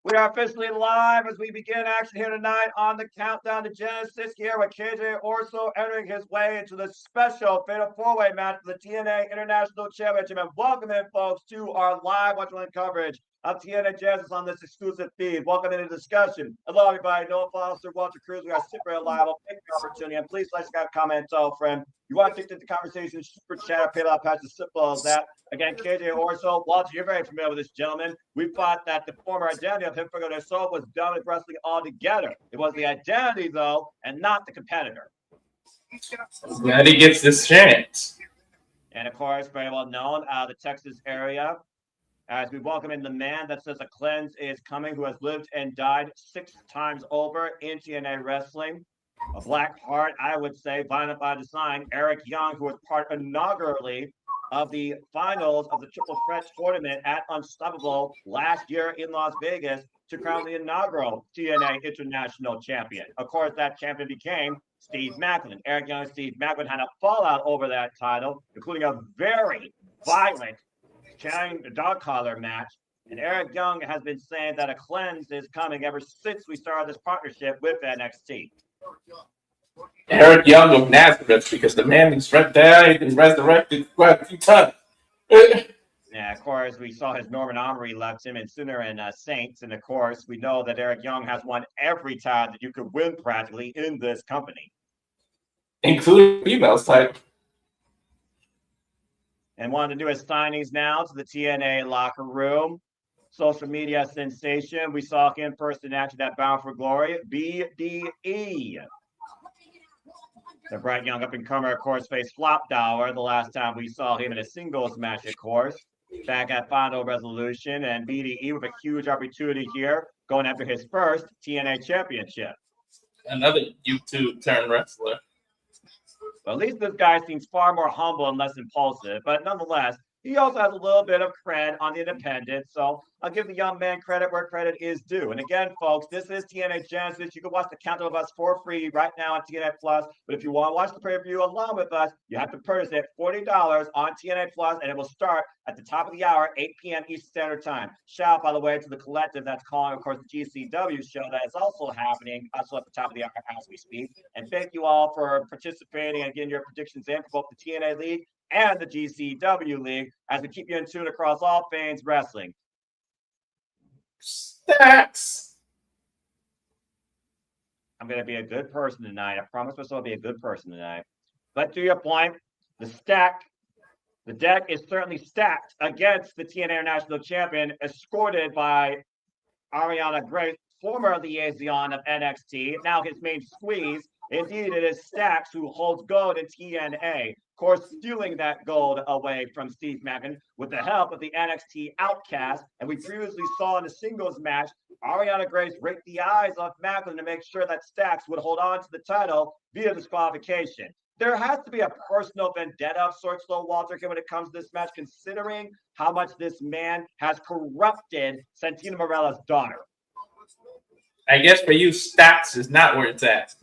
We are officially live as we begin action here tonight on the Countdown to Genesis here with KJ Orso entering his way into the special Fatal 4-Way match for the TNA International Championship. And welcome in, folks, to our live watch-along coverage of TNA Genesis on this exclusive feed. Welcome into the discussion. Hello, everybody. Noah Foster, Walter Cruz. We are super live. I'll take the opportunity. And please let us got a comment, tell a friend. You want to take the conversation, super chat, or PayPal patch, as simple as that. Again, KJ Orso, Walter, you're very familiar with this gentleman. We thought that the former identity of him, Fuego del Sol, was done with wrestling altogether. It was the identity, though, and not the competitor. Glad he gets this chance. And, of course, very well known out of the Texas area. As we welcome in the man that says a cleanse is coming, who has lived and died 6 times over in TNA wrestling. A black heart, I would say, violent by design. Eric Young, who was part inaugurally of the finals of the Triple Threat tournament at Unstoppable last year in Las Vegas to crown the inaugural TNA International Champion. Of course, that champion became Steve Macklin. Eric Young and Steve Macklin had a fallout over that title, including a very violent dog collar match. And Eric Young has been saying that a cleanse is coming ever since we started this partnership with NXT. Eric Young of Nazareth, because the man is died and resurrected quite a few times. Yeah, of course, we saw his Norman Armory left him in Sinner and Saints. And of course, we know that Eric Young has won every time that you could win practically in this company, including females type. And one of the newest signings now to the TNA locker room. Social media sensation. We saw him first in action at Bound for Glory, BDE. The bright young up-and-comer, of course, faced Flop Dower the last time we saw him in a singles match, of course. Back at Final Resolution, and BDE with a huge opportunity here, going after his first TNA championship. Another YouTube turned wrestler. Well, at least this guy seems far more humble and less impulsive, but nonetheless, he also has a little bit of cred on the independent, so I'll give the young man credit where credit is due. And again, folks, this is TNA Genesis. You can watch the Countdown of Us for free right now on TNA Plus. But if you want to watch the pay-per-view along with us, you have to purchase it $40 on TNA Plus, and it will start at the top of the hour, 8 p.m. Eastern Standard Time. Shout out, by the way, to the collective that's calling, of course, the GCW show that is also happening, also at the top of the hour as we speak. And thank you all for participating and getting your predictions in for both the TNA League and the GCW League as we keep you in tune across all things wrestling. Stacks. I'm going to be a good person tonight. I promise myself I'll be a good person tonight. But to your point, the deck is certainly stacked against the TNA International Champion, escorted by Ariana Grace, former liaison of NXT, now his main squeeze. Indeed, it is Stacks who holds gold in TNA. Of course, stealing that gold away from Steve Macklin with the help of the NXT Outcast. And we previously saw in the singles match, Ariana Grace raked the eyes of Macklin to make sure that Stacks would hold on to the title via disqualification. There has to be a personal vendetta of sorts, though, Walter, here when it comes to this match, considering how much this man has corrupted Santana Morella's daughter. I guess for you, Stacks is not where it's at.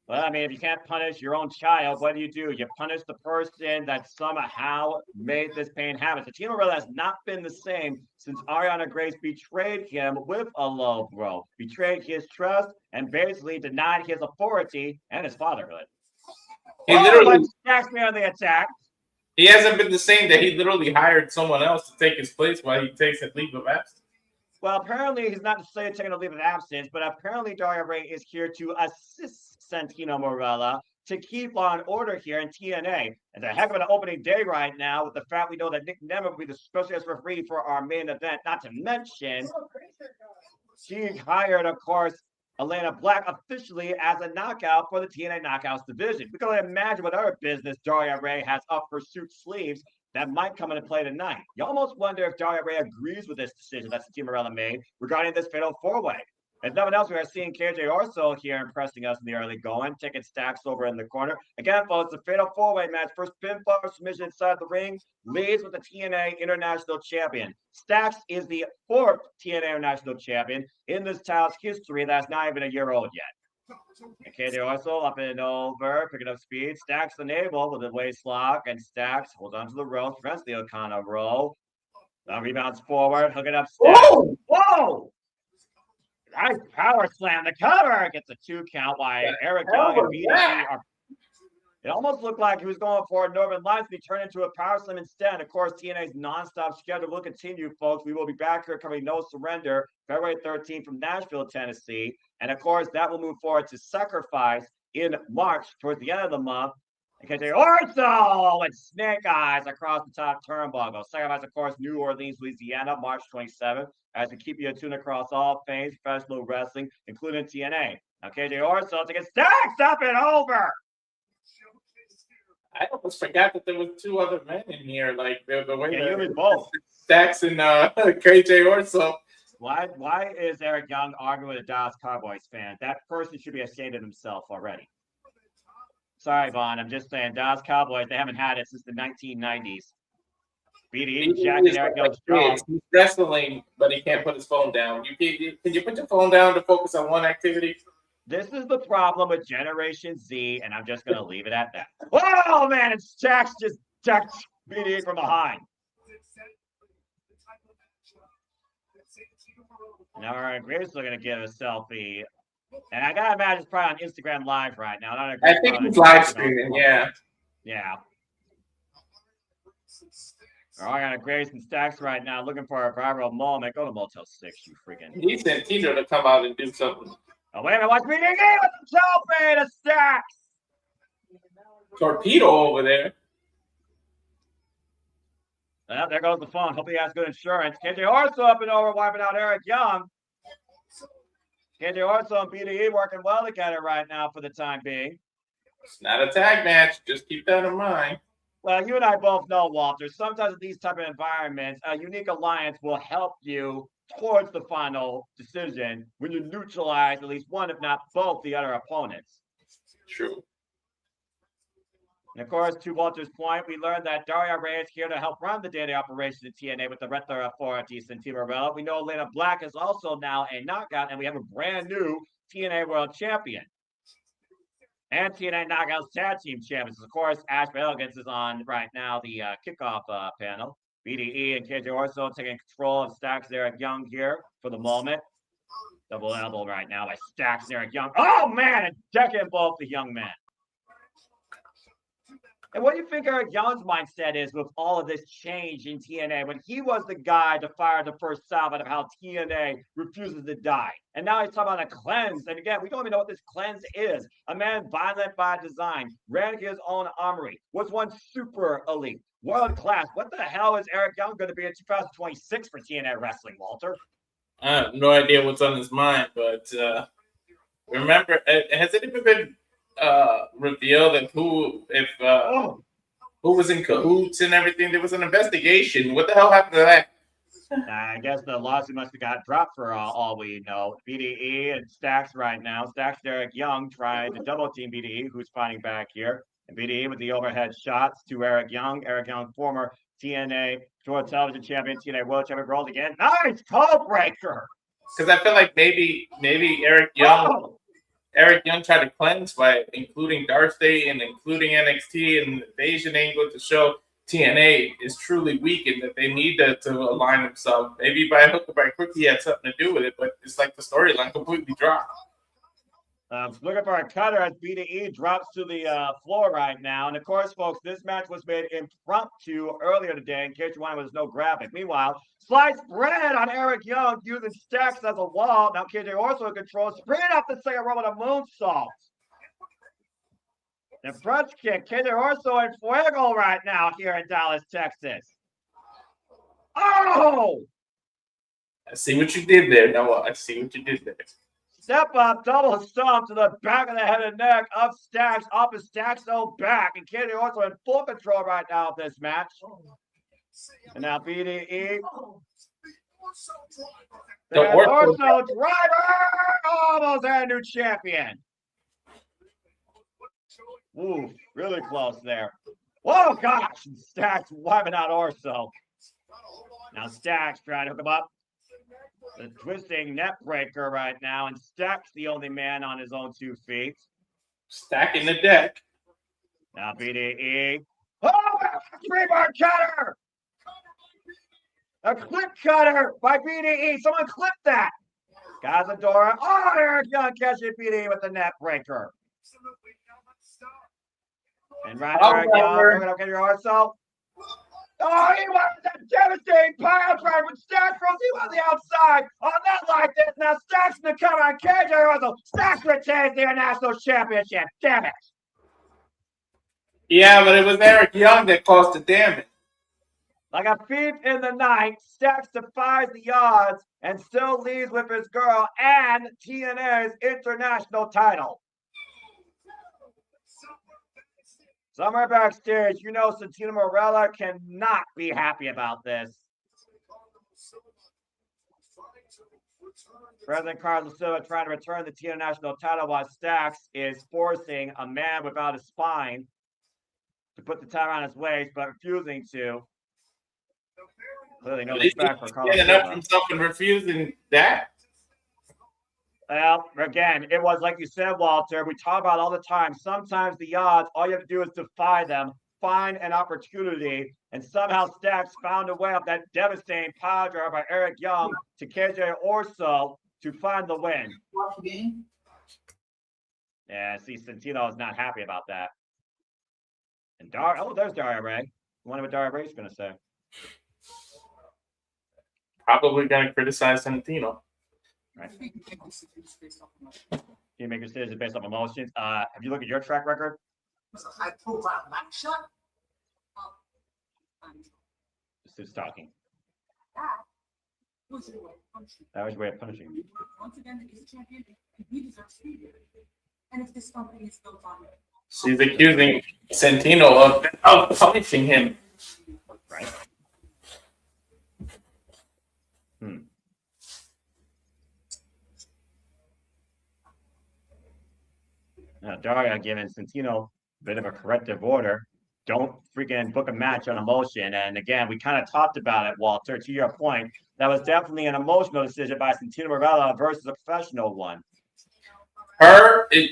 Well, I mean, if you can't punish your own child, what do? You punish the person that somehow made this pain happen. So Santana Morella has not been the same since Ariana Grace betrayed him with a low blow, betrayed his trust, and basically denied his authority and his fatherhood. He literally attacks me on the attack. He hasn't been the same that he literally hired someone else to take his place while he takes a leave of absence. Well, apparently he's not necessarily taking a leave of absence, but apparently Daria Ray is here to assist Santana Morella to keep law and order here in TNA. It's a heck of an opening day right now with the fact we know that Nick Nemeth will be the special guest referee for our main event. Not to mention, she hired, of course, Elena Black officially as a knockout for the TNA Knockouts division. We can only imagine what other business Daria Ray has up her suit sleeves that might come into play tonight. You almost wonder if Daria Ray agrees with this decision that Santana Morella made regarding this fatal 4-way. If nothing else, we are seeing KJ Orso here impressing us in the early going, taking Stacks over in the corner. Again, folks, the fatal 4-way match. First pinfall submission inside the ring leads with the TNA International Champion. Stacks is the 4th TNA International Champion in this title's history that's not even a year old yet. And KJ Orso up and over, picking up speed. Stacks enabled with a waist lock, and Stacks holds onto the rope, prevents the O'Connor roll. Rebounds forward, hooking up Stacks. Whoa! Whoa! Nice power slam. The cover gets a 2 count by Eric Young and BDE are. It almost looked like he was going for Northern Lights, but he turned into a power slam instead. Of course, TNA's nonstop schedule will continue, folks. We will be back here covering No Surrender, February 13th from Nashville, Tennessee. And of course, that will move forward to Sacrifice in March towards the end of the month. And KJ Orso with Snake Eyes across the top turnbuckle. Sacrifice, of course, New Orleans, Louisiana, March 27th. As we keep you attuned across all things professional wrestling, including TNA. Now, KJ Orso to get Stacks up and over. I almost forgot that there were 2 other men in here. Like the way you both Stacks and KJ Orso. Why is Eric Young arguing with a Dallas Cowboys fan? That person should be ashamed of himself already. Sorry, Vaughn. I'm just saying, Dallas Cowboys, they haven't had it since the 1990s. BDE jacking Eric Young's jaw. He's wrestling, but he can't put his phone down. Can you put your phone down to focus on one activity? This is the problem with Generation Z, and I'm just going to leave it at that. Oh, man, and Stacks just ducked BDE from behind. Now, Aaron Graves is going to give a selfie. And I got to imagine it's probably on Instagram Live right now. I think he's live streaming, yeah. Yeah. All right, I got Graves and Stacks right now looking for a viral moment. Go to Motel 6, you freaking. He sent Tito to come out and do something. Oh, wait a minute. Watch BDE with the selfie to Stacks. Torpedo over there. Well, there goes the phone. Hope he has good insurance. KJ Orso up and over, wiping out Eric Young. KJ Orso and BDE working well together right now for the time being. It's not a tag match. Just keep that in mind. Well, you and I both know, Walter, sometimes in these type of environments, a unique alliance will help you towards the final decision when you neutralize at least one, if not both, the other opponents. True. And of course, to Walter's point, we learned that Daria Reyes is here to help run the daily operation at TNA with the Retler Authority, Santana Morella. We know Elena Black is also now a knockout, and we have a brand new TNA World Champion. And TNA Knockouts Tag Team Champions. Of course, Ash Elegance is on right now, the kickoff panel. BDE and KJ Orso taking control of Stacks Eric Young here for the moment. Double elbow right now by Stacks Eric Young. Oh, man, and decking both the young men. And what do you think Eric Young's mindset is with all of this change in TNA when he was the guy to fire the first salvo of how TNA refuses to die? And now he's talking about a cleanse. And again, we don't even know what this cleanse is. A man violent by design, ran his own armory, was one super elite, world class. What the hell is Eric Young going to be in 2026 for TNA Wrestling, Walter? I have no idea what's on his mind, but remember, has it ever been revealed that who was in cahoots and everything? There was an investigation. What the hell happened to that? I guess the lawsuit must have got dropped for all we know. BDE and Stacks right now. Stacks Eric Young trying to double team BDE, who's fighting back here. And BDE with the overhead shots to Eric Young. Eric Young, former TNA World Television Champion, TNA World Champion, rolled again. Nice code breaker. Because I feel like maybe Eric Young. Eric Young tried to cleanse by including Dark Day and including NXT and the Asian angle to show TNA is truly weak and that they need to align themselves. Maybe by hook or by crook he had something to do with it, but it's like the storyline completely dropped. Looking for a cutter as BDE drops to the floor right now. And of course, folks, this match was made impromptu earlier today in case you wanted, there's no graphic. Meanwhile, sliced bread on Eric Young using Stacks as a wall. Now KJ Orso controls, bringing up the second row with a moonsault. The front kick, KJ Orso and Fuego right now here in Dallas, Texas. Oh! I see what you did there, Noah. I see what you did there. Step up, double stomp to the back of the head and neck of Stacks, off of Stacks' own back. And KJ Orso in full control right now of this match. And now BDE. The Orso driver! Almost had a new champion. Ooh, really close there. Whoa, gosh! Stacks wiping out Orso. Now Stacks trying to hook him up. The twisting net breaker right now, and Stacks the only man on his own 2 feet. Stacking the deck. Now BDE. Oh, 3-bar cutter! A clip cutter by BDE. Someone clip that. Cazadora. Oh, Eric Young catching BDE with the net breaker. And right, Eric Young, bringing up your also. Oh, he was a devastating pile driver with Stacks Cruz. He was the outside on that like this. Now Stacks in the cover on KJ Russell. Stacks retains the International Championship. Damn it. Yeah, but it was Eric Young that caused the damage. Like a thief in the night, Stacks defies the odds and still leads with his girl and TNA's international title. Somewhere backstage, you know Santana Marella cannot be happy about this. President Carlos Silva trying to return the TNA national title while Stacks is forcing a man without a spine to put the title on his waist, but refusing to. Clearly no respect for Carlos Silva. Up himself and refusing that. Well, again, it was like you said, Walter, we talk about it all the time. Sometimes the odds, all you have to do is defy them, find an opportunity, and somehow Stacks found a way up that devastating power drive by Eric Young to KJ Orso to find the win. Yeah, see, Santino is not happy about that. And there's Daria Ray. I wonder what Daria Ray's going to say. Probably going to criticize Santino. Right. You make decisions based off emotions. Have you looked at your track record? This is talking. That was your way of punishing him. Once again, he's a champion. He deserves to be here. And if this company is built on it. She's accusing Santino of punishing him. Right. Now, Daria giving Santino a bit of a corrective order. Don't freaking book a match on emotion. And again, we kind of talked about it, Walter, to your point. That was definitely an emotional decision by Santino Marella versus a professional one.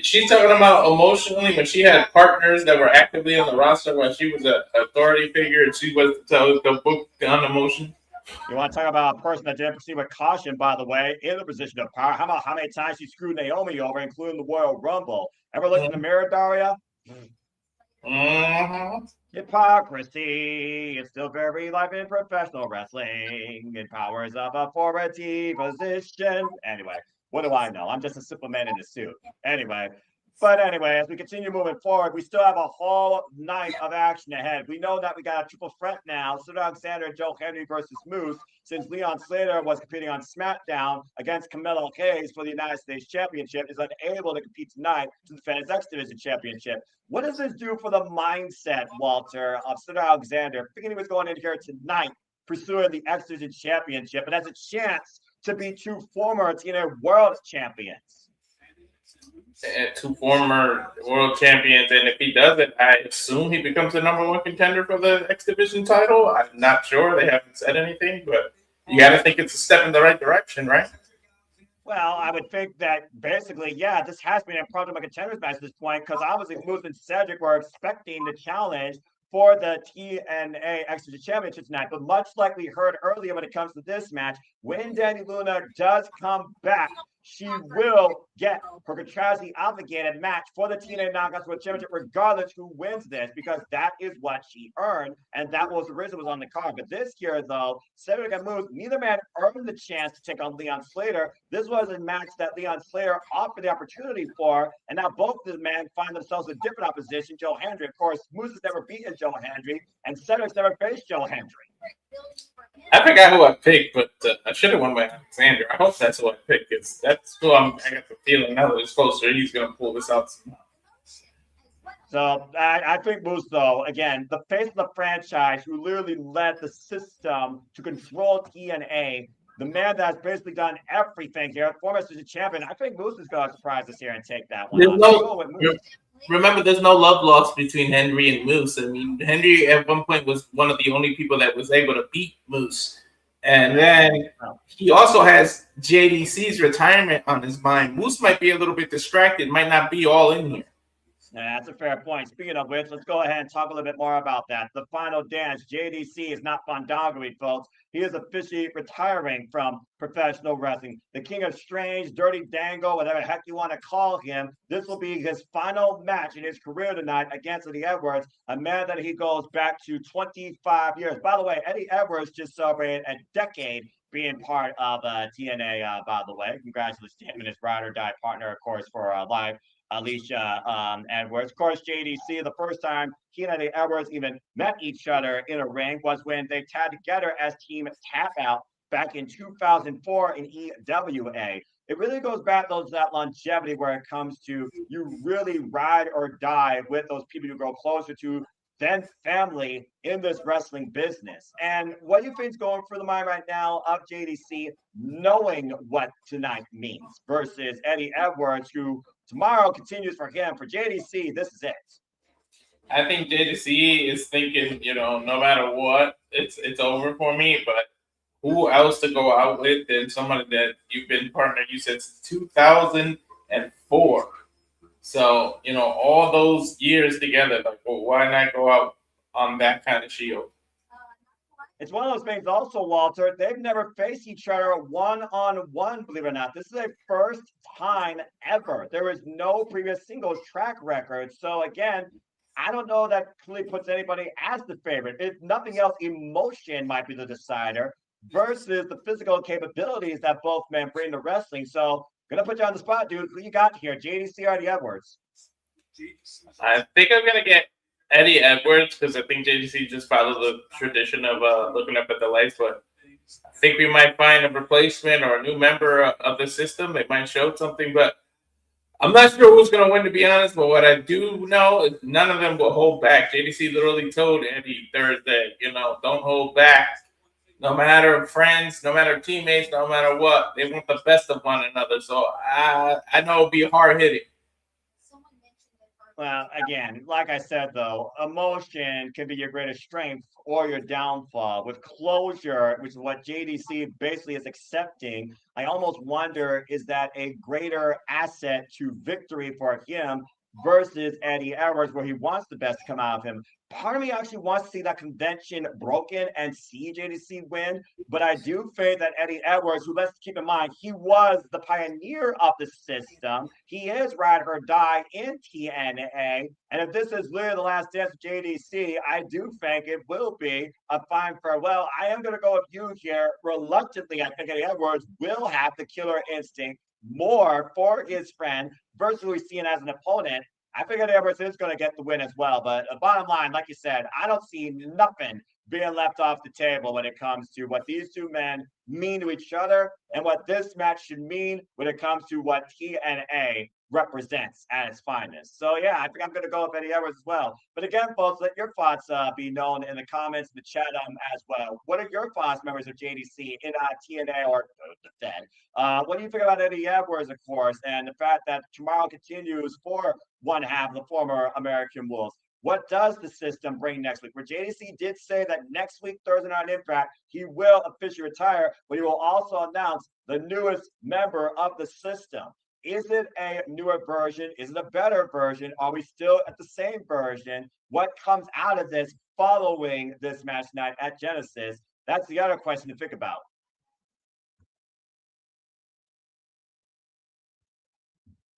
She's talking about emotionally when she had partners that were actively on the roster when she was an authority figure and she was the book on emotion. You want to talk about a person that didn't proceed with caution, by the way, in the position of power. How about how many times she screwed Naomi over, including the Royal Rumble? Ever look in the mirror, Daria? Hypocrisy is still very live in professional wrestling. And powers of authority position. Anyway, what do I know? I'm just a simple man in a suit. Anyway, as we continue moving forward, we still have a whole night of action ahead. We know that we got a triple threat now. Cedric Alexander and Joe Henry versus Moose, since Leon Slater was competing on SmackDown against Camilo Hayes for the United States Championship, is unable to compete tonight to defend his X Division Championship. What does this do for the mindset, Walter, of Cedric Alexander, thinking he was going in here tonight pursuing the X Division Championship and has a chance to be two former TNA World Champions? Two former world champions, and if he does it, I assume he becomes the number one contender for the X Division title. I'm not sure; they haven't said anything, but you got to think it's a step in the right direction, right? Well, I would think that basically, yeah, this has been a problem of a contenders match at this point because obviously Moose and Cedric were expecting the challenge for the TNA X Division Championship tonight, but much like we heard earlier when it comes to this match, when Dani Luna does come back, she will get her contractually obligated match for the TNA Knockouts World Championship, regardless who wins this, because that is what she earned, and that was originally was on the card. But this year, though, Cedric and Moose, neither man earned the chance to take on Leon Slater. This was a match that Leon Slater offered the opportunity for, and now both the men find themselves in different opposition. Joe Hendry, of course, Moose has never beaten Joe Hendry, and Cedric's never faced Joe Hendry. I forgot who I picked, but I should have won by Alexander. I hope that's who I picked, because that's who I got the feeling now that it's closer, he's going to pull this out somehow. So I think Moose, though, again, the face of the franchise who literally led the system to control TNA, the man that's basically done everything here, former assistant champion, I think Moose is going to surprise us here and take that one. Remember, there's no love lost between Henry and Moose. I mean, Henry at one point was one of the only people that was able to beat Moose. And then he also has JDC's retirement on his mind. Moose might be a little bit distracted, might not be all in here. That's a fair point. Speaking of which, let's go ahead and talk a little bit more about that. The final dance, JDC is not Fandangery, folks. He is officially retiring from professional wrestling. The King of Strange, Dirty Dango, whatever the heck you want to call him. This will be his final match in his career tonight against Eddie Edwards, a man that he goes back to 25 years. By the way, Eddie Edwards just celebrated a decade being part of TNA, by the way. Congratulations to him and his ride or die partner, of course, for live. Alicia Edwards. Of course, JDC, the first time he and Eddie Edwards even met each other in a ring was when they tagged together as Team Tap Out back in 2004 in EWA. It really goes back to that longevity where it comes to you really ride or die with those people you grow closer to than family in this wrestling business. And what do you think is going through the mind right now of JDC, knowing what tonight means versus Eddie Edwards, who tomorrow continues for him. For JDC, this is it. I think JDC is thinking, no matter what, it's over for me. But who else to go out with than somebody that you've been partner, you said, since 2004. So, all those years together, like, well, why not go out on that kind of shield? It's one of those things also, Walter, they've never faced each other one-on-one, believe it or not. This is a first time ever. There is no previous singles track record. So again, I don't know that clearly puts anybody as the favorite. If nothing else, emotion might be the decider versus the physical capabilities that both men bring to wrestling. So gonna put you on the spot, dude. Who you got here? JDC or Eddie Edwards? I think I'm gonna get Eddie Edwards because I think JDC just followed the tradition of looking up at the lights, but I think we might find a replacement or a new member of the system. They might show something, but I'm not sure who's going to win, to be honest. But what I do know is none of them will hold back. JDC literally told Eddie Thursday, don't hold back. No matter friends, no matter teammates, no matter what, they want the best of one another. So I know it'll be hard hitting. Well, again, like I said, though, emotion can be your greatest strength or your downfall. With closure, which is what JDC basically is accepting, I almost wonder, is that a greater asset to victory for him versus Eddie Edwards, where he wants the best to come out of him? Part of me actually wants to see that convention broken and see JDC win, but I do think that Eddie Edwards, who, let's keep in mind, he was the pioneer of the system. He is ride or die in TNA, and if this is literally the last dance of JDC, I do think it will be a fine farewell. I am going to go with you here. Reluctantly, I think Eddie Edwards will have the killer instinct more for his friend versus who he's seen as an opponent. I figured Edwards is going to get the win as well. But bottom line, like you said, I don't see nothing being left off the table when it comes to what these two men mean to each other and what this match should mean when it comes to what TNA represents at its finest. So, yeah, I think I'm going to go with Eddie Edwards as well. But again, folks, let your thoughts be known in the comments, in the chat as well. What are your thoughts, members of JDC, in TNA or the Fed? What do you think about Eddie Edwards, of course, and the fact that tomorrow continues for one half of the former American Wolves? What does the system bring next week? Where JDC did say that next week, Thursday Night Impact, he will officially retire, but he will also announce the newest member of the system. Is it a newer version? Is it a better version? Are we still at the same version? What comes out of this following this match tonight at Genesis? That's the other question to think about.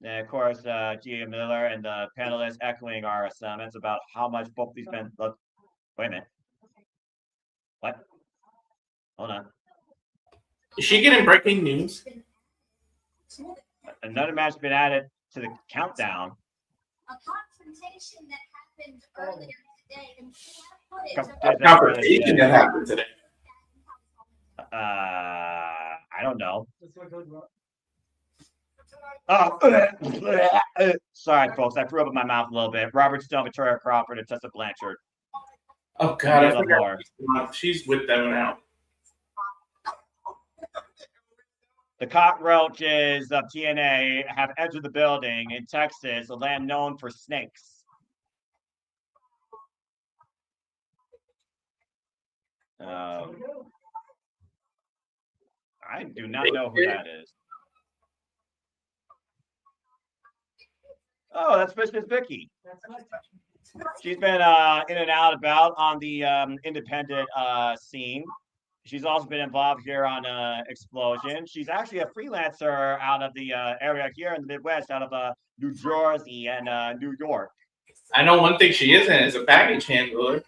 And of course, Gia Miller and the panelists echoing our sentiments about how much both these men look. Wait a minute. What? Hold on. Is she getting breaking news? Another match has been added to the countdown. A confrontation that happened earlier today. A confrontation that happened today. I don't know. Oh, sorry, folks. I threw up in my mouth a little bit. Robert Stone, Victoria Crawford, and Tessa Blanchard. Oh, God. I forgot. She's with them now. The cockroaches of TNA have entered the building in Texas, a land known for snakes. I do not know who that is. Oh, that's Vicious Vicky. She's been in and out about on the independent scene. She's also been involved here on Explosion. She's actually a freelancer out of the area here in the Midwest, out of New Jersey and New York. I know one thing she isn't is a baggage handler.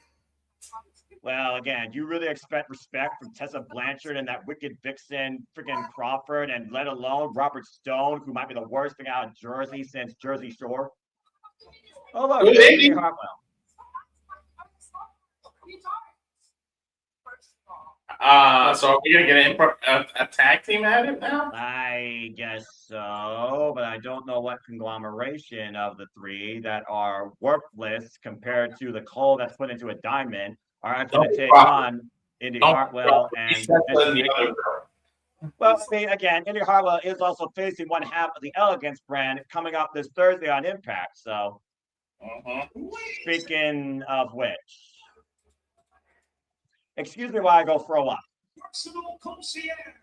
Well, again, you really expect respect from Tessa Blanchard and that wicked vixen, freaking Crawford, and let alone Robert Stone, who might be the worst thing out of Jersey since Jersey Shore. Oh, look, Good Andy evening. Hartwell. So are we gonna get a tag team at it now? I guess so, but I don't know what conglomeration of the three that are worthless compared to the coal that's put into a diamond are actually going to take on Indy Hartwell and Vincent. Well, I mean, again, Indy Hartwell is also facing one half of the Elegance brand coming up this Thursday on Impact. So, speaking of which, excuse me while I go for a walk.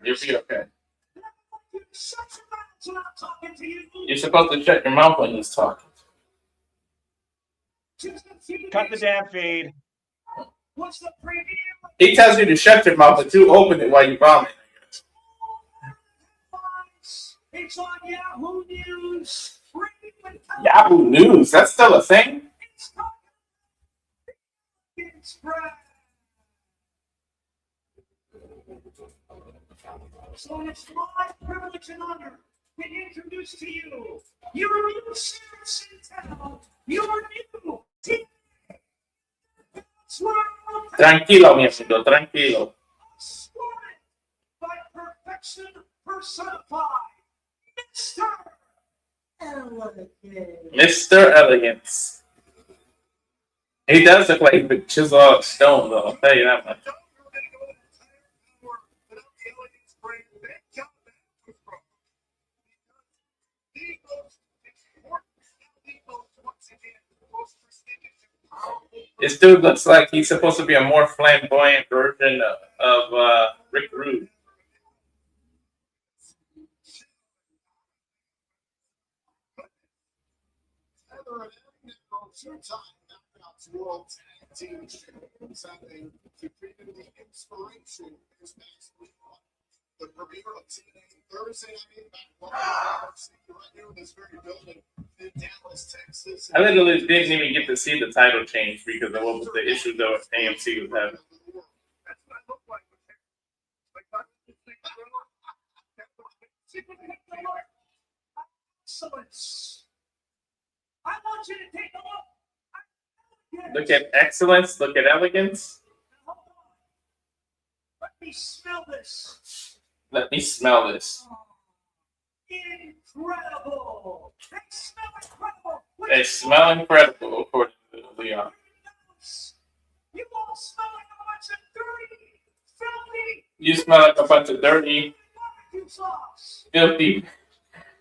You'll be okay. You're supposed to shut your mouth when he's talking. Cut the damn feed. He tells you to shut your mouth, but you open it while you vomit. It's on Yahoo News. Yahoo News? That's still a thing? So it's my privilege and honor to introduce to you your new Santana, your new team. Tranquilo, mi amigo, tranquilo. Swann by perfection personified, Mr. Elegance. Mr. Elegance. He does look like a chiseled stone, though, I'll tell you that much. This dude looks like he's supposed to be a more flamboyant version of Rick Rude. World Tag Team Champions to preview the inspiration this next week. The premiere of TNA Thursday night back right here in this very building in Dallas, Texas. I literally didn't even get to see the title change because of what was the issue that AMC was having. Excellence. I want you to take a look. Look at excellence, look at elegance. Let me smell this. Let me smell this. Incredible. They smell incredible. They smell incredible, according to Leon. You all smell like a bunch of dirty, filthy. You smell like a bunch of dirty, barbecue sauce. filthy,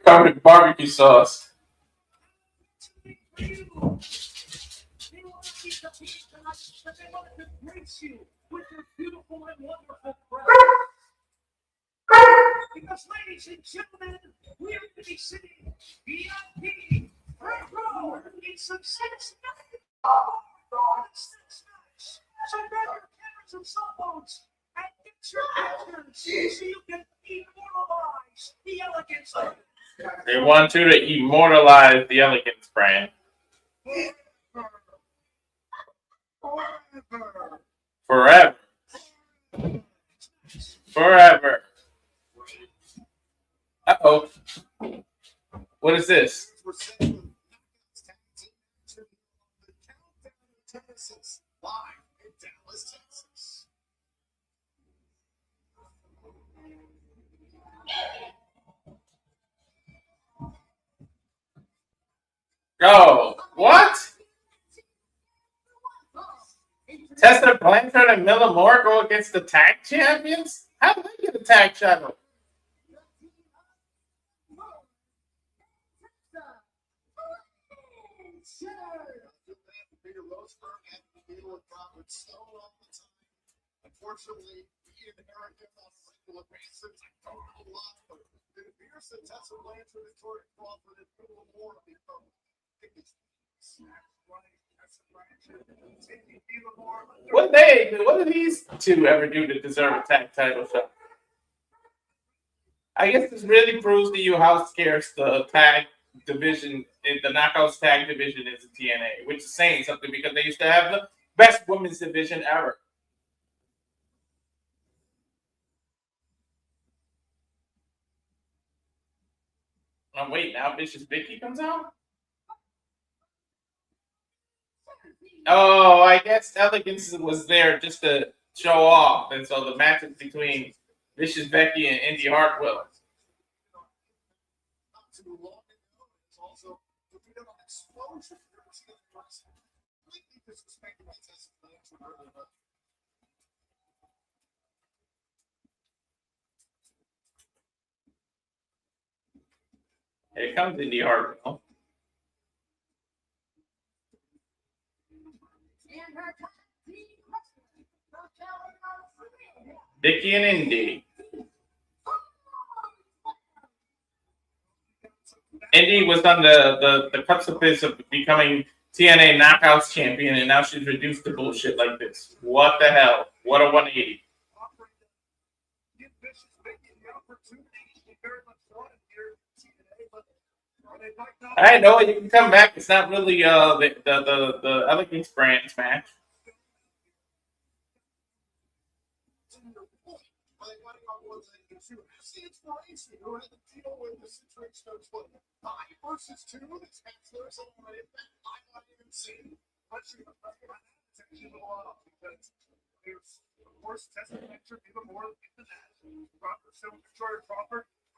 covered barbecue sauce. But they want to grace you with their beautiful and wonderful presence. Because, ladies and gentlemen, we are going to be sitting VIP front row in some six match. So grab your cameras and cell phones and get your pictures so you can immortalize the Elegance. They want you to immortalize the Elegance brand. Forever. Forever. Uh-oh. What is this? Oh, what? Tessa Blanchard and Miller Moore go against the tag champions? How did they get a tag title? Unfortunately, he inherited on regular basis. I don't know a lot, but it appears that Tessa Blanchard and Tori Crawford and Miller Moore become What do these two ever do to deserve a tag title shot? I guess this really proves to you how scarce the tag division, the knockouts tag division is in TNA, which is saying something because they used to have the best women's division ever. Oh, wait, now Vicious Vicky comes out? Oh, I guess Elegance was there just to show off, and so the matches between Vicious Becky and Indy Hartwell. Here comes Indy Hartwell. Vicky and Indy. Indy was on the precipice of becoming TNA Knockouts champion, and now she's reduced to bullshit like this. What the hell? What a 180. I know you can come back. It's not really the Elegance brand match.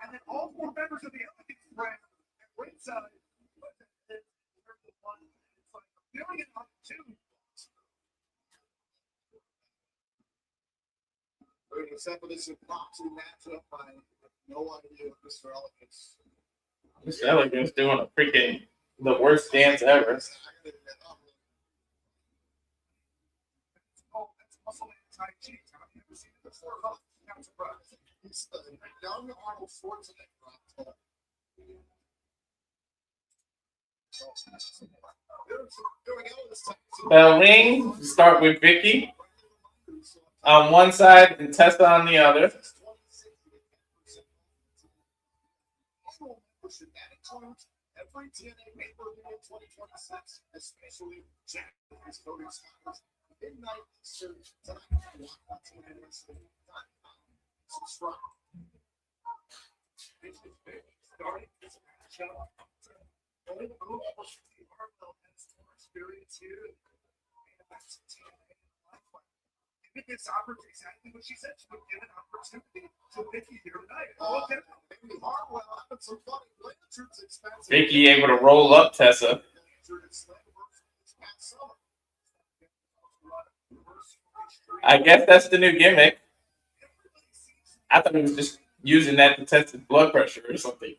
And then all 4 members of the Elegance brand at ringside. It's like a billion on 2. We're going to set for this impromptu matchup. I have no idea what Mr. Elegance. This Elegance doing a freaking the worst dance ever. That's muscle and Tai Chi. I've never seen it before. I'm surprised. He's a young Arnold Schwarzenegger. The ring start with Vicky on one side and Tessa on the other. Every TNA pay-per-view in 2026, especially Japanese voting scholars, midnight Eastern tonight. Subscribe. Starting this matchup, only Hartwell has more experience here. And that's TNA Lifeline. Give this opportunity, exactly what she said. She would give an opportunity to Vicky here tonight. Look at Maybe Hartwell having some fun. Blanchard's expensive. Vicky able to roll up Tessa. I guess that's the new gimmick. I thought he was just using that to test his blood pressure or something.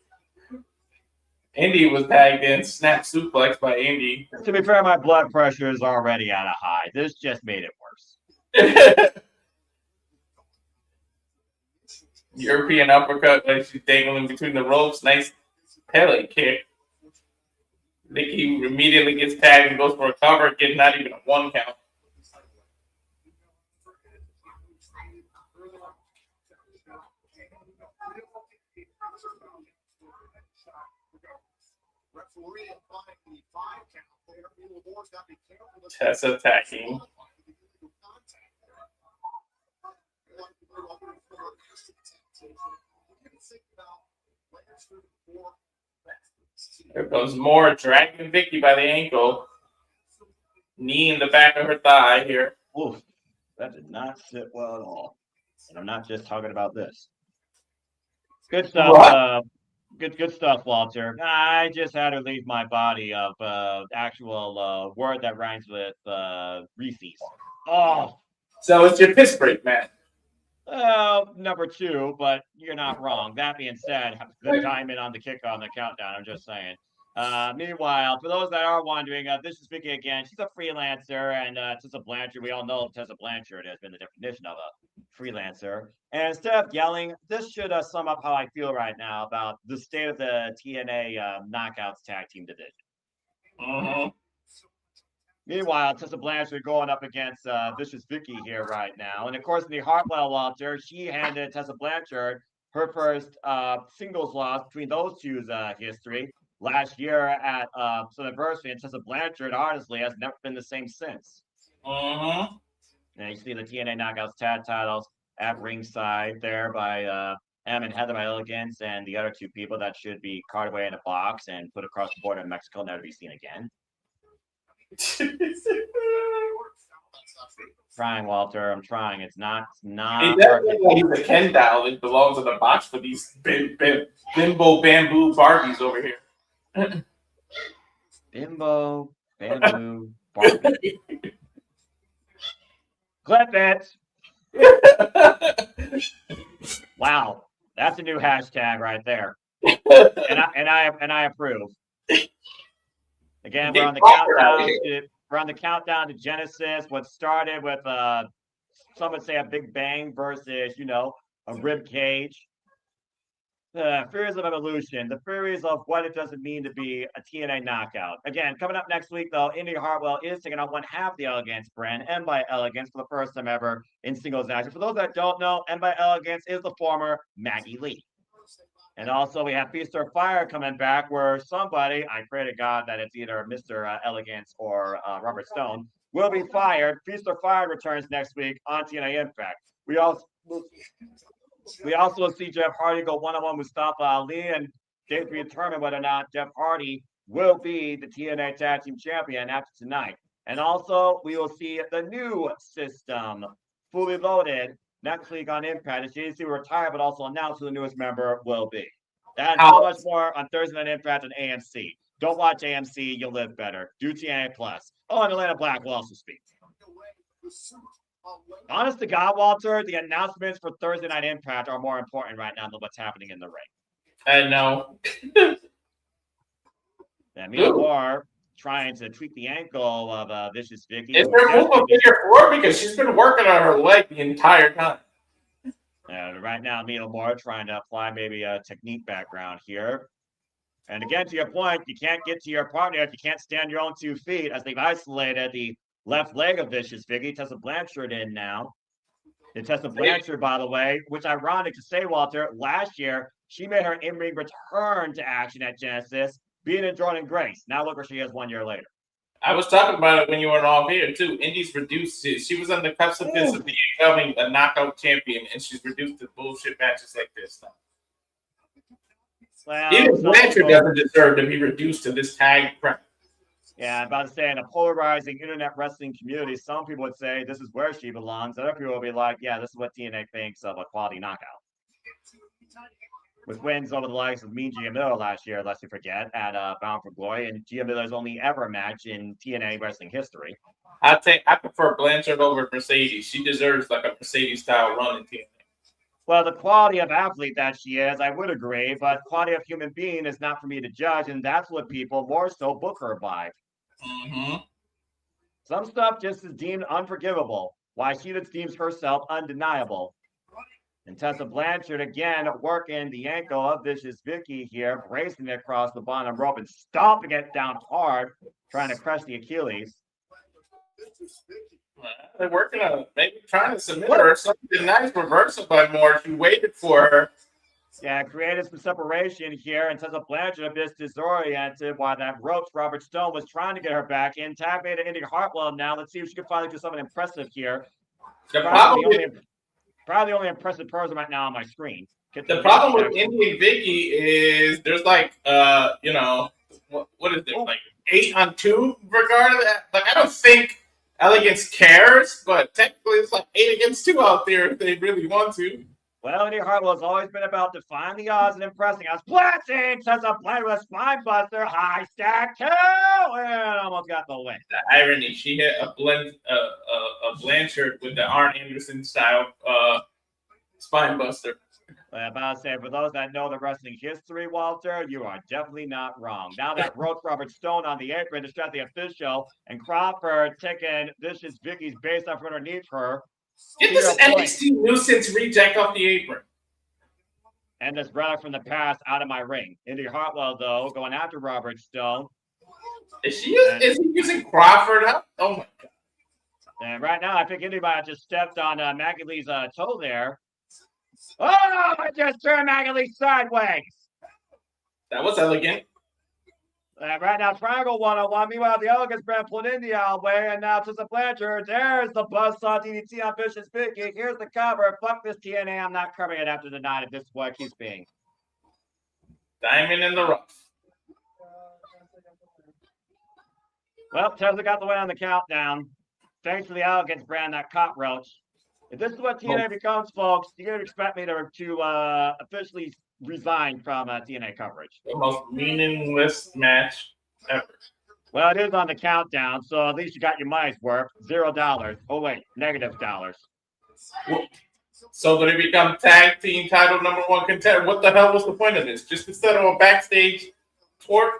Indy was tagged in, snap suplex by Indy. To be fair, my blood pressure is already at a high. This just made it worse. European uppercut, like she's dangling between the ropes. Nice Pele kick. Vicky immediately gets tagged and goes for a cover, getting not even a 1 count. Tessa attacking. There goes more, dragging Vicky by the ankle. Knee in the back of her thigh here. Oof, that did not sit well at all. And I'm not just talking about this. Good stuff. Good stuff, Walter. I just had to leave my body of actual word that rhymes with Reese's. Oh. So it's your piss break, man. Number 2, but you're not wrong. That being said, have a good time in on the kick on the countdown. I'm just saying. Meanwhile, for those that are wondering, this is Vicky again. She's a freelancer, and Tessa Blanchard. We all know Tessa Blanchard has been the definition of a freelancer. And instead of yelling, this should sum up how I feel right now about the state of the TNA Knockouts Tag Team division. Meanwhile, Tessa Blanchard going up against Vicious Vicky here right now. And of course, in the Hartwell Walter, she handed Tessa Blanchard her first singles loss between those two's history last year at Slammiversary. And Tessa Blanchard, honestly, has never been the same since. And you see the TNA Knockouts tag titles at ringside there by Em and Heather by Elegance, and the other two people that should be carted away in a box and put across the border in Mexico, never to be seen again. Trying, Walter. I'm trying. It's not. It doesn't look like he's a Ken doll. It belongs in the box for these bimbo bamboo Barbies over here. Bimbo bamboo Barbie. Clip it. Wow, that's a new hashtag right there. And I approve. Again, we're on the countdown to Genesis. What started with some would say a Big Bang versus, a rib cage. The theories of evolution, the theories of what it doesn't mean to be a TNA knockout. Again, coming up next week, though, Indy Hartwell is taking on one half the Elegance brand, M by Elegance, for the first time ever in singles action. For those that don't know, M by Elegance is the former Maggie Lee. And also, we have Feast or Fire coming back, where somebody, I pray to God that it's either Mr. Elegance or Robert Stone, will be fired. Feast or Fire returns next week on TNA Impact. We also see Jeff Hardy go one-on-one with Mustafa Ali, and they determine whether or not Jeff Hardy will be the TNA Tag Team Champion after tonight. And also, we will see the new system, fully loaded, next week on Impact. As JC will retire, but also announce who the newest member will be. That and so much more on Thursday Night Impact on AMC. Don't watch AMC, you'll live better. Do TNA Plus. Oh, and Atlanta Black will also speak. Honest to God, Walter, the announcements for Thursday Night Impact are more important right now than what's happening in the ring. I know. And Mia Moore trying to tweak the ankle of Vicious Vicky. Is her move a figure four? Because she's been working on her leg the entire time. Right now, Mia Moore trying to apply maybe a technique background here. And again, to your point, you can't get to your partner if you can't stand your own 2 feet, as they've isolated the left leg of Vicious Vicky. Tessa Blanchard in now. And Tessa Blanchard, by the way, which ironic to say, Walter, last year, she made her in-ring return to action at Genesis, being in Jordan Grace. Now look where she is 1 year later. I was talking about it when you were off here, too. Indy's reduced. She was on the precipice of becoming a knockout champion, and she's reduced to bullshit matches like this now. Well, even Blanchard doesn't deserve to be reduced to this tag crap. Yeah, I'm about to say, in a polarizing internet wrestling community, some people would say this is where she belongs. Other people will be like, yeah, this is what TNA thinks of a quality knockout. With wins over the likes of Mean Gia Miller last year, lest we forget, at Bound for Glory, and Gia Miller's only ever match in TNA wrestling history. I prefer Blanchard over Mercedes. She deserves like a Mercedes-style run in TNA. Well, the quality of athlete that she is, I would agree, but quality of human being is not for me to judge, and that's what people more so book her by. Some stuff just is deemed unforgivable, while she just deems herself undeniable. And Tessa Blanchard, again, working the ankle of Vicious Vicky here, bracing it across the bottom rope and stomping it down hard, trying to crush the Achilles. They're working on maybe trying to submit her. Something nice reversal by Moore. She waited for her. Yeah, created some separation here, and Tessa Blanchard a bit disoriented while that ropes Robert Stone was trying to get her back in. Tag made it Indy Hartwell now. Let's see if she can finally do something impressive here. Probably the only impressive person right now on my screen. The problem with Indy and Vicky is there's like, what is it? Like 8 on 2 regarding that. Like, I don't think Elegance cares, but technically it's like 8 against 2 out there if they really want to. Well, Indy Hartwell has always been about defying the odds and impressing us. Blasting Tessa Blanchard with a spine buster, high stack 2, and almost got the win. The irony, she hit a Blanchard with the Arn Anderson style spine buster. Well, about to say, for those that know the wrestling history, Walter, you are definitely not wrong. Now that ropes Robert Stone on the apron to distract the official, and Crawford taking Vicious Vicky's base up underneath her. Get this NXT nuisance reject off the apron. And this brother from the past out of my ring. Indy Hartwell, though, going after Robert Stone. Is he using Crawford? Oh my god! And right now, I think anybody just stepped on Maggie Lee's toe there. Oh, I just turned Maggie Lee sideways. That was elegant. Right now, Triangle 101. Meanwhile, the Elegance brand pulled in the alleyway, and now to the Blanchard. There's the buzzsaw DDT on Vicious Vicky. Here's the cover. Fuck this TNA. I'm not covering it after the night if this is what it keeps being. Diamond in the rough. Well, Tesla got the win on the countdown. Thanks to the Elegance brand, that cockroach. If this is what TNA becomes, folks, you're going to expect me to officially resign from TNA coverage. The most meaningless match ever. Well, it is on the countdown, so at least you got your money's worth. $0. Oh, wait, $-. So they become tag team title #1 contender. What the hell was the point of this? Just instead of a backstage tour?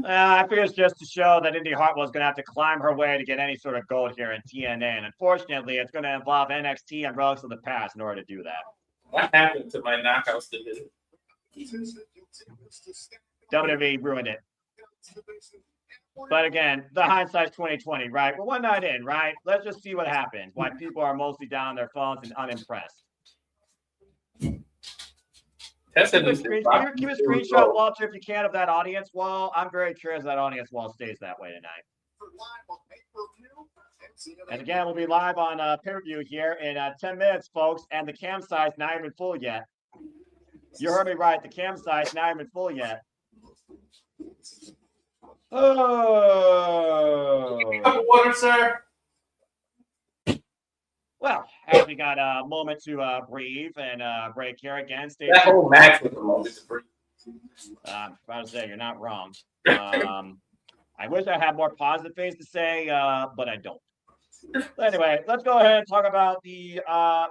I figure it's just to show that Indy Hartwell's going to have to climb her way to get any sort of gold here in TNA. And unfortunately, it's going to involve NXT and relics of the past in order to do that. What happened to my knockouts division? WWE ruined it. But again, the hindsight's 2020, right? We're one night in, right? Let's just see what happens. Why people are mostly down on their phones and unimpressed. Keep a screenshot, Walter, if you can, of that audience wall. I'm very curious that audience wall stays that way tonight. And again, we'll be live on pay-per-view here in 10 minutes, folks. And the cam size not even full yet. You heard me right. The cam size not even full yet. Oh. Water, sir. Well, as we got a moment to breathe and break here again. That whole match was a moment to breathe. I'm about to say, you're not wrong. I wish I had more positive things to say, but I don't. So anyway, let's go ahead and talk about the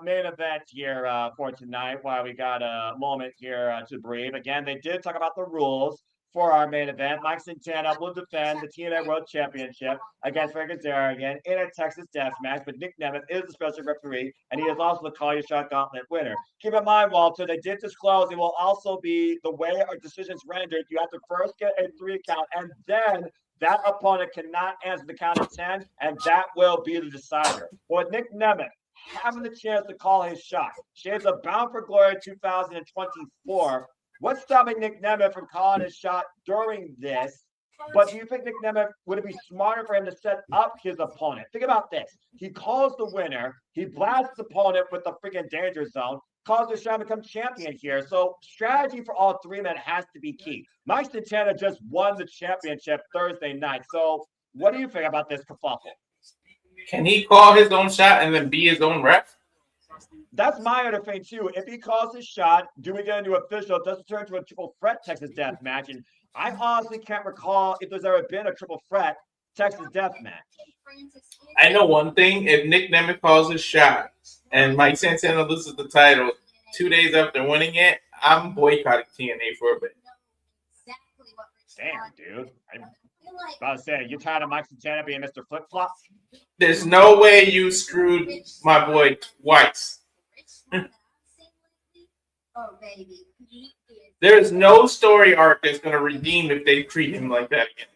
main event here for tonight while we got a moment here to breathe. Again, they did talk about the rules for our main event. Mike Santana will defend the TNA World Championship against Frankie Kazarian in a Texas death match, but Nick Nemeth is the special referee, and he is also the Call Your Shot Gauntlet winner. Keep in mind, Walter, they did disclose it will also be the way our decisions rendered. You have to first get a 3 count, and then that opponent cannot answer the count of 10, and that will be the decider. But with Nick Nemeth having the chance to call his shot, Shades of Bound for Glory 2024, what's stopping Nick Nemeth from calling his shot during this? But do you think Nick Nemeth, would it be smarter for him to set up his opponent? Think about this. He calls the winner. He blasts the opponent with the freaking danger zone, calls the shot to become champion here. So strategy for all 3 men has to be key. Mike Santana just won the championship Thursday night. So what do you think about this kerfuffle? Can he call his own shot and then be his own ref? That's my other thing, too. If he calls his shot, do we get into official? It doesn't turn into a triple threat Texas death match. And I honestly can't recall if there's ever been a triple threat Texas death match. I know one thing. If Nick Nemeth calls his shot and Mike Santana loses the title 2 days after winning it, I'm boycotting TNA for a bit. Damn, dude. I'm about to say, you tired of Mike Santana being Mr. Flip-Flop? There's no way you screwed my boy twice. There is no story arc that's going to redeem if they treat him like that again.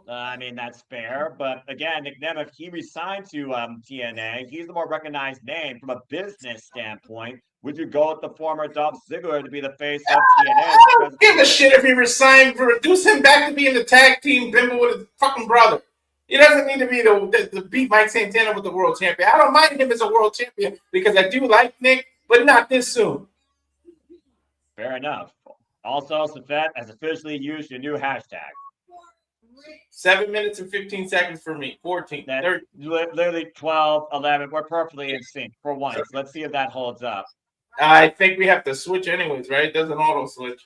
I mean, that's fair. But again, Nick Nemeth, he resigned to TNA. He's the more recognized name from a business standpoint. Would you go with the former Dolph Ziggler to be the face of TNA? I don't give a shit if he resigned. Reduce him back to being the tag team bimbo with his fucking brother. He doesn't need to be the beat Mike Santana with the world champion. I don't mind him as a world champion because I do like Nick, but not this soon. Fair enough. Also, Safet has officially used your new hashtag. 7 minutes and 15 seconds for me. 14. That's literally 12, 11. We're perfectly in sync for once. Let's see if that holds up. I think we have to switch anyways, right? It doesn't auto switch.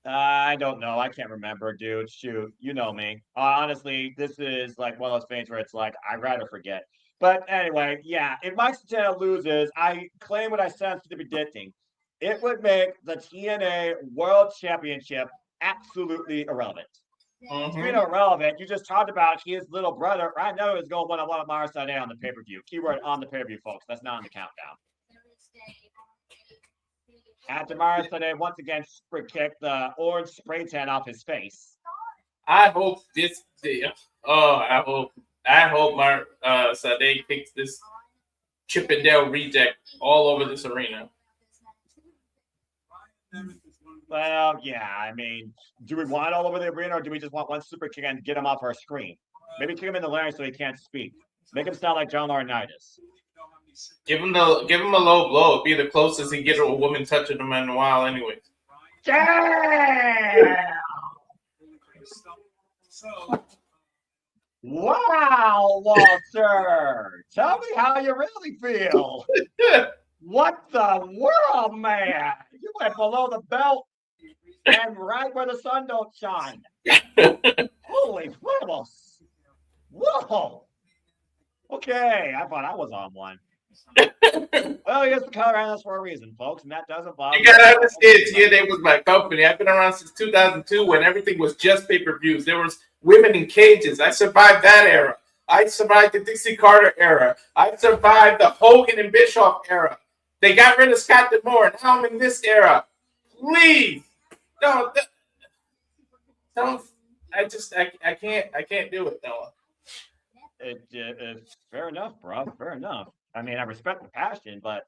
I don't know. I can't remember, dude. Shoot, you know me. Honestly, this is like one of those things where it's like, I'd rather forget. But anyway, yeah, if Mike Santana loses, I claim what I said to be predicting. It would make the TNA World Championship absolutely irrelevant. Speaking of irrelevant, you just talked about his little brother. I know he's going one-on-one with Mars Sunday on the pay-per-view. Keyword on the pay-per-view, folks. That's not on the countdown. After Mars Sunday once again kicked the orange spray tan off his face. I hope this. I hope Mark Sade kicks this Chippendale reject all over this arena. Well, yeah, I mean, do we want it all over the arena, or do we just want one super kick and get him off our screen? Maybe kick him in the larynx so he can't speak. Make him sound like John Laurinaitis. Give him a low blow. It'd be the closest he get to a woman touching him in a while, anyways. Yeah! Wow, Walter! Tell me how you really feel. What the world, man? You went below the belt and right where the sun don't shine. Holy flannels. Whoa. Okay, I thought I was on one. Well, here's the color analyst for a reason, folks, and that doesn't bother me. You gotta understand, TNA was my company. I've been around since 2002 when everything was just pay-per-views. There was women in cages. I survived that era. I survived the Dixie Carter era. I survived the Hogan and Bischoff era. They got rid of Scott D'Amore. Now I'm in this era. Please, don't. I can't do it, Noah. It's fair enough, bro. Fair enough. I mean, I respect the passion, but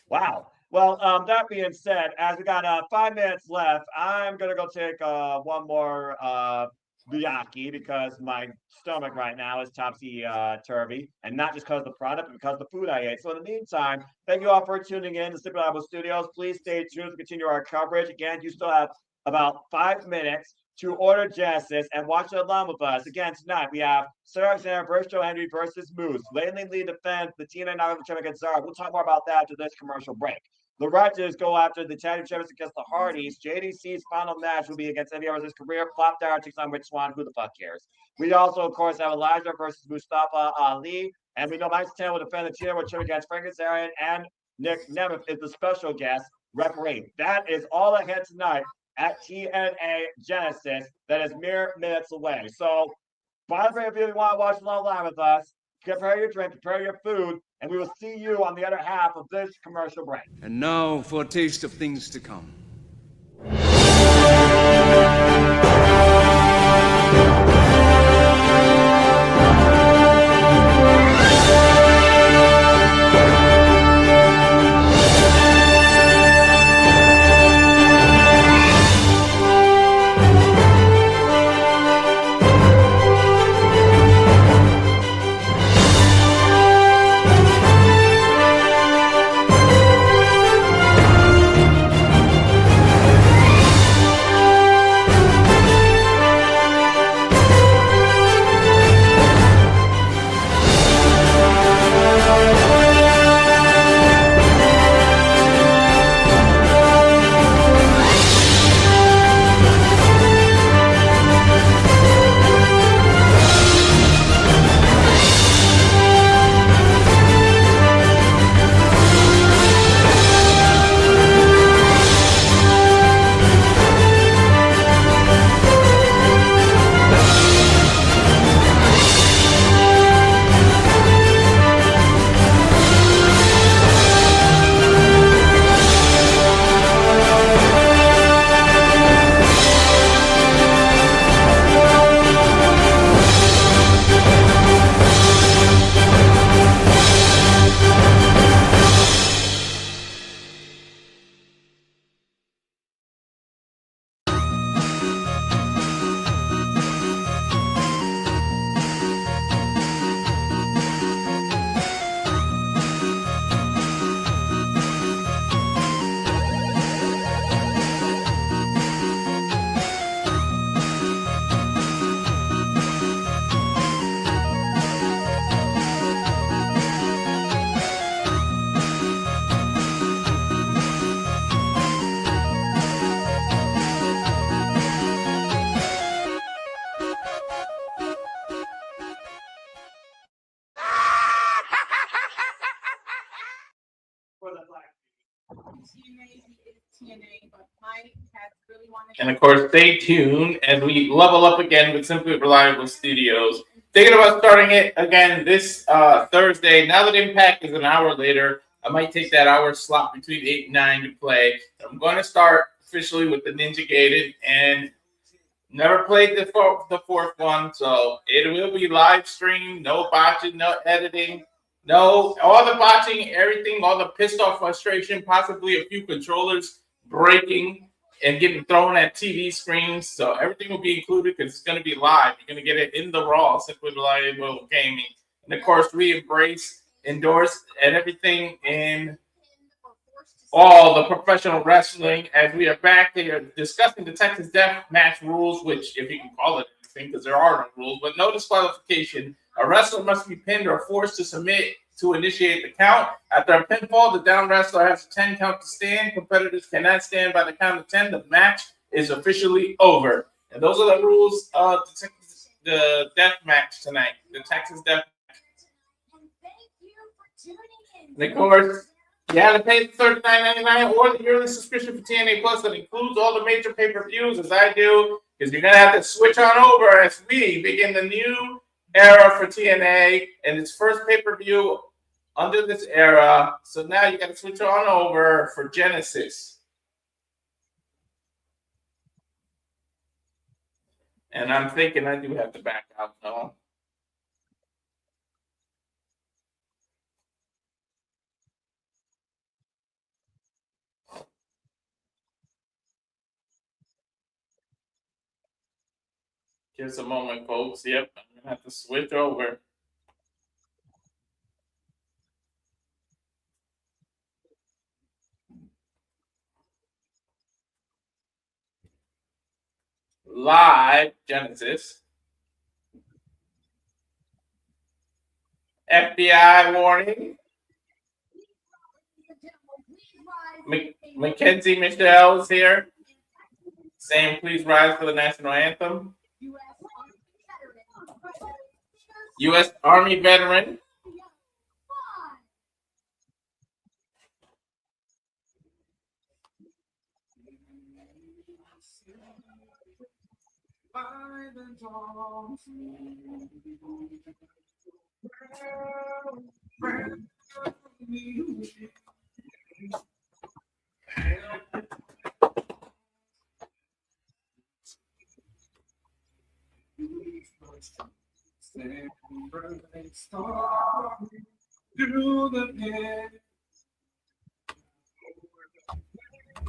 wow. Well, that being said, as we got 5 minutes left, I'm gonna go take one more Biyaki because my stomach right now is topsy-turvy, and not just because of the product, but because of the food I ate. So in the meantime, thank you all for tuning in to Sleeping Bible Studios. Please stay tuned to continue our coverage. Again, you still have about 5 minutes to order Genesis and watch it along with us. Again, tonight we have Sir Alexander versus Joe Henry versus Moose. Layton Lee defends the TNA National Champion against Zara. We'll talk more about that after this commercial break. The Righteous go after the Tag Team Champions against the Hardys. JDC's final match will be against MVP versus Career. Flop Down takes on Rich Swann. Who the fuck cares? We also, of course, have Elijah versus Mustafa Ali. And we know Mike Santana will defend the TNA World Championship against Frankie Kazarian. And Nick Nemeth is the special guest referee. That is all ahead tonight at TNA Genesis. That is mere minutes away. So, by the way, if you want to watch along live with us, prepare your drink, prepare your food, and we will see you on the other half of this commercial break. And now for a taste of things to come. And of course, stay tuned as we level up again with Simply Reliable Studios. Thinking about starting it again this Thursday. Now that Impact is an hour later, I might take that hour slot between 8 and 9 to play. I'm going to start officially with the Ninja Gated, and Never played the fourth one, so it will be live streamed. No botching, no editing, no all the botching, everything, all the pissed off frustration, possibly a few controllers breaking and getting thrown at TV screens. So everything will be included because it's going to be live. You're going to get it in the Raw, Simply Reliable Gaming, and of course we embrace, endorse, and everything in all the professional wrestling as we are back here discussing the Texas Death Match rules, which, if you can call it anything, because there are no rules, but no disqualification. A wrestler must be pinned or forced to submit to initiate the count. After a pinfall, the down wrestler has a 10 count to stand. Competitors cannot stand by the count of 10. The match is officially over. And those are the rules of the death match tonight, the Texas Death Match. And of course, you have to pay the $39.99 or the yearly subscription for TNA Plus that includes all the major pay-per-views, as I do, because you're going to have to switch on over as we begin the new era for TNA and its first pay-per-view under this era. So now you got to switch on over for Genesis. And I'm thinking I do have to back out, though. Just a moment, folks. Yep, I'm going to have to switch over. Live Genesis. FBI warning. Mackenzie Michelle is here. Saying please rise for the national anthem. U.S. Army veteran. Through the pit,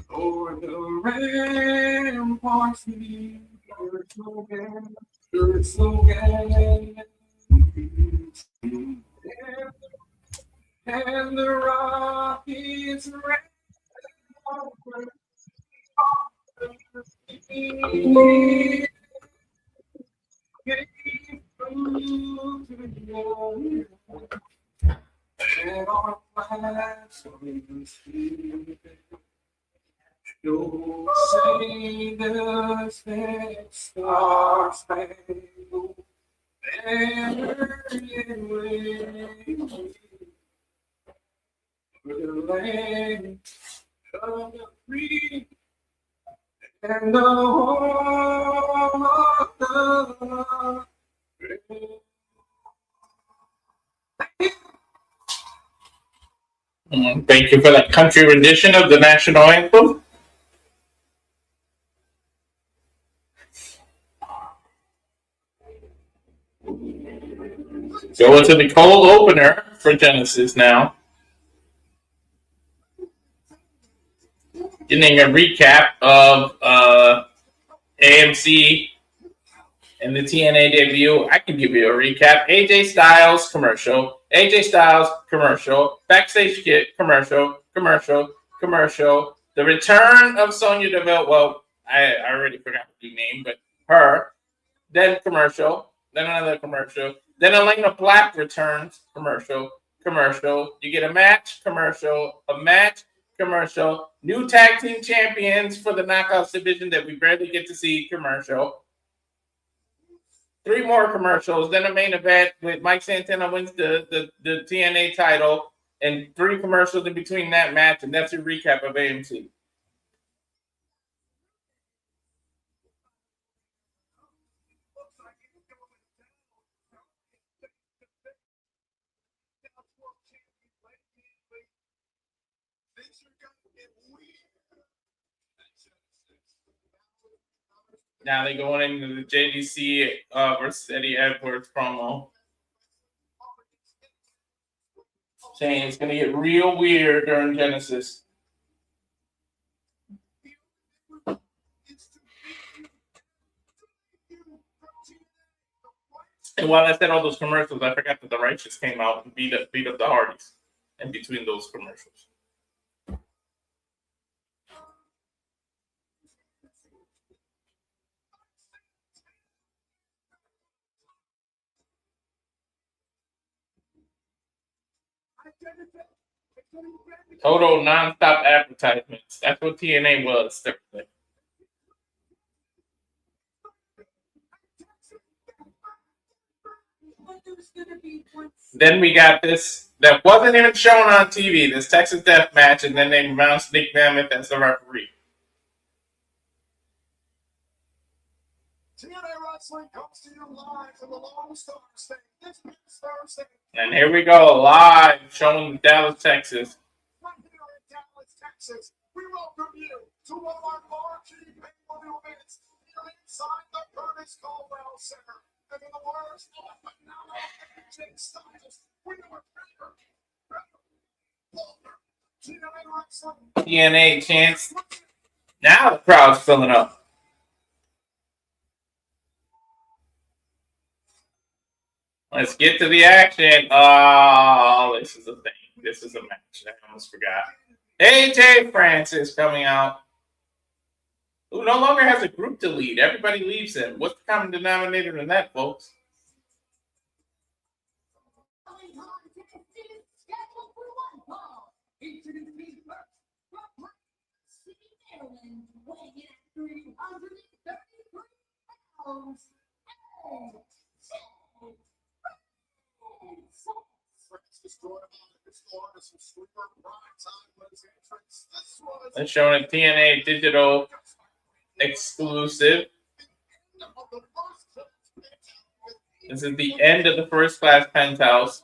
over the ramparts, it's again, and the Rockies ran. And our flags on the street, you'll say the Star Spangled Banner in waving for the land of the free and the home of the brave. Thank you for that country rendition of the national anthem. Going to the cold opener for Genesis now. Getting a recap of AMC and the TNA debut. I can give you a recap. AJ Styles commercial. AJ Styles commercial. Backstage kit commercial. Commercial. The return of Sonya Deville. Well, I already forgot the name, but her. Then commercial. Then another commercial. Then Elena Black returns commercial. You get a match commercial. A match commercial. New tag team champions for the Knockouts division that we barely get to see commercial. 3 more commercials, then a main event with Mike Santana wins the TNA title, and 3 commercials in between that match, and that's your recap of AMC. Now they going into the JDC versus Eddie Edwards promo. Saying it's gonna get real weird during Genesis. And while I said all those commercials, I forgot that the Righteous came out and beat up the Hardys in between those commercials. Total non-stop advertisements. That's what TNA was. Then we got this that wasn't even shown on TV, this Texas Death Match, and then they announced Nick Nemeth as the referee. TNA Wrestling comes to you live from the Lone Star State this Thursday. And here we go, live, showing Dallas, Texas. Right here in Dallas, Texas, we welcome you to one of our marquee pay-per-view events here inside the Curtis Caldwell Center. And in the words of phenomenal AJ Styles, we are better, bolder. TNA Wrestling. TNA chance. Now the crowd's filling up. Let's get to the action. Oh, this is a thing. This is a match. I almost forgot. AJ Francis coming out. Who no longer has a group to lead. Everybody leaves him. What's the common denominator in that, folks? It's showing a TNA digital exclusive. This is the end of the First Class Penthouse.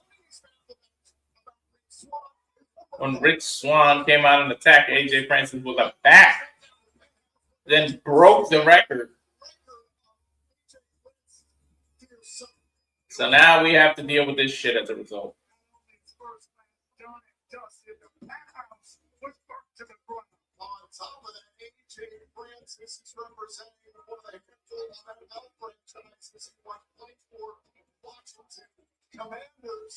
When Rich Swann came out and attacked AJ Francis with a back, then broke the record. So now we have to deal with this shit as a result. This is representing one of the handful of NFL franchises who have played for Washington Commanders,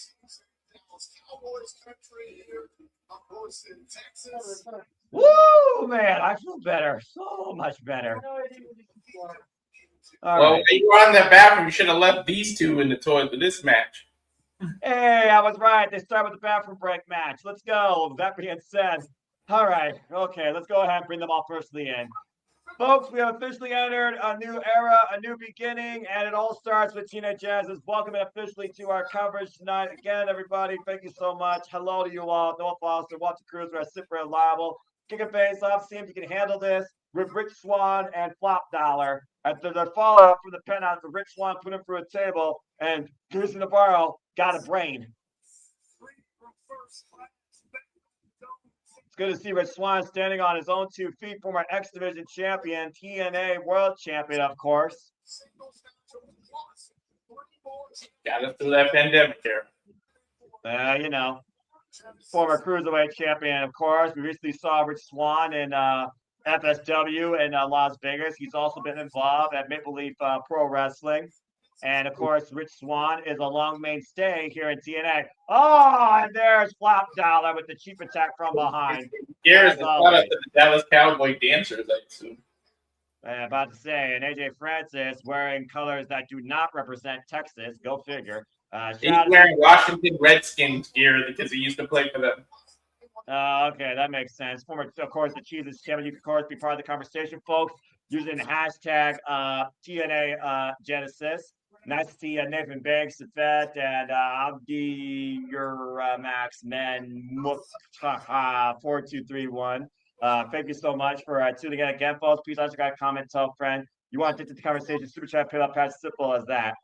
Dallas Cowboys country here, of course, in Texas. Woo, man, I feel better. So much better. All Well, right. when you were on that bathroom, you should have left these two in the toilet for this match. Hey, I was right. They start with the bathroom break match. Let's go. That being said, all right. Okay, let's go ahead and bring them all firstly in. Folks, we have officially entered a new era, a new beginning, and it all starts with TNA Genesis. Welcome officially to our coverage tonight. Again, everybody, thank you so much. Hello to you all. Noah Foster, Walter Cruz, we're super reliable. Kick a face off, see if you can handle this with Rich Swann and Flop Dollar. After the follow-up from the penthouse, Rich Swann put him through a table, and Cruz Navarro got a brain. It's good to see Rich Swann standing on his own 2 feet, former X Division champion, TNA World Champion, of course. Got us through that pandemic here. You know, former Cruiserweight champion, of course. We recently saw Rich Swann in FSW in Las Vegas. He's also been involved at Maple Leaf Pro Wrestling. And, of course, Rich Swann is a long mainstay here in TNA. Oh, and there's Flop Dollar with the cheap attack from behind. Here's the shout out to the Dallas Cowboy dancers, I assume. About to say, and AJ Francis wearing colors that do not represent Texas. Go figure. He's wearing Washington Redskins gear because he used to play for them. Okay, that makes sense. Former, of course, the Cheeses champion. You can, of course, be part of the conversation, folks, using the hashtag TNA Genesis. Nice to see Nathan Banks, Safet, and Abdi Max Men 4231. Thank you so much for tuning in again, folks. Please also got a comment, tell a friend. You want to get to the conversation, super chat, pay up, as simple as that.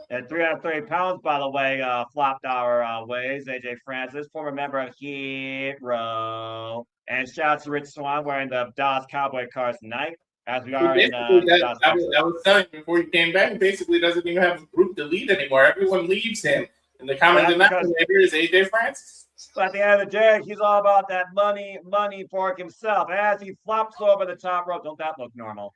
At 330 pounds, by the way, Flop Dollar weighs. AJ Francis, former member of Hero. And shout out to Rich Swann wearing the Dallas Cowboy cars tonight. as we He are in basically Dallas, I Texas. was telling you before he came back, he basically doesn't even have a group to lead anymore. Everyone leaves him. And the common That's because- denominator is AJ Francis. But at the end of the day, he's all about that money for himself. As he flops over the top rope, don't that look normal?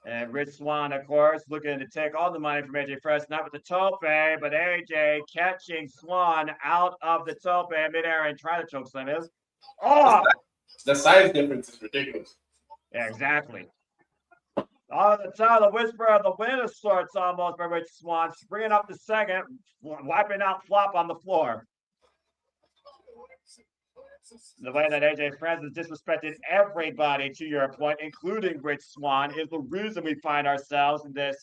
And Rich Swann, of course, looking to take all the money from AJ Francis, not with the tope, but AJ catching Swann out of the tope midair and trying to choke slam him. Oh! The size difference is ridiculous. Yeah, exactly. On the top, the whisper of the wind of sorts almost by Rich Swann, bringing up the second, wiping out Flop on the floor. The way that AJ Francis disrespected everybody, to your point, including Rich Swann, is the reason we find ourselves in this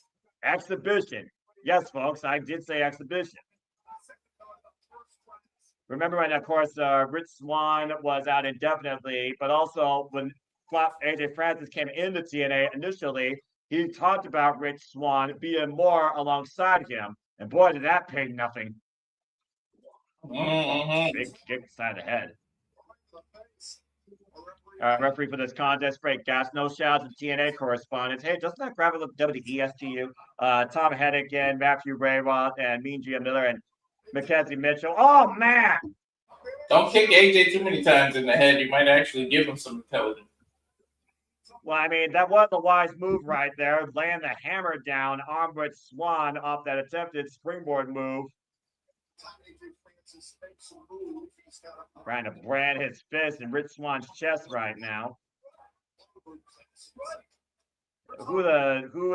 exhibition. Yes, folks, I did say exhibition. Remember when, of course, Rich Swann was out indefinitely, but also when AJ Francis came into TNA initially, he talked about Rich Swann being more alongside him. And boy, did that pay nothing. Big kick side of the head. Referee for this contest, Frank Gas. No shouts to TNA correspondents. Hey, doesn't that grab the WESTU? Tom Hennigan, Matthew Rayroth, and Mean Gia Miller, and Mackenzie Mitchell. Oh, man! Don't kick AJ too many times in the head. You might actually give him some intelligence. Well, I mean, that was a wise move right there. Laying the hammer down on Rich Swann off that attempted springboard move. Trying to brand his fist in Rich Swann's chest right now. Who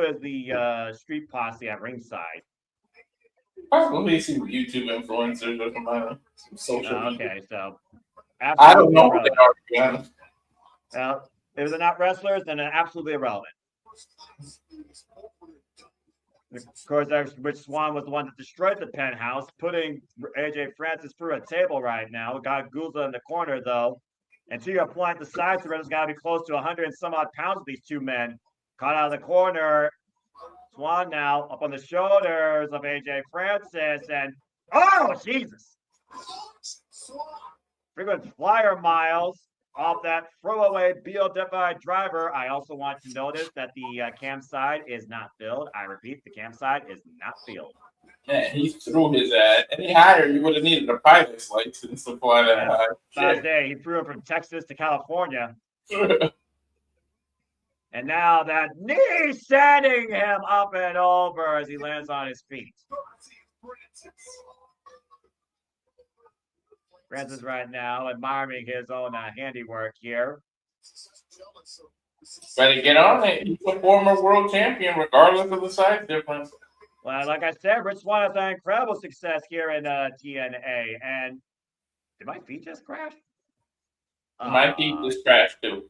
is the street posse at ringside? Probably some YouTube influencers or some social media. Okay, so I don't know what they are, to be honest. Well, if they're not wrestlers, then they're absolutely irrelevant. Of course, Rich Swann was the one that destroyed the penthouse, putting AJ Francis through a table right now. Got Guzla in the corner, though. And to your point, the size difference has got to be close to 100 and some odd pounds of these two men. Caught out of the corner. Swann now up on the shoulders of AJ Francis. And, oh, Jesus. Frequent flyer miles off that throwaway BLDFI driver. I also want to notice that the campsite is not filled. I repeat, the campsite is not filled. Yeah, he threw his any higher, you would have needed a pilot's license to fly that high. Last day, he flew from Texas to California. And now that knee setting him up and over as he lands on his feet. Francis right now admiring his own handiwork here. Better get on it. He's a former world champion, regardless of the size difference. Well, like I said, Rich Swann has had incredible success here in TNA. And did my feet just crash? My feet just crashed too.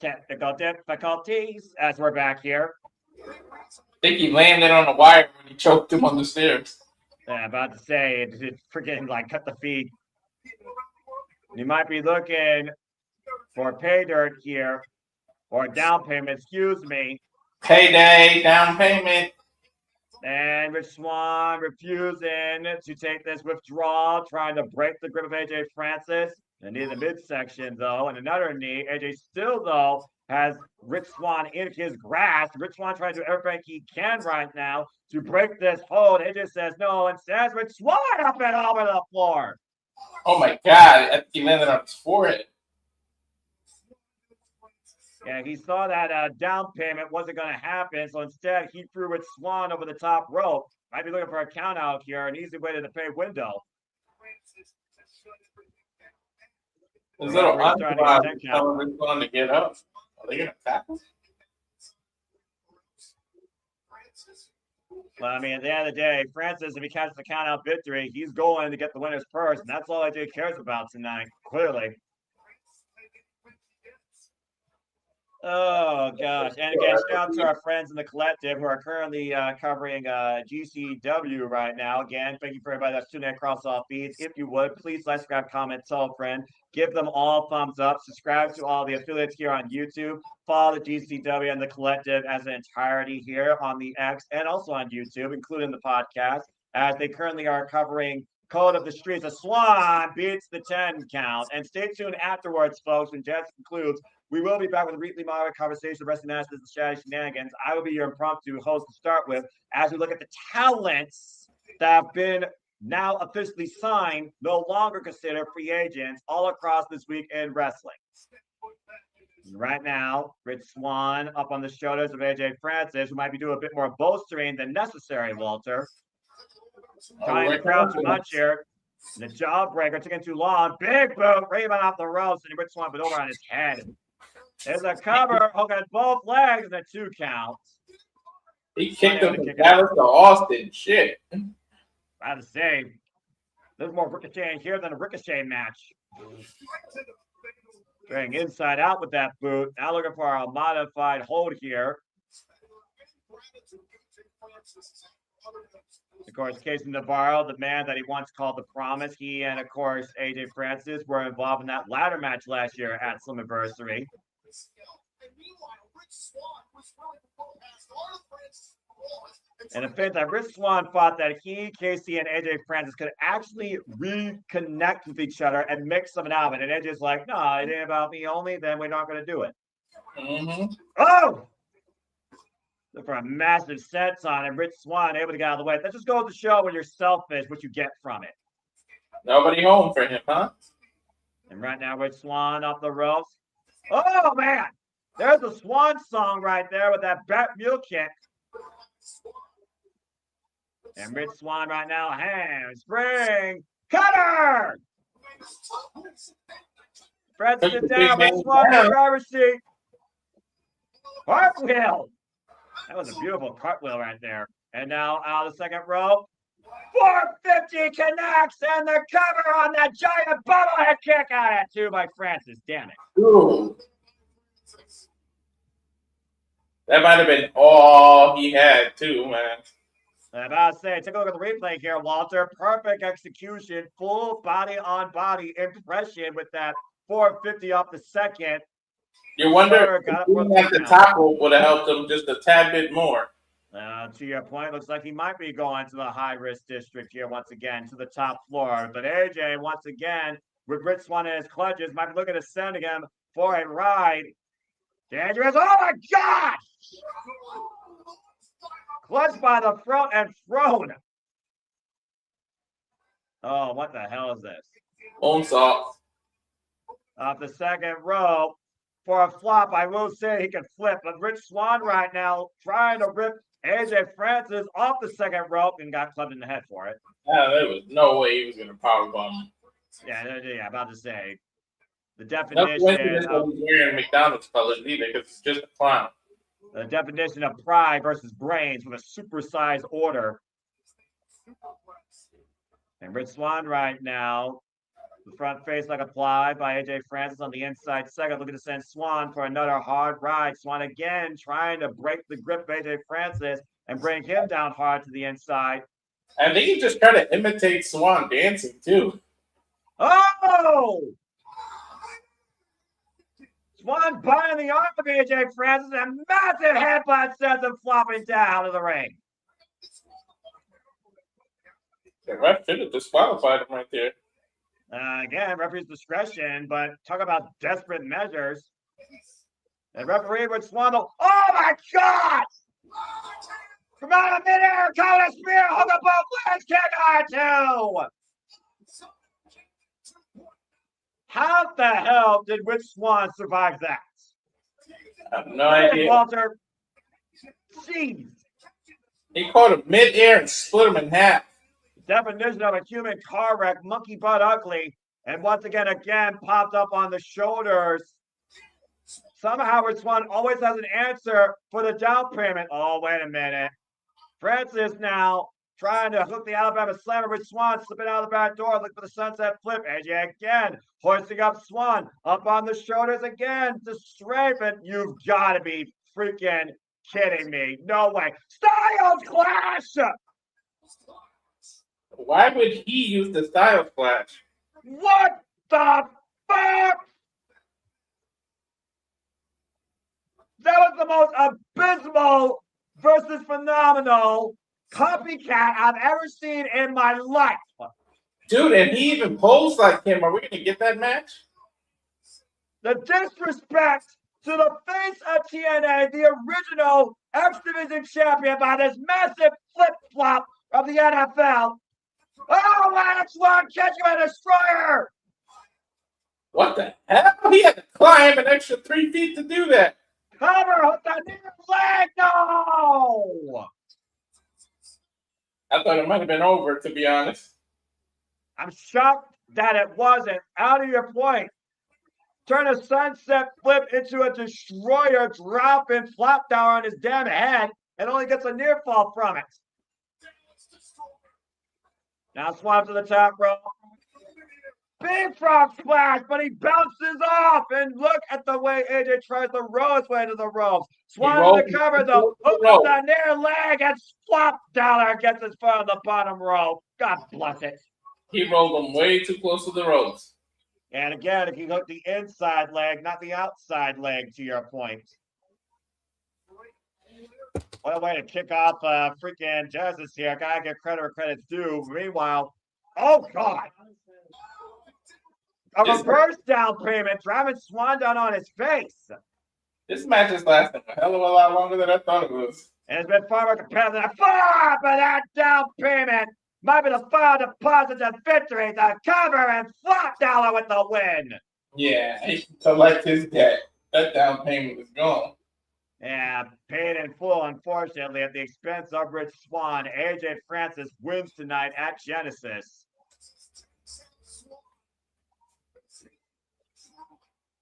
Technical difficulties as we're back here. I think he landed on the wire when he choked him on the stairs. Yeah, about to say, it's freaking like cut the feed. You might be looking for pay dirt here or down payment, excuse me. Payday, down payment. And Rich Swann refusing to take this withdrawal, trying to break the grip of AJ Francis. The knee in the midsection, though, and another knee. AJ still, though, has Rich Swann in his grasp. Rich Swann trying to do everything he can right now to break this hold. AJ says no, and says Rich Swann up and over the floor. Oh, my God. I think he landed on his forehead. Yeah, he saw that down payment wasn't going to happen, so instead he threw Rich Swann over the top rope. Might be looking for a count out here, an easy way to the pay window. His little entourage telling Rich Swann to get up. Are they going to tackle? Well, I mean, at the end of the day, Francis, if he catches the count out victory, he's going to get the winner's purse, and that's all AJ cares about tonight, clearly. Oh, gosh. And again, shout out to our friends in the collective who are currently covering GCW right now. Again, thank you for everybody that's tuning in across all feeds. If you would, please like, subscribe, comment, tell a friend. Give them all thumbs up. Subscribe to all the affiliates here on YouTube. Follow the GCW and the collective as an entirety here on the X and also on YouTube, including the podcast, as they currently are covering code of the streets. A Swann beats the 10 count. And stay tuned afterwards, folks, when Jess concludes. We will be back with a weekly moderate conversation of wrestling masters and strategy shenanigans. I will be your impromptu host to start with as we look at the talents that have been now officially signed, no longer considered free agents all across this week in wrestling. Right now, Rich Swann up on the shoulders of AJ Francis, who might be doing a bit more bolstering than necessary, Walter. Trying to crowd too much here. The jawbreaker taking too long. Big boot, Raven off the ropes, and Rich Swann put over on his head. There's a cover, hooking both legs, and a 2 count. He kicked him from Dallas to Austin. Shit. I have to say, there's more ricocheting here than a ricochet match. Going inside out with that boot. Now looking for a modified hold here. Of course, Casey Navarro, the man that he once called the Promise, he and, of course, AJ Francis were involved in that ladder match last year at Slammiversary. And the fact that Rich Swann thought that he, Casey, and AJ Francis could actually reconnect with each other and make something out of it. And AJ's like, no, it ain't about me only, then we're not going to do it. Mm-hmm. Oh! Look for a massive sense on and Rich Swann able to get out of the way. That just goes to show when you're selfish what you get from it. Nobody home for him, huh? And right now, Rich Swann off the ropes. Oh, man! There's a Swan song right there with that back mule kick. And Rich Swann right now, handspring, cutter! Francis it down, Rich Swann in the driver's seat. Cartwheel! That was a beautiful cartwheel right there. And now out of the second row. 450 connects and the cover on that giant bubblehead kick out at 2 by Francis. Damn it. Ooh. That might have been all he had, too, man. I'm about to say, take a look at the replay here, Walter. Perfect execution, full body-on-body impression with that 450 off the second. You wonder if the top rope would have helped him just a tad bit more. To your point, looks like he might be going to the high-risk district here once again, to the top floor. But AJ, once again, with Rich Swann in his clutches, might be looking to send him for a ride. Dangerous. Oh, my God! Clutched by the front and thrown. Oh, what the hell is this? Moonsault. Off the second row. For a flop, I will say he can flip. But Rich Swann right now trying to rip AJ Francis off the second rope and got clubbed in the head for it. Yeah, there was no way he was going to powerbomb him. Yeah, about to say. The No definition coincidence of he's wearing McDonald's colors either, because it's just a clown. the definition of pride versus brains with a supersized order. And Rich Swann right now, the front face like applied by AJ Francis on the inside second, looking to send Swann for another hard ride. Swann again trying to break the grip of AJ Francis and bring him down hard to the inside. I think he just tried to imitate Swann dancing too. Oh! Swann buying the arm of AJ Francis and massive headbutt sends him flopping down to the ring. The ref should have disqualified him right there. Again, referee's discretion, but talk about desperate measures. And referee would Swann. Oh my God! From out of midair, caught a spear, hook up both legs, kick R2. How the hell did Rich Swann survive that? I have no idea. Walter. Jeez. He caught him mid-air and split him in half. Definition of a human car wreck, monkey butt ugly. And once again popped up on the shoulders. Somehow Rich Swann always has an answer for the down payment. Oh, wait a minute. Francis now trying to hook the Alabama Slammer. Rich Swann slipping out of the back door, looking for the sunset flip. AJ again, hoisting up Swann, up on the shoulders again to strafe it. You've got to be freaking kidding me. No way. Styles Clash! Why would he use the Styles Clash? What the fuck? That was the most abysmal versus phenomenal copycat I've ever seen in my life. Dude, and he even posed like him. Are we gonna get that match? The disrespect to the face of TNA, the original X Division champion by this massive flip-flop of the NFL. Oh, man, Swann, catch you a destroyer! What the hell? He had to climb an extra 3 feet to do that. Cover hook the near leg, no! I thought it might have been over, to be honest. I'm shocked that it wasn't. Out of your point. Turn a sunset flip into a destroyer, dropping flop down on his damn head, and only gets a near fall from it. Now Swann to the top rope. Big frog splash, but he bounces off. And look at the way AJ tries to roll his way to the ropes. Swann to the cover, though. Hook up the near leg, and flop down gets his foot on the bottom rope. God bless it. He rolled him way too close to the ropes. And again, if you hook the inside leg, not the outside leg, to your point. What a way to kick off freaking Genesis here. Gotta give credit where credit's due. Meanwhile, oh God. A reverse down payment, driving Swann down on his face. This match is lasting a hell of a lot longer than I thought it was. And it's been far more competitive than I thought, but that down payment might be the final deposit of victory. The cover and flop dollar with the win. Yeah, he can collect his debt. That down payment is gone. Yeah, paid in full, unfortunately, at the expense of Rich Swann. AJ Francis wins tonight at Genesis.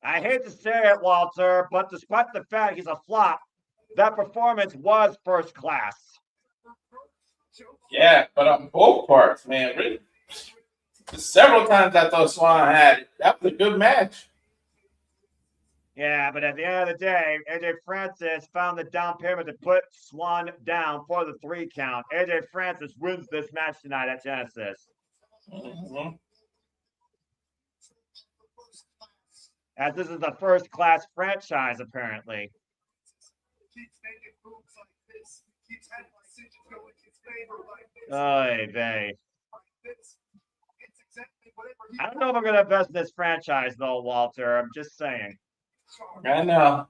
I hate to say it, Walter, but despite the fact he's a flop, that performance was first class. Yeah, but on both parts, man. Really, several times I thought Swann had it. That was a good match. Yeah, but at the end of the day, AJ Francis found the down payment to put Swann down for the 3 count. AJ Francis wins this match tonight at Genesis. Mm-hmm. As this is the first class franchise, apparently. Oy vey. I don't know if I'm going to invest in this franchise, though, Walter. I'm just saying. I know.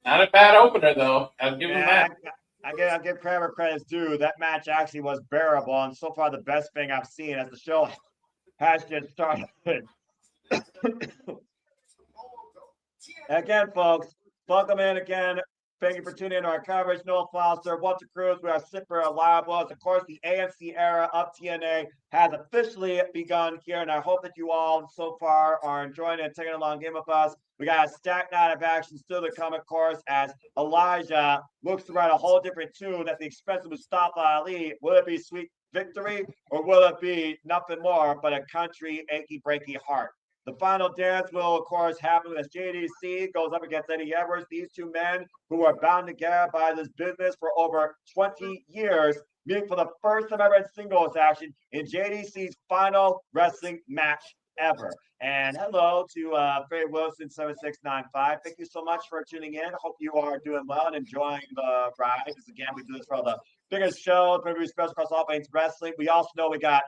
Not a bad opener, though. I'll give him that. I'll give Kramer credit's due. That match actually was bearable, and so far the best thing I've seen as the show has just started. Again, folks, welcome in again. Thank you for tuning in to our coverage. Noah Foster, Walter Cruz. We are super reliable. Of course, the AMC era of TNA has officially begun here, and I hope that you all so far are enjoying it and taking a long game with us. We got a stacked night of action still to come, of course, as Elijah looks to write a whole different tune at the expense of Mustafa Ali. Will it be Sweet Victory, or will it be nothing more but a country achy breaky heart? The final dance will, of course, happen as JDC goes up against Eddie Edwards. These two men who are bound together by this business for over 20 years, meeting for the first time ever in singles action in JDC's final wrestling match ever. And hello to Faye Wilson 7695. Thank you so much for tuning in. Hope you are doing well and enjoying the ride. Because again, we do this for all the biggest shows, maybe special across all things wrestling. We also know we got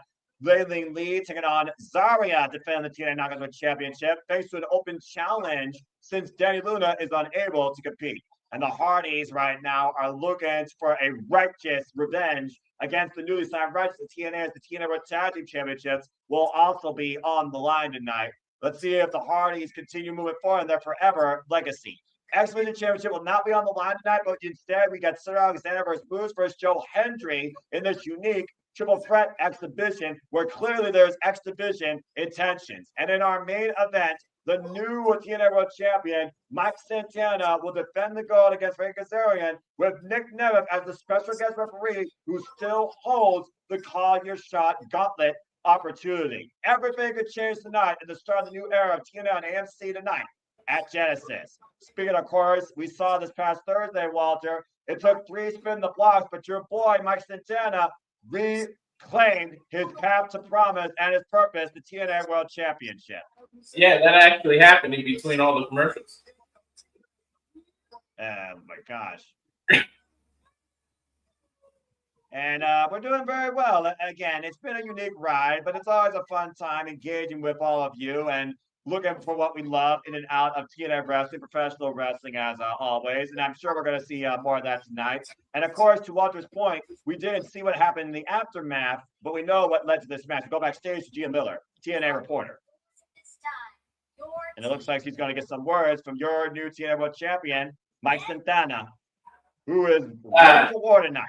Layling Lee taking on Zaria, defending the TNA Knockouts Championship, thanks to an open challenge since Dani Luna is unable to compete. And the Hardys right now are looking for a righteous revenge against the newly signed rights to TNA, as the TNA World Tag Team Championships will also be on the line tonight. Let's see if the Hardys continue moving forward in their forever legacy. X Division Championship will not be on the line tonight, but instead we got Cedric Alexander versus Cruz versus Joe Hendry in this unique triple threat exhibition where clearly there's X Division intentions. And in our main event, the new TNA World Champion, Mike Santana, will defend the gold against Frankie Kazarian with Nick Nemeth as the special guest referee who still holds the Call Your Shot gauntlet opportunity. Everything could change tonight at the start of the new era of TNA and AMC tonight at Genesis. Speaking of course, we saw this past Thursday, Walter. It took 3 spin the blocks, but your boy, Mike Santana, reclaimed his path to promise and his purpose, the TNA World Championship. Yeah, that actually happened in between all the commercials. Oh my gosh. And we're doing very well. Again, it's been a unique ride, but it's always a fun time engaging with all of you and looking for what we love in and out of TNA wrestling, professional wrestling as always. And I'm sure we're going to see more of that tonight. And of course, to Walter's point, we did see what happened in the aftermath, but we know what led to this match. We go backstage to Gia Miller, TNA reporter. And it looks like she's going to get some words from your new TNA World Champion, Mike Santana, who is ready for war tonight.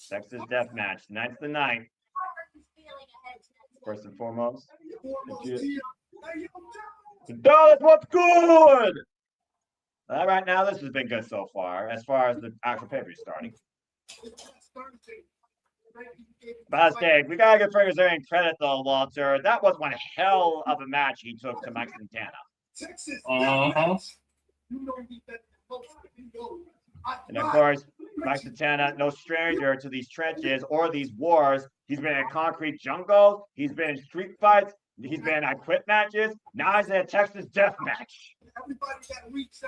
Texas Death Match. Tonight's the night. First and foremost. Dallas, what's good? All right, now this has been good so far, as the actual paper is starting. But I say, we gotta give Kazarian credit though, Walter. That was one hell of a match he took to Mike Santana. And of course, Mike Santana, no stranger to these trenches or these wars. He's been in concrete jungles. He's been in street fights. He's been in I Quit matches. Now he's in a Texas Death Match.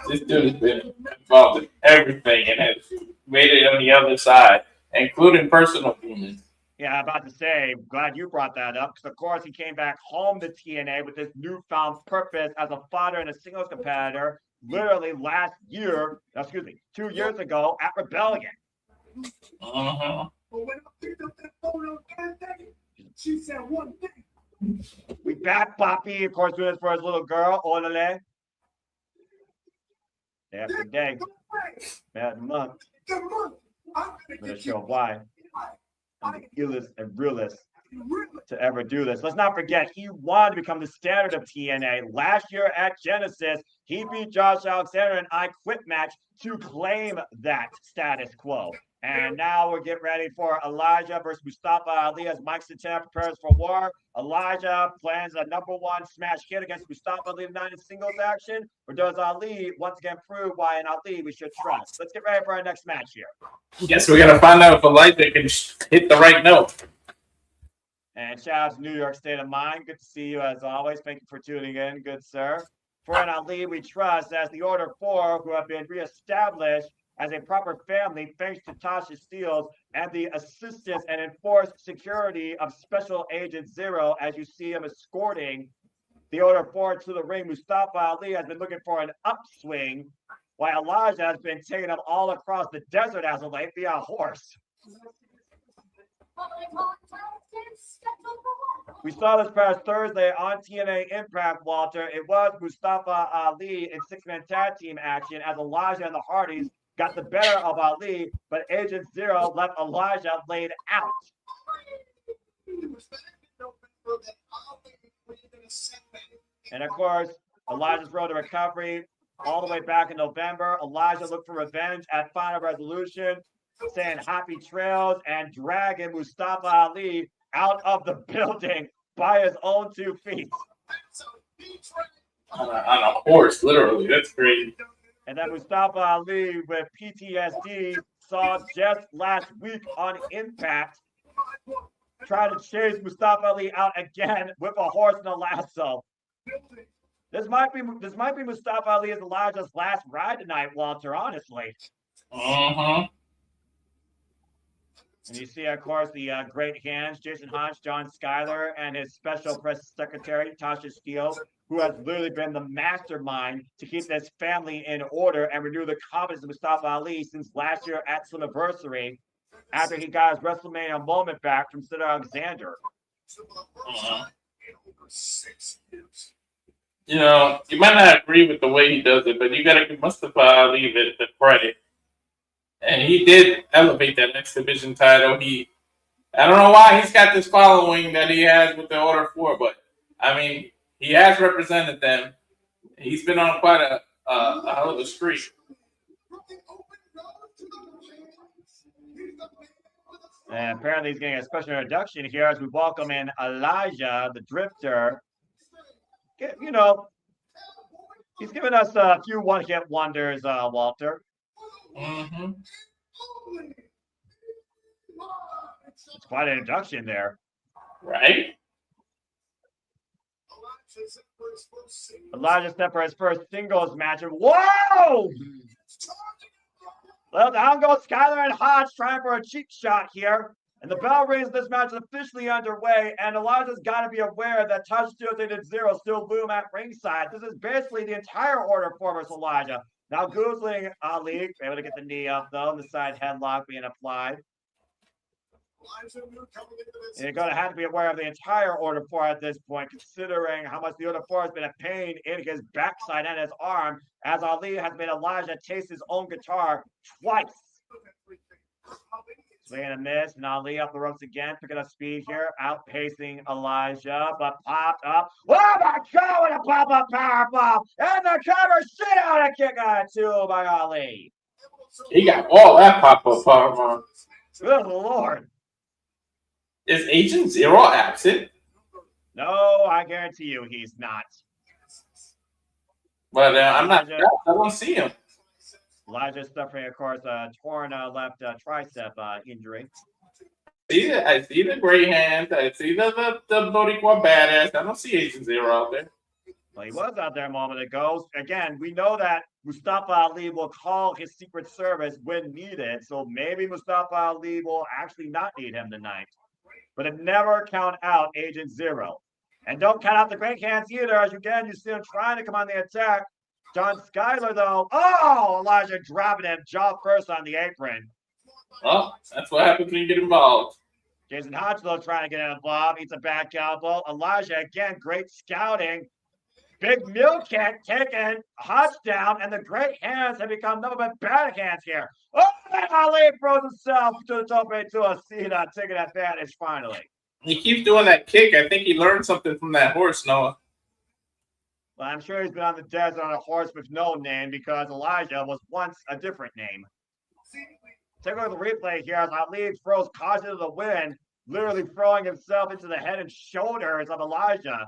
This dude has been involved in everything and has made it on the other side, including personal demons. Yeah, I'm about to say, glad you brought that up, because of course he came back home to TNA with this newfound purpose as a fighter and a singles competitor. Literally 2 years ago at Rebellion. But when I picked up that photo that day, she said one thing. We back Poppy, of course, doing this for his little girl, Olale. Day after day. Bad month. I'm gonna show why. I'm the illest and realest to ever do this. Let's not forget, he wanted to become the standard of TNA. Last year at Genesis, he beat Josh Alexander in an I Quit match to claim that status quo. And now we're getting ready for Elijah versus Mustafa Ali as Mike Santana prepares for war. Elijah plans a #1 smash hit against Mustafa Ali tonight in singles action. Or does Ali once again prove why in Ali we should trust? Let's get ready for our next match here. Yes, we're going to find out if Elijah can hit the right note. And shout out to New York State of Mind. Good to see you as always. Thank you for tuning in, good sir. For an Ali we trust as the Order 4, who have been reestablished as a proper family thanks to Tasha Steele and the assistance and enforced security of Special Agent Zero, as you see him escorting the Order 4 to the ring. Mustafa Ali has been looking for an upswing, while Elijah has been taking him all across the desert as of late via a horse. We saw this past Thursday on TNA Impact, Walter. It was Mustafa Ali in six-man tag team action as Elijah and the Hardys got the better of Ali, but Agent Zero left Elijah laid out. And of course, Elijah's road to recovery all the way back in November. Elijah looked for revenge at Final Resolution, saying happy trails and dragging Mustafa Ali out of the building by his own 2 feet. On a horse, literally. That's crazy. And then Mustafa Ali with PTSD saw just last week on Impact try to chase Mustafa Ali out again with a horse and a lasso. This might be Mustafa Ali as Elijah's last ride tonight, Walter, honestly. And you see, of course, the great hands, Jason Hodge, John Schuyler, and his special press secretary, Tasha Steele, who has literally been the mastermind to keep this family in order and renew the confidence of Mustafa Ali since last year at Slammiversary, after he got his WrestleMania moment back from Cedric Alexander. You know, you might not agree with the way he does it, but you got to give Mustafa Ali the credit. And he did elevate that X Division title. I don't know why he's got this following that he has with the Order 4, but I mean, he has represented them. He's been on quite a hell of a streak. And apparently he's getting a special introduction here as we welcome in Elijah, the Drifter. You know, he's given us a few one-hit wonders, Walter. It's quite an introduction there. Right? Elijah set for his first singles match. And whoa! Well, down goes Skyler and Hodge trying for a cheap shot here. And the bell rings. This match is officially underway. And Elijah's got to be aware that touch steals and zero still loom at ringside. This is basically the entire order for versus Elijah. Now goozling Ali, able to get the knee up though, and the side headlock being applied. You're going to have to be aware of the entire order four at this point, considering how much the order four has been a pain in his backside and his arm, as Ali has made Elijah taste his own guitar twice. Swing and a miss, and Ali up the ropes again, picking up speed here, outpacing Elijah, but popped up. Oh my God, what a pop-up powerbomb! And the cover, shit out, a kick out of two by Ali. He got all that pop-up powerbomb. Good Lord. Is Agent Zero absent? No, I guarantee you he's not. But I'm not. I don't see him. Elijah's suffering, of course, a torn left tricep injury. I see the gray hands. I see the Boricua badass. I don't see Agent Zero out there. Well, he was out there a moment ago. Again, we know that Mustafa Ali will call his Secret Service when needed, so maybe Mustafa Ali will actually not need him tonight. But never count out Agent Zero. And don't count out the great hands either, as again, you see him trying to come on the attack. John Skyler, though, oh, Elijah dropping him jaw first on the apron. Well, that's what happens when you get involved. Jason Hodgelo trying to get involved, eats a back elbow. Elijah, again, great scouting. Big mule kick taken, Hodge down, and the great hands have become nothing but bad hands here. Oh, and Ali throws himself to the top to a seat, taking advantage finally. He keeps doing that kick. I think he learned something from that horse, Noah. Well, I'm sure he's been on the desert on a horse with no name because Elijah was once a different name. Take a look at the replay here as Ali throws caution to the wind, literally throwing himself into the head and shoulders of Elijah.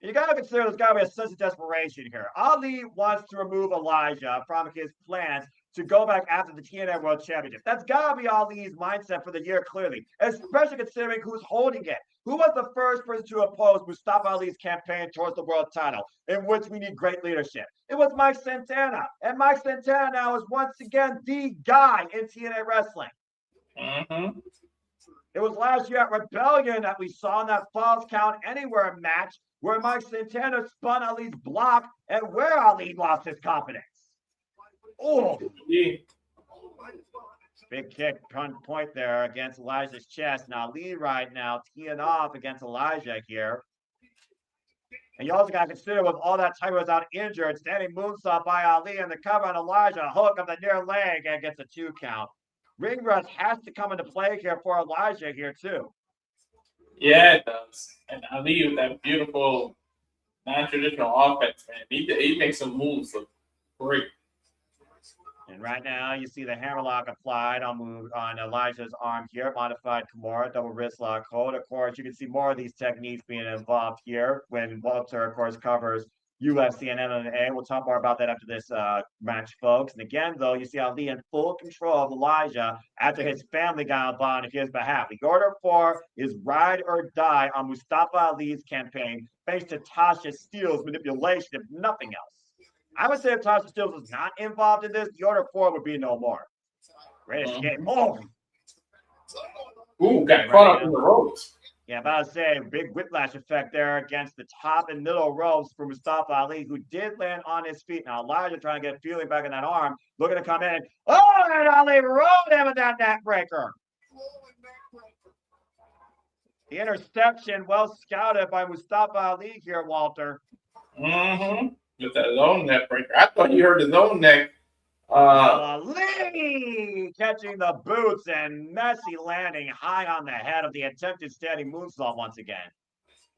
You got to consider there's got to be a sense of desperation here. Ali wants to remove Elijah from his plans to go back after the TNA World Championship. That's got to be Ali's mindset for the year, clearly, especially considering who's holding it. Who was the first person to oppose Mustafa Ali's campaign towards the world title, in which we need great leadership? It was Mike Santana. And Mike Santana now is once again the guy in TNA wrestling. Mm-hmm. It was last year at Rebellion that we saw in that Falls Count Anywhere match where Mike Santana spun Ali's block and where Ali lost his confidence. Oh, Yeah. big kick point there against Elijah's chest. Now Ali right now teeing off against Elijah here. And you also got to consider with all that time he was out injured, standing moonsault by Ali and the cover on Elijah, hook of the near leg and gets a 2 count. Ring rust has to come into play here for Elijah here too. Yeah, it does. And Ali with that beautiful non-traditional offense, man. He makes some moves look great. And right now, you see the hammerlock applied on Elijah's arm here, modified Kimura, double wrist lock hold. Of course, you can see more of these techniques being involved here when Walter, of course, covers UFC and MMA. We'll talk more about that after this match, folks. And again, though, you see Ali in full control of Elijah after his family got involved on his behalf. The order for is ride or die on Mustafa Ali's campaign, thanks to Tasha Steele's manipulation, if nothing else. I would say if Tasha Steele was not involved in this, the order 4 would be no more. Great escape. Oh! Ooh, got caught up in the ropes. Yeah, about to say, big whiplash effect there against the top and middle ropes for Mustafa Ali, who did land on his feet. Now, Elijah trying to get feeling back in that arm, looking to come in. Oh, and Ali rolled him with that neck breaker. The interception, well scouted by Mustafa Ali here, Walter. Mm-hmm. With that own neck breaker. I thought he hurt his own neck. Ali catching the boots and messy landing high on the head of the attempted standing moonsault once again.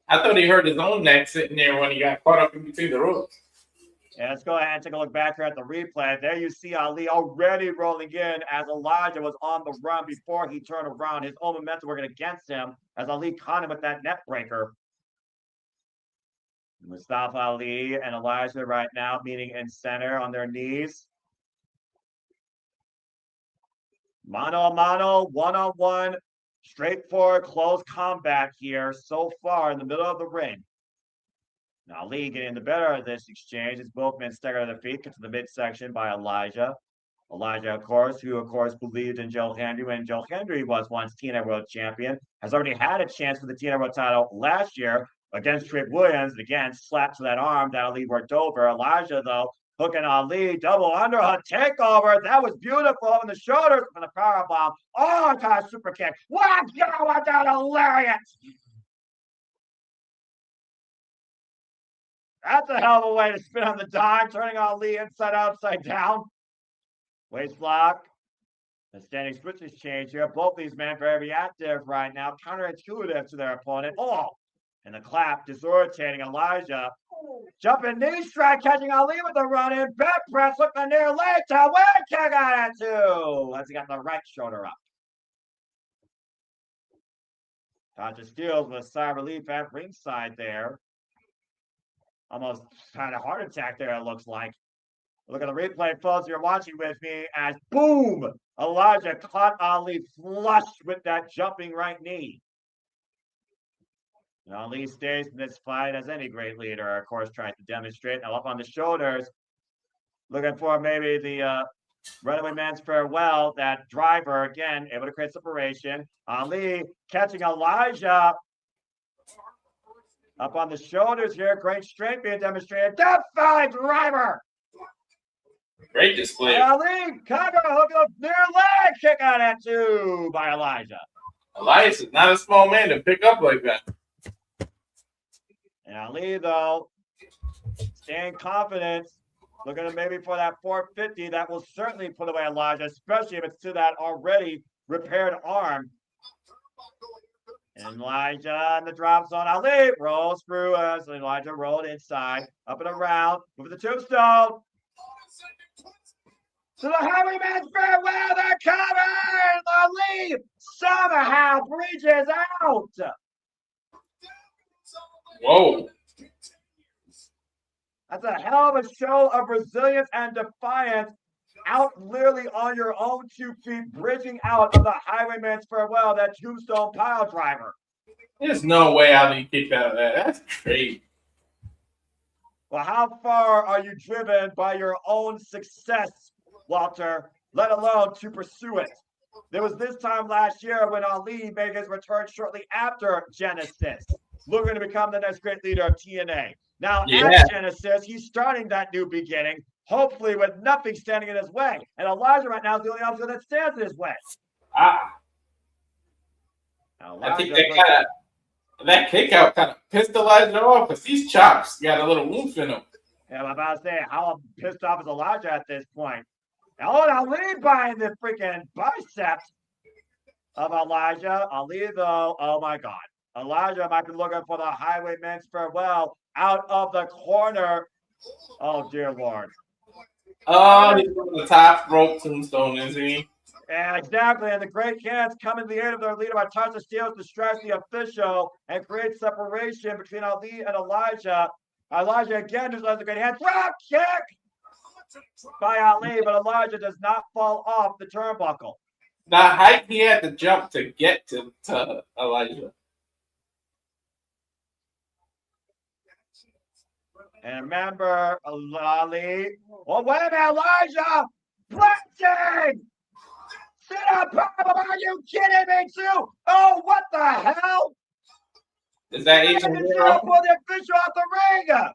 I thought he hurt his own neck sitting there when he got caught up in between the ropes. Yeah, let's go ahead and take a look back here at the replay. There you see Ali already rolling in as Elijah was on the run before he turned around. His own momentum working against him as Ali caught him with that neck breaker. Mustafa Ali and Elijah right now meeting in center on their knees. Mano a mano, one-on-one, straightforward, close combat here so far in the middle of the ring. Now Ali getting the better of this exchange as both men stagger to their feet, get to the midsection by Elijah. Elijah, of course, who of course believed in Joe Hendry when Joe Hendry was once TNA World Champion, has already had a chance for the TNA World title last year against Trick Williams. And again, slapped to that arm that Ali worked over. Elijah, though, hooking Ali, double underhook takeover. That was beautiful on the shoulders from the powerbomb. Oh, God, super kick. What? What that hilarious. That's a hell of a way to spin on the dime, turning Ali inside out, upside down. Waist block. The standing switches change here. Both these men very active right now, counterintuitive to their opponent. Oh, and the clap disorientating Elijah. Jumping knee strike, catching Ali with the run-in. Back press, looking near later. Where kick on it too? As he got the right shoulder up. Tasha Steeles with a sigh of relief at ringside there. Almost had a heart attack there, it looks like. Look at the replay, folks. You're watching with me as boom! Elijah caught Ali flush with that jumping right knee. And Ali stays in this fight as any great leader, of course, tries to demonstrate. Now up on the shoulders, looking for maybe the runaway man's farewell. That driver, again, able to create separation. Ali catching Elijah. Up on the shoulders here, great strength being demonstrated. Death Valley driver. Great display. Ali cover, hook up near leg kick on that too by Elijah. Elias is not a small man to pick up like that. And Ali, though, staying confident, looking at maybe for that 450, that will certainly put away Elijah, especially if it's to that already repaired arm. And Elijah in the drop zone. Ali rolls through as Elijah rolled inside, up and around, with the tombstone. To the Highwayman's farewell, they're coming! Ali somehow breaches out. Whoa. That's a hell of a show of resilience and defiance. Out literally on your own 2 feet, bridging out of the Highwayman's farewell, that tombstone pile driver. There's no way Ali kicked out of that. That's great. Well, how far are you driven by your own success, Walter, let alone to pursue it? There was this time last year when Ali made his return shortly after Genesis, looking to become the next great leader of TNA. Now, at Genesis, he's starting that new beginning, hopefully with nothing standing in his way. And Elijah right now is the only option that stands in his way. I think that kick out kind of pissed Elijah off because these chops got a little oomph in them. Yeah, I'm about to say, how pissed off is Elijah at this point? Oh, Ali buying the freaking biceps of Elijah. Ali, though, oh my God. Elijah might be looking for the Highwayman's farewell out of the corner. Oh, dear Lord. Oh, he's on the top rope tombstone, isn't he? Yeah, exactly. And the Great Cans come in the aid of their leader by Tasha Steeles to stress the official and create separation between Ali and Elijah. Elijah again just lets the great hand. Drop kick by Ali, but Elijah does not fall off the turnbuckle. The height he had to jump to get to Elijah. And remember, Ali. Oh, wait a minute, Elijah! Planting! Sit up, Papa! Are you kidding me, too? Oh, what the hell? Is that Agent Zero? Pull the official off the ring!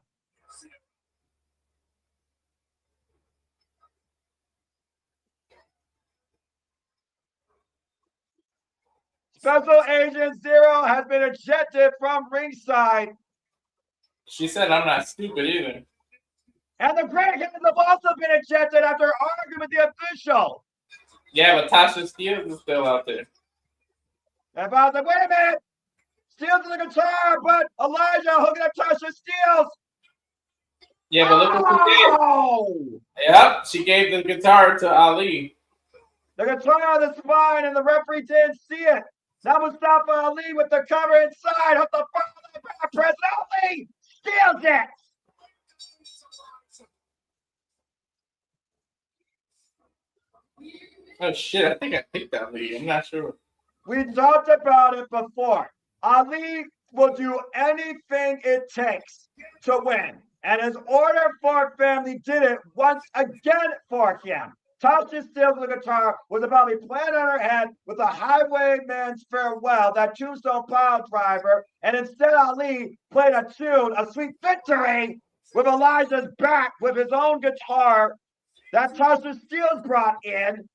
Special Agent Zero has been ejected from ringside. She said I'm not stupid either. And the Great Cans have also been ejected after arguing with the official. Yeah, but Tasha Steeles is still out there. And I was like, wait a minute. Steeles is the guitar, but Elijah hooking up Tasha Steeles. Yeah, but look what she did. Yep, she gave the guitar to Ali. The guitar on the spine, and the referee didn't see it. Now Mustafa Ali with the cover inside. Hook the front of the back press. Ali steals it. Oh, shit. I think I picked Ali. I'm not sure. We talked about it before. Ali will do anything it takes to win. And his Order 4 family did it once again for him. Tasha Steelz with the guitar was about to be planted on her head with a highwayman's farewell, that tombstone pile driver, and instead Ali played a tune, a sweet victory, with Elijah's back with his own guitar that Tasha Steelz brought in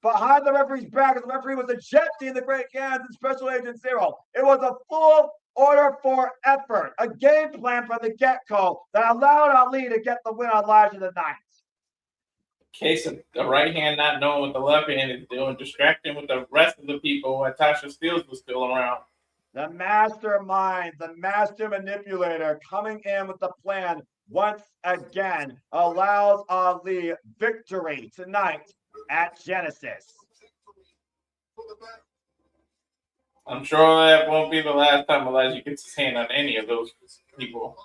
behind the referee's back as the referee was ejecting the Great Hands and Special Agent Zero. It was a full Order 4 effort, a game plan from the get-go that allowed Ali to get the win on Elijah the Ninth. Case of the right hand not knowing what the left hand is doing, distracting with the rest of the people while Tasha Steelz was still around. The mastermind, the master manipulator coming in with the plan once again allows Ali victory tonight at Genesis. I'm sure that won't be the last time Elijah gets his hand on any of those people.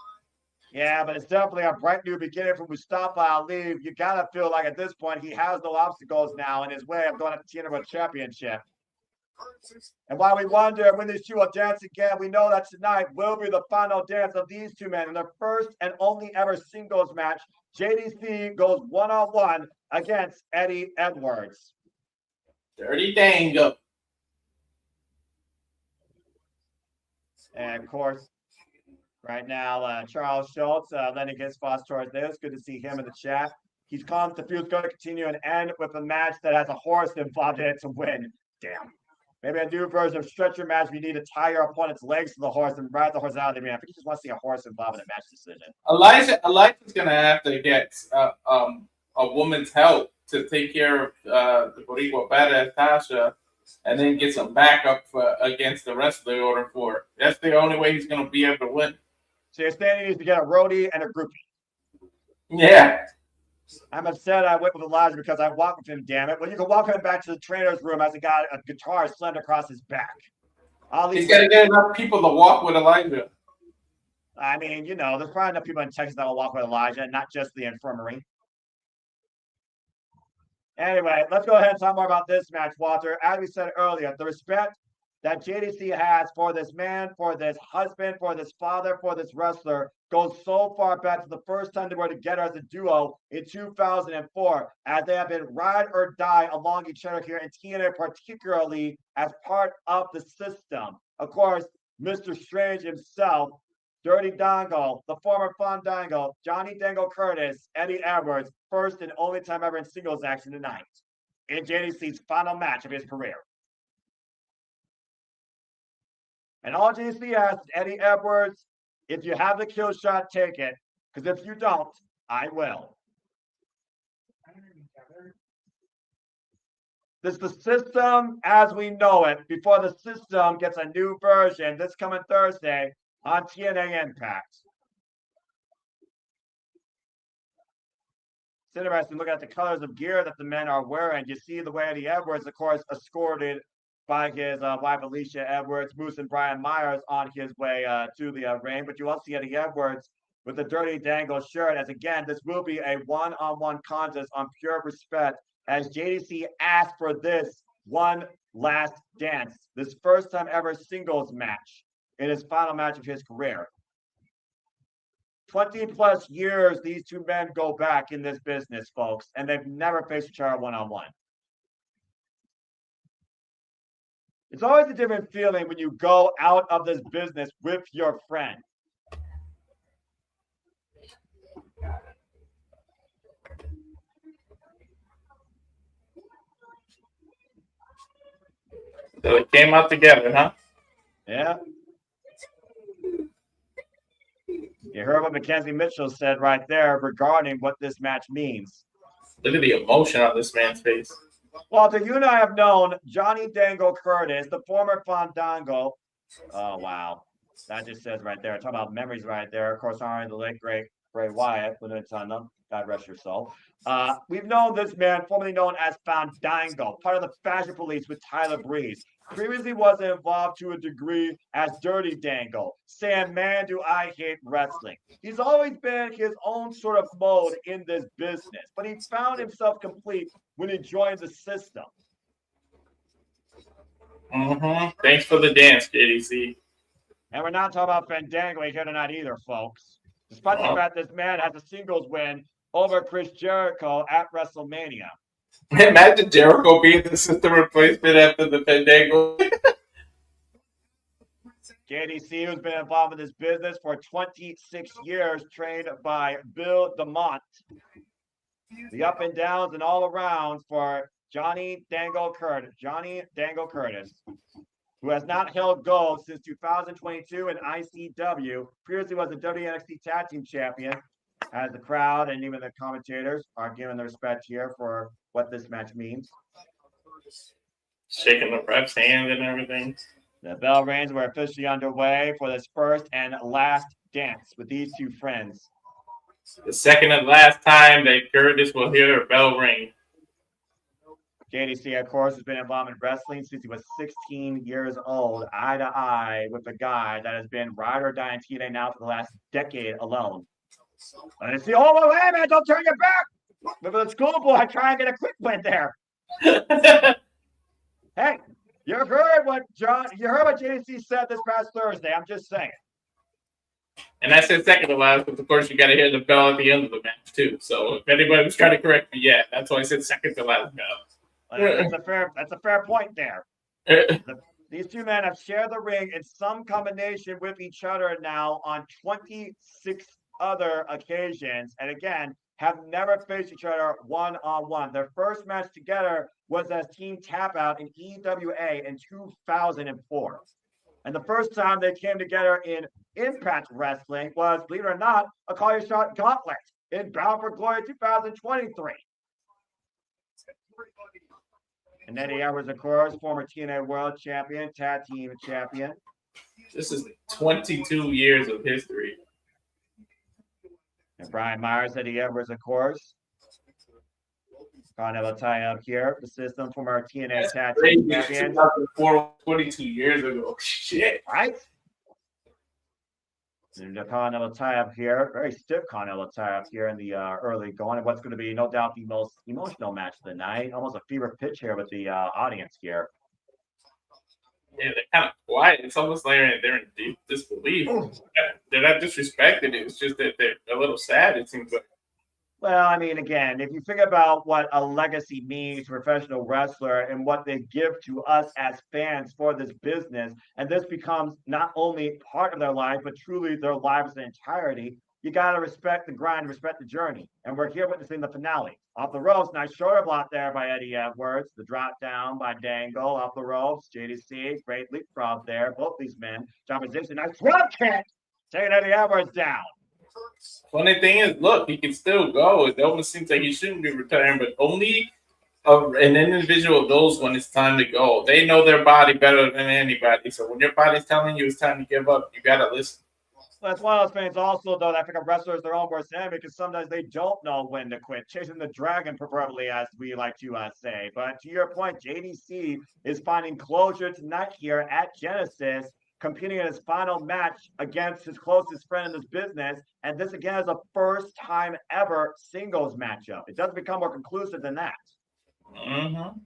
Yeah, but it's definitely a bright new beginning for Mustafa Ali. You gotta feel like at this point he has no obstacles now in his way of going up to the TNA Championship. And while we wonder when these two will dance again, we know that tonight will be the final dance of these two men in their first and only ever singles match. JDC goes one-on-one against Eddie Edwards. Dirty Dango. And of course, right now, Charles Schultz lending his thoughts towards this. Good to see him in the chat. He's calm. The feud's going to continue and end with a match that has a horse involved in it to win. Damn. Maybe a new version of stretcher match. We need to tie your opponent's legs to the horse and ride the horse out of the ring. I think he just wants to see a horse involved in a match decision. Elijah's going to have to get a woman's help to take care of the Boricua badass Tasha, and then get some backup against the rest of the Order 4. That's the only way he's going to be able to win. So you're saying he needs to get a roadie and a groupie. Yeah. I'm upset I went with Elijah because I walked with him, damn it. Well, you can walk him back to the trainer's room as he got a guitar slammed across his back. He's got to get enough people to walk with Elijah. I mean, you know, there's probably enough people in Texas that will walk with Elijah, not just the infirmary. Anyway, let's go ahead and talk more about this match, Walter. As we said earlier, the respect that JDC has for this man, for this husband, for this father, for this wrestler goes so far back to the first time they were together as a duo in 2004, as they have been ride or die along each other here in TNA, particularly as part of the system. Of course, Mr. Strange himself, Dirty Dango, the former Fandango, Johnny Dango Curtis, Eddie Edwards, first and only time ever in singles action tonight in JDC's final match of his career. And all JDC asks Eddie Edwards, if you have the kill shot, take it. Because if you don't, I will. This is the system as we know it before the system gets a new version this coming Thursday on TNA Impact. It's interesting looking at the colors of gear that the men are wearing. You see the way Eddie Edwards, of course, escorted by his wife Alicia Edwards, Moose and Brian Myers on his way to the ring. But you also see Eddie Edwards with the Dirty Dango shirt, as again, this will be a one-on-one contest on pure respect, as JDC asked for this one last dance, this first time ever singles match in his final match of his career. 20 plus years these two men go back in this business, folks, and they've never faced each other one-on-one. It's always a different feeling when you go out of this business with your friend. So it came out together, huh? Yeah. You heard what Mackenzie Mitchell said right there regarding what this match means. Look at the emotion on this man's face. Walter, you and I have known Johnny Dango Curtis, the former Fandango. Oh, wow. That just says right there. Talk about memories right there. Of course, honoring the late, great Bray Wyatt. God rest your soul. We've known this man, formerly known as Fandango, part of the Fashion Police with Tyler Breeze. Previously was involved to a degree as Dirty Dango, saying, man, do I hate wrestling. He's always been his own sort of mode in this business, but he found himself complete when he joined the system. Thanks for the dance, JDC. And we're not talking about Fandango here tonight either, folks. Despite the fact this man has a singles win over Chris Jericho at WrestleMania. Imagine Jericho being the system replacement after the Fandango. JDC, who's been involved in this business for 26 years, trained by Bill DeMont. The up and downs and all around for Johnny Dango Curtis, who has not held gold since 2022 in ICW. Previously was the WNXT Tag Team Champion, as the crowd and even the commentators are giving their respect here for what this match means. Shaking the ref's hand and everything. The bell rings were officially underway for this first and last dance with these two friends. The second and last time that Curtis will hear a bell ring. JDC, of course, has been involved in wrestling since he was 16 years old, eye to eye with a guy that has been ride or die in TNA now for the last decade alone. And it's the oh, hey man, don't turn your back. Remember the schoolboy try and get a quick win there. Hey, you heard what JDC said this past Thursday. I'm just saying. And I said second to last, but of course you got to hear the bell at the end of the match too. So if anybody was trying to correct me, yeah, that's why I said second to last bell. That's a fair point there. These two men have shared the ring in some combination with each other now on 26 other occasions, and again have never faced each other one-on-one. Their first match together was as Team Tap Out in EWA in 2004. And the first time they came together in Impact Wrestling was, believe it or not, a Call Your Shot Gauntlet in Bound for Glory 2023. And Eddie Edwards, of course, former TNA World Champion, Tag Team Champion. This is 22 years of history. And Brian Myers, Eddie Edwards, of course. Continental tie-up here. The system from our TNA Tag Team Champion. 22 years ago. Shit. Right? And the Continental tie-up here. Very stiff Continental tie-up here in the early going. And what's going to be, no doubt, the most emotional match of the night. Almost a fever pitch here with the audience here. Yeah, they're kind of quiet. It's almost like they're in deep disbelief. They're not disrespected. It's just that they're a little sad, it seems like. Well, I mean, again, if you think about what a legacy means to a professional wrestler and what they give to us as fans for this business, and this becomes not only part of their life, but truly their lives in entirety, you got to respect the grind, respect the journey. And we're here witnessing the finale. Off the ropes, nice shoulder block there by Eddie Edwards. The drop down by Dangle off the ropes. JDC, great leapfrog there. Both these men. John position, nice drop kick. Taking Eddie Edwards down. Funny thing is, look, he can still go. It almost seems like he shouldn't be retiring, but only an individual knows when it's time to go. They know their body better than anybody. So when your body's telling you it's time to give up, you got to listen. Well, that's one of those things also, though, that I think a wrestler is their own worst enemy because sometimes they don't know when to quit. Chasing the dragon, preferably, as we like to say. But to your point, JDC is finding closure tonight here at Genesis, competing in his final match against his closest friend in this business. And this, again, is a first-time ever singles matchup. It doesn't become more conclusive than that. Mm-hmm.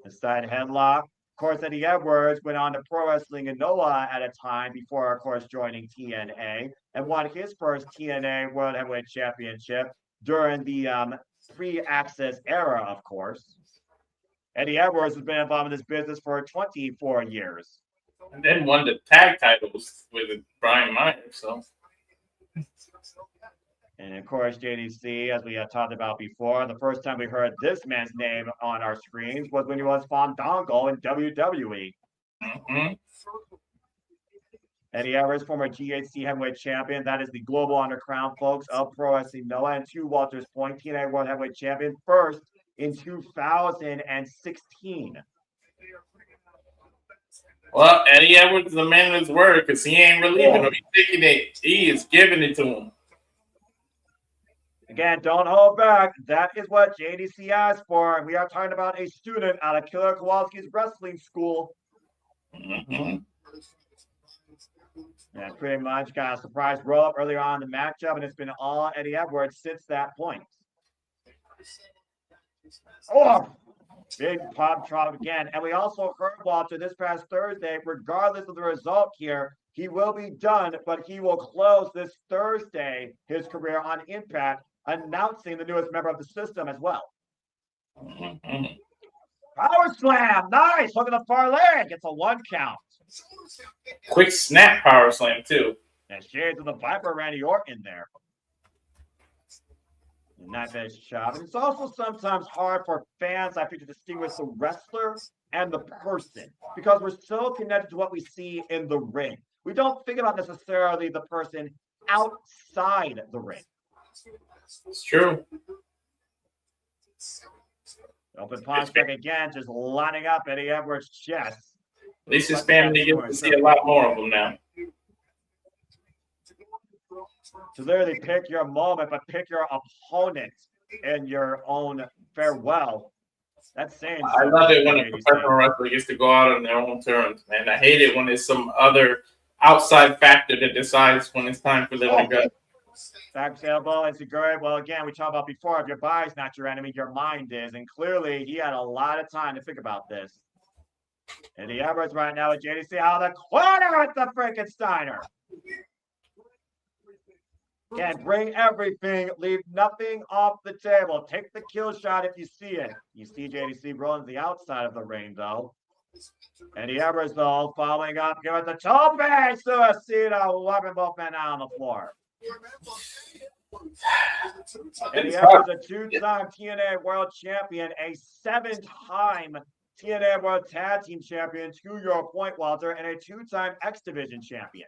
The side headlock. Of course, Eddie Edwards went on to Pro Wrestling in NOAH at a time before, of course, joining TNA and won his first TNA World Heavyweight Championship during the pre-Access era, of course. Eddie Edwards has been involved in this business for 24 years. And then won the tag titles with Brian Myers. So. And of course, JDC, as we had talked about before, the first time we heard this man's name on our screens was when he was Fandango in WWE. Mm-hmm. Eddie Edwards, former GHC Heavyweight Champion. That is the Global Underground, folks, of Pro Wrestling NOAH. And to Walter's point, TNA World Heavyweight Champion, first in 2016. Well, Eddie Edwards is a man of his word because he ain't relieving him. He's taking it. He is giving it to him. Again, don't hold back. That is what JDC asked for. And we are talking about a student out of Killer Kowalski's wrestling school. Mm-hmm. And pretty much got a surprise roll up earlier on in the matchup, and it's been all Eddie Edwards since that point. Oh, big pop drop again. And we also heard, Walter, this past Thursday, regardless of the result here, he will be done, but he will close this Thursday his career on Impact, announcing the newest member of the system as well. Power slam, nice, hook of the far leg, gets a 1 count. Quick snap power slam too. And shades of the Viper Randy Orton in there. Nice job. And it's also sometimes hard for fans, I think, to distinguish the wrestler and the person because we're so connected to what we see in the ring. We don't think about necessarily the person outside the ring. It's true. Open palm strike again, just lining up Eddie Edwards' chest. At least his family gets to see a lot more of them now. To literally pick your moment, but pick your opponent in your own farewell. That's saying I love it when a professional wrestler gets to go out on their own terms, man. I hate it when there's some other outside factor that decides when it's time for them to go. Back elbow, it's great. Well, again, we talked about before, if your body's not your enemy, your mind is. And clearly, he had a lot of time to think about this. And the Edwards right now with JDC out of the corner at the Frankensteiner. Again, bring everything, leave nothing off the table. Take the kill shot if you see it. You see JDC rolling to the outside of the ring, though. And the Edwards, though, following up, give it the tope suicida, wiping both men out on the floor. And the Edwards, a 2-time TNA World Champion, a 7-time TNA World Tag Team Champion, 2-year point welter, and a 2-time X Division Champion.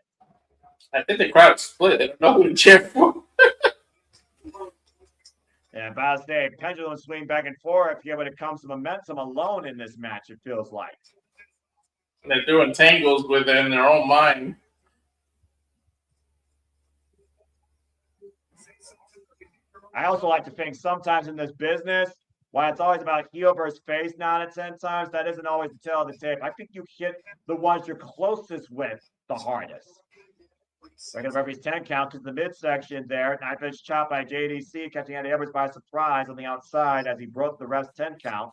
I think the crowd split. They don't know who to cheer for. And about to say, pendulum swing back and forth here when it comes to momentum alone in this match, it feels like. They're doing tangles within their own mind. I also like to think sometimes in this business, while it's always about heel versus face 9 out of 10 times, that isn't always the tail of the tape. I think you hit the ones you're closest with the hardest. Regular referee's 10 count to the midsection there. Knife edge chop by JDC, catching Eddie Edwards by surprise on the outside as he broke the ref's 10 count.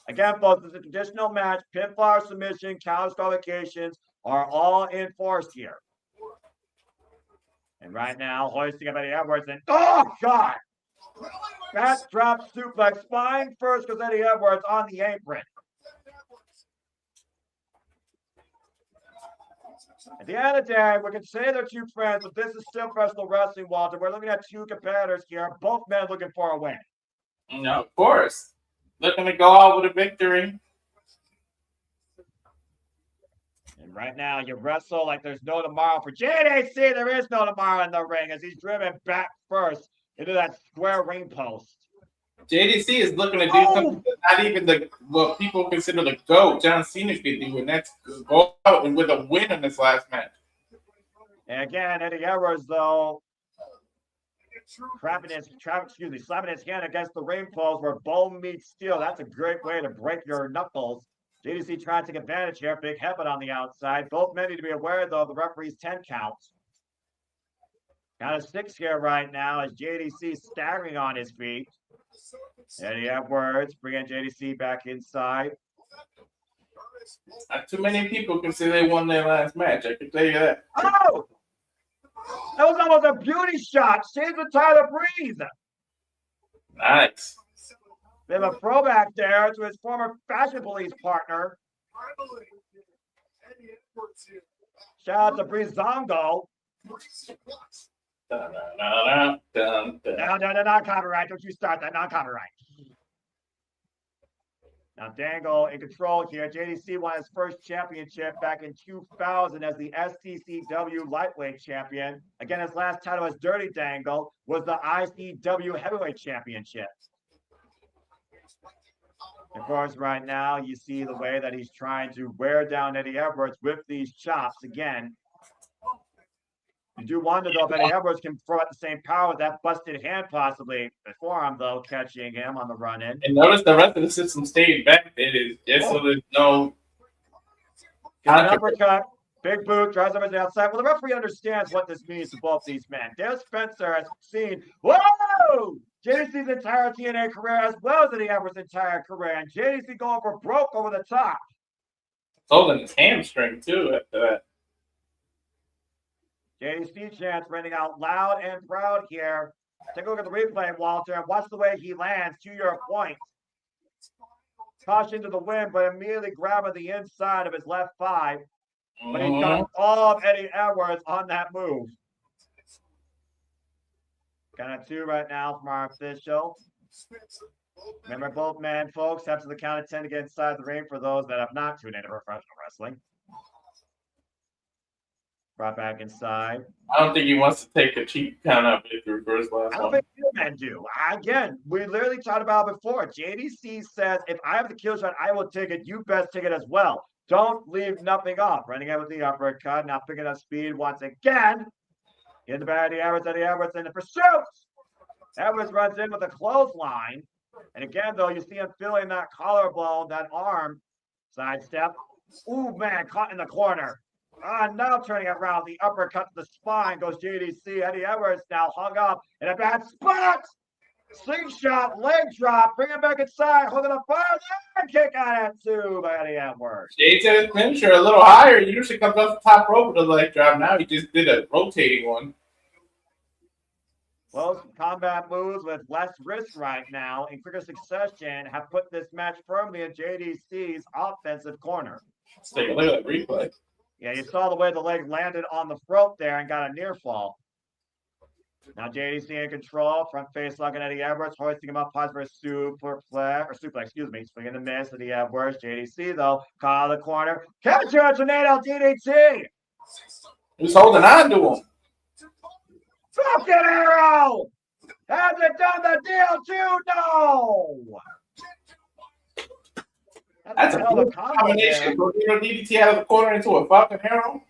Again, folks, this is a traditional match. Pinfall, submission, counter disqualifications are all enforced here. And right now, hoisting up Eddie Edwards and oh God! Back drop suplex, spine first because Eddie Edwards on the apron. At the end of the day, we can say they're two friends, but this is still professional wrestling, Walter. We're looking at two competitors here, both men looking for a win. No, of course. Looking to go out with a victory. And right now, you wrestle like there's no tomorrow for JDC. There is no tomorrow in the ring as he's driven back first into that square ring post. JDC is looking to do something that not even what people consider the GOAT, John Cena, could do, and that's go out and with a win in this last match. And again, Eddie Edwards, though, slapping his hand against the ring post where bone meets steel. That's a great way to break your knuckles. JDC trying to take advantage here. Big headbutt on the outside. Both men need to be aware, though, of the referee's 10 counts. Count of 6 here right now as JDC staggering on his feet. Eddie Edwards bringing JDC back inside. Not too many people can say they won their last match. I can tell you that. Oh! That was almost a beauty shot. Saves the Tyler Breeze. Nice. They have a throwback there to his former Fashion Police partner. Shout out to Breezango. No, non-copyright. Don't you start that. Non-copyright. Now, Dangle in control here. JDC won his first championship back in 2000 as the STCW lightweight champion. Again, his last title as Dirty Dangle was the ICW heavyweight championship. Of course, right now, you see the way that he's trying to wear down Eddie Edwards with these chops again. You do wonder, though, if Eddie Edwards can throw at the same power with that busted hand possibly. The forearm, though, catching him on the run-in. And notice the rest of the system stayed back. It is just so there's no... An uppercut, big boot, drives over to the outside. Well, the referee understands what this means to both these men. Dale Spencer has seen, whoa! JDC's entire TNA career as well as Eddie Edwards' entire career. And JDC going for broke over the top. Holding his hamstring, too, after that. JDC chants renting out loud and proud here. Take a look at the replay, Walter, and watch the way he lands to your point. Caution to the wind, but immediately grabbing the inside of his left thigh. But he's got all of Eddie Edwards on that move. Count of 2 right now from our official. Remember, both men, folks, have to the count of 10 to get inside the ring for those that have not tuned into professional wrestling. Brought back inside. I don't think he wants to take a cheap count up if he reverse last I don't one. think you men do. Again, we literally talked about it before. JDC says, if I have the kill shot, I will take it. You best take it as well. Don't leave nothing off. Running out with the uppercut. Now picking up speed once again. In the back of the Eddie Edwards in the pursuit. Edwards runs in with a clothesline. And again, though, you see him feeling that collarbone, that arm. Sidestep. Ooh, man, caught in the corner. Now turning it around. The uppercut to the spine goes JDC. Eddie Edwards now hung up in a bad spot. Slingshot, leg drop, bring it back inside, holding a fire, kick on it too by Eddie Edwards. Jade said his finisher a little higher. He usually comes off the top rope with a leg drop. Now he just did a rotating one. Close combat moves with less risk right now in quicker succession have put this match firmly in JDC's offensive corner. Let's take a look at that replay. Yeah, you saw the way the leg landed on the throat there and got a near fall. Now JDC in control, front face locking Eddie Edwards, hoisting him up, pause for a suplex, swing in the miss, Eddie Edwards. JDC though, caught out of the corner, catch a tornado DDT. He's holding on to him. Fucking arrow! Has it done the deal too? No! That's a good combination. Tornado DDT out of the corner into a fucking arrow.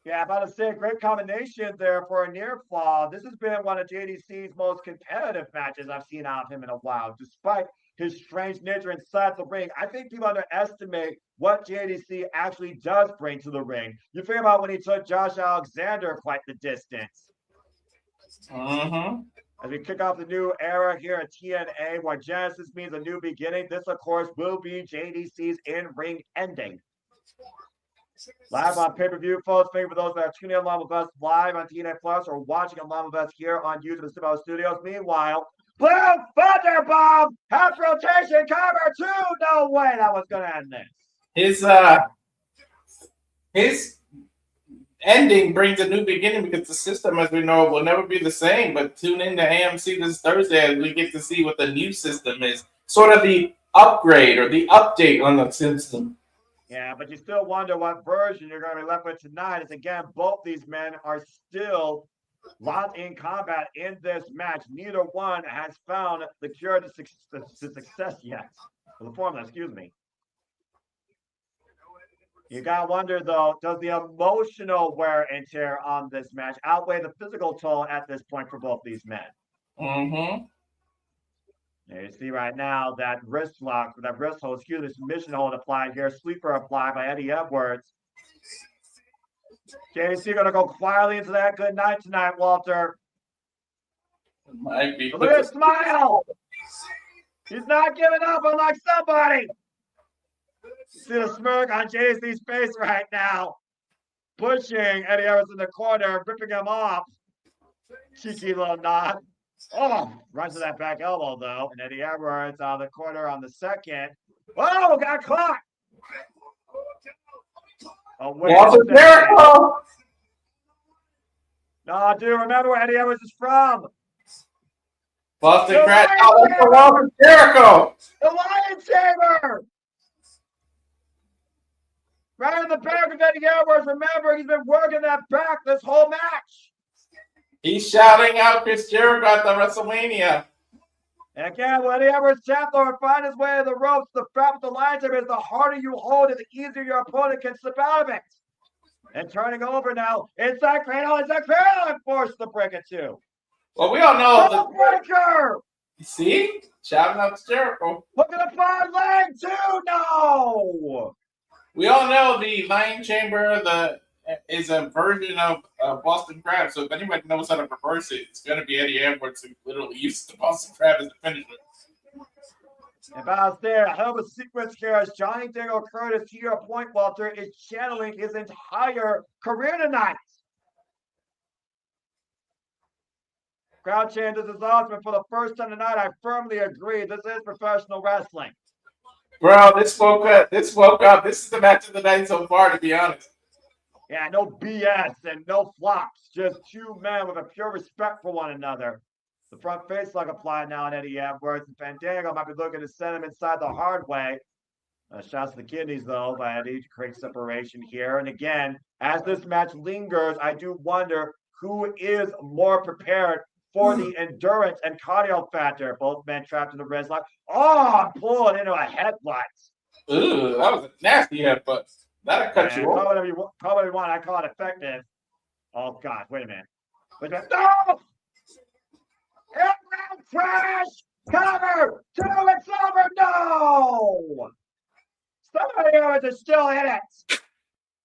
Yeah, about to say, great combination there for a near fall. This has been one of JDC's most competitive matches I've seen out of him in a while. Despite his strange nature inside the ring, I think people underestimate what JDC actually does bring to the ring. You think about when he took Josh Alexander quite the distance. As we kick off the new era here at TNA, where Genesis means a new beginning, this, of course, will be JDC's in-ring ending. Live on pay-per-view, folks. Thank you for those that are tuning in along with us live on TNA Plus or watching along with us here on YouTube and Steve Studios. Meanwhile, Blue Thunder Bomb, half rotation, cover 2. No way that was going to end this. His ending brings a new beginning because the system, as we know, will never be the same. But tune in to AMC this Thursday as we get to see what the new system is. Sort of the upgrade or the update on the system. Yeah, but you still wonder what version you're going to be left with tonight. As again, both these men are still locked in combat in this match. Neither one has found the cure to success yet. The formula, excuse me. You got to wonder, though, does the emotional wear and tear on this match outweigh the physical toll at this point for both these men? There you see right now that wrist lock, that wrist hold, submission hold applied here, sleeper applied by Eddie Edwards. JDC going to go quietly into that good night tonight, Walter. Might be. Look at his smile. He's not giving up, unlike somebody. See the smirk on JDC's face right now. Pushing Eddie Edwards in the corner, ripping him off. Cheeky little nod. Oh, runs to that back elbow, though. And Eddie Edwards on the corner on the second. Oh, got caught. Oh, Jericho! No, dude, remember where Eddie Edwards is from. Boston Crab. Oh, Jericho! The Lion Tamer! Right in the back of Eddie Edwards. Remember, he's been working that back this whole match. He's shouting out Chris Jericho at the WrestleMania. And again, when Eddie Edwards Chancellor find his way to the ropes, the fact with the Lion Tamer is the harder you hold it, the easier your opponent can slip out of it. And turning over now, inside cradle, and force the breaker too. Well, we all know the breaker. See? Shouting out to Jericho. Look at the far leg too. No. We all know the Lion Chamber is a version of Boston Crab. So if anybody knows how to reverse it, it's going to be Eddie Edwards, who literally used the Boston Crab as the finisher. If I was there, a hell of a sequence here as Johnny Dingo Curtis, to your point, Walter, is channeling his entire career tonight. Crowd chant, this is awesome. And for the first time tonight, I firmly agree. This is professional wrestling. Bro, this woke up. This is the match of the night so far, to be honest. Yeah, no BS and no flops. Just two men with a pure respect for one another. The front face lock applied now on Eddie Edwards, and Fandango might be looking to send him inside the hard way. Shots to the kidneys, though, by Eddie to create separation here. And again, as this match lingers, I do wonder who is more prepared for the endurance and cardio factor. Both men trapped in the wrist lock. Oh, pulling into a headbutt. Ooh, that was a nasty headbutt. That'll cut you off. Call whatever you want. I call it effective. Oh, God. Wait a minute. No! Inbound crash! Cover! Two, it's over! No! Somebody else is still in it.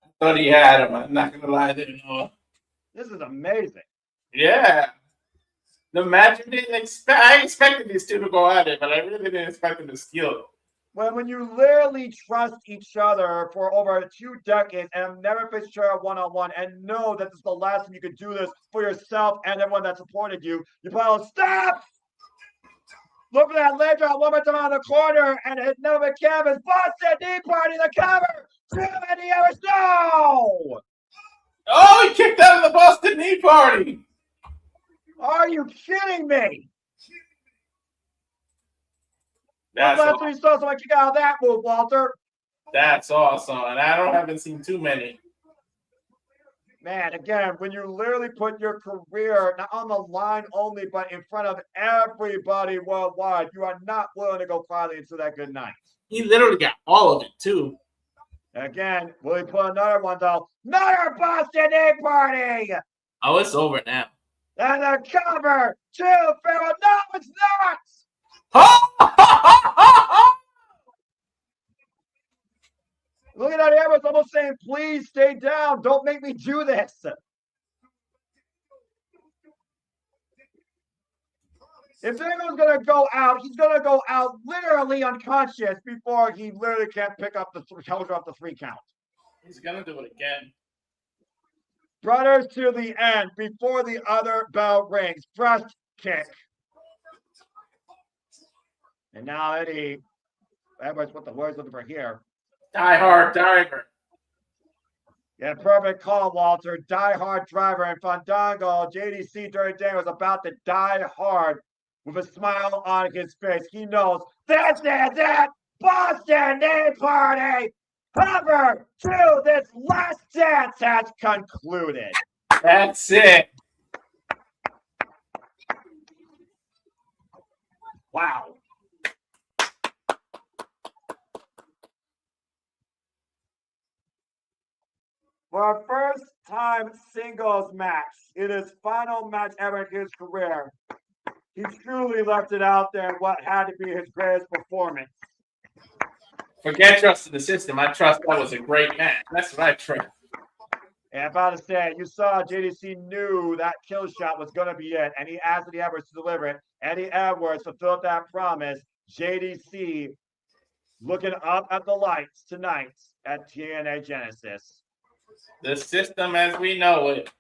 I thought he had him. I'm not going to lie. I didn't know. This is amazing. Yeah. The match I expected these two to go at it, but I really didn't expect them to steal it. When you literally trust each other for over 2 decades and have never faced each other one-on-one and know that this is the last time you could do this for yourself and everyone that supported you, you probably stop! Look for that leg drop one more time on the corner and hit Nova Canvas. Boston knee party, the cover! 2 many hours, no! Oh, he kicked out of the Boston knee party! Are you kidding me? That's last time you saw someone kick out of that move, Walter? That's awesome. And I haven't seen too many. Man, again, when you literally put your career not on the line only, but in front of everybody worldwide, you are not willing to go quietly into that good night. He literally got all of it, too. Again, will he put another one, though? Another Boston knee party! Oh, it's over now. And the cover! 2, Farrell. No, it's not! Look at that arrow. It's almost saying, please stay down. Don't make me do this. If Dingo's going to go out, he's going to go out literally unconscious before he literally can't pick up the shoulder off the 3 count. He's going to do it again. Brothers to the end before the other bell rings. Thrust kick. And now Eddie Edwards, what the words looking for here? Die hard diver. Yeah, perfect call, Walter. Die hard driver and Fandango. JDC during day was about to die hard with a smile on his face. He knows this is it. Boston knee party. Cover 2. This last dance has concluded. That's it. Wow. For a first-time singles match, in his final match ever in his career, he truly left it out there in what had to be his greatest performance. Forget trust in the system. I trust that was a great match. That's what I trust. And I'm about to say, you saw JDC knew that kill shot was going to be it, and he asked Eddie Edwards to deliver it. Eddie Edwards fulfilled that promise. JDC looking up at the lights tonight at TNA Genesis. The system as we know it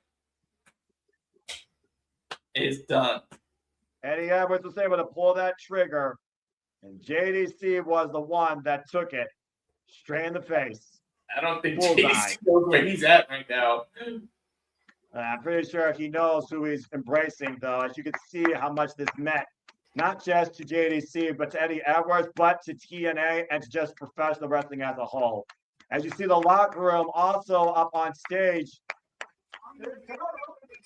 is done. Eddie Edwards was able to pull that trigger, and JDC was the one that took it straight in the face. I don't think Bullseye. JDC knows where he's at right now. I'm pretty sure he knows who he's embracing, though, as you can see how much this meant, not just to JDC, but to Eddie Edwards, but to TNA and to just professional wrestling as a whole. As you see the locker room also up on stage,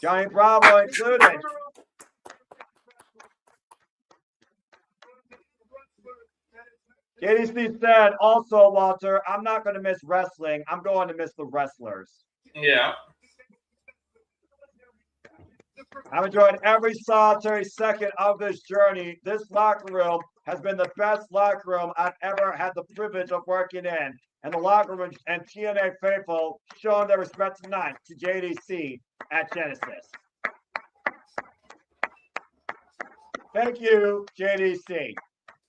Johnny Bravo included. JDC said also, Walter, I'm not going to miss wrestling. I'm going to miss the wrestlers. Yeah. I've enjoyed every solitary second of this journey. This locker room has been the best locker room I've ever had the privilege of working in. And the locker room and TNA faithful showing their respect tonight to JDC at Genesis. Thank you, JDC.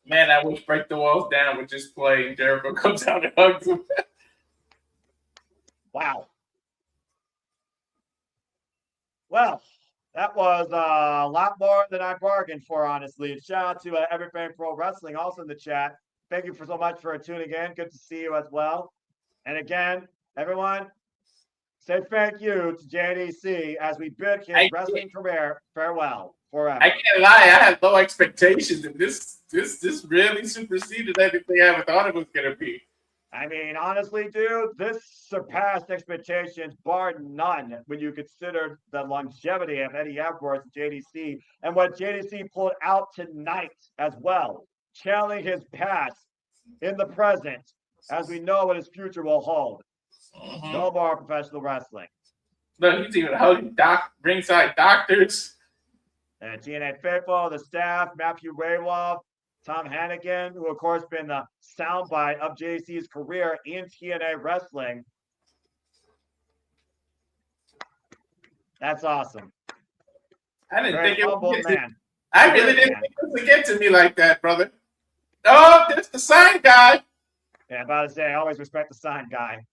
Man, I wish Break the Walls Down would just play and Jericho comes out and hugs him. Wow. Well, That was a lot more than I bargained for, honestly. Shout out to Everything Pro Wrestling also in the chat. Thank you so much for tuning in. Good to see you as well. And again, everyone, say thank you to JDC as we bid his wrestling career farewell forever. I can't lie, I had low expectations, and this really superseded anything I ever thought it was gonna be. I mean, honestly, dude, this surpassed expectations, bar none, when you consider the longevity of Eddie Edwards and JDC and what JDC pulled out tonight as well, channeling his past in the present, as we know what his future will hold. No more professional wrestling. Look, he's even holding ringside doctors. And TNA Faithful, the staff, Matthew Raywolf, Tom Hannigan, who of course been the soundbite of JC's career in TNA wrestling. That's awesome. I didn't Very think it humble would man. I really didn't think it would get to me like that, brother. Oh, there's the sign guy. Yeah, about to say, I always respect the sign guy.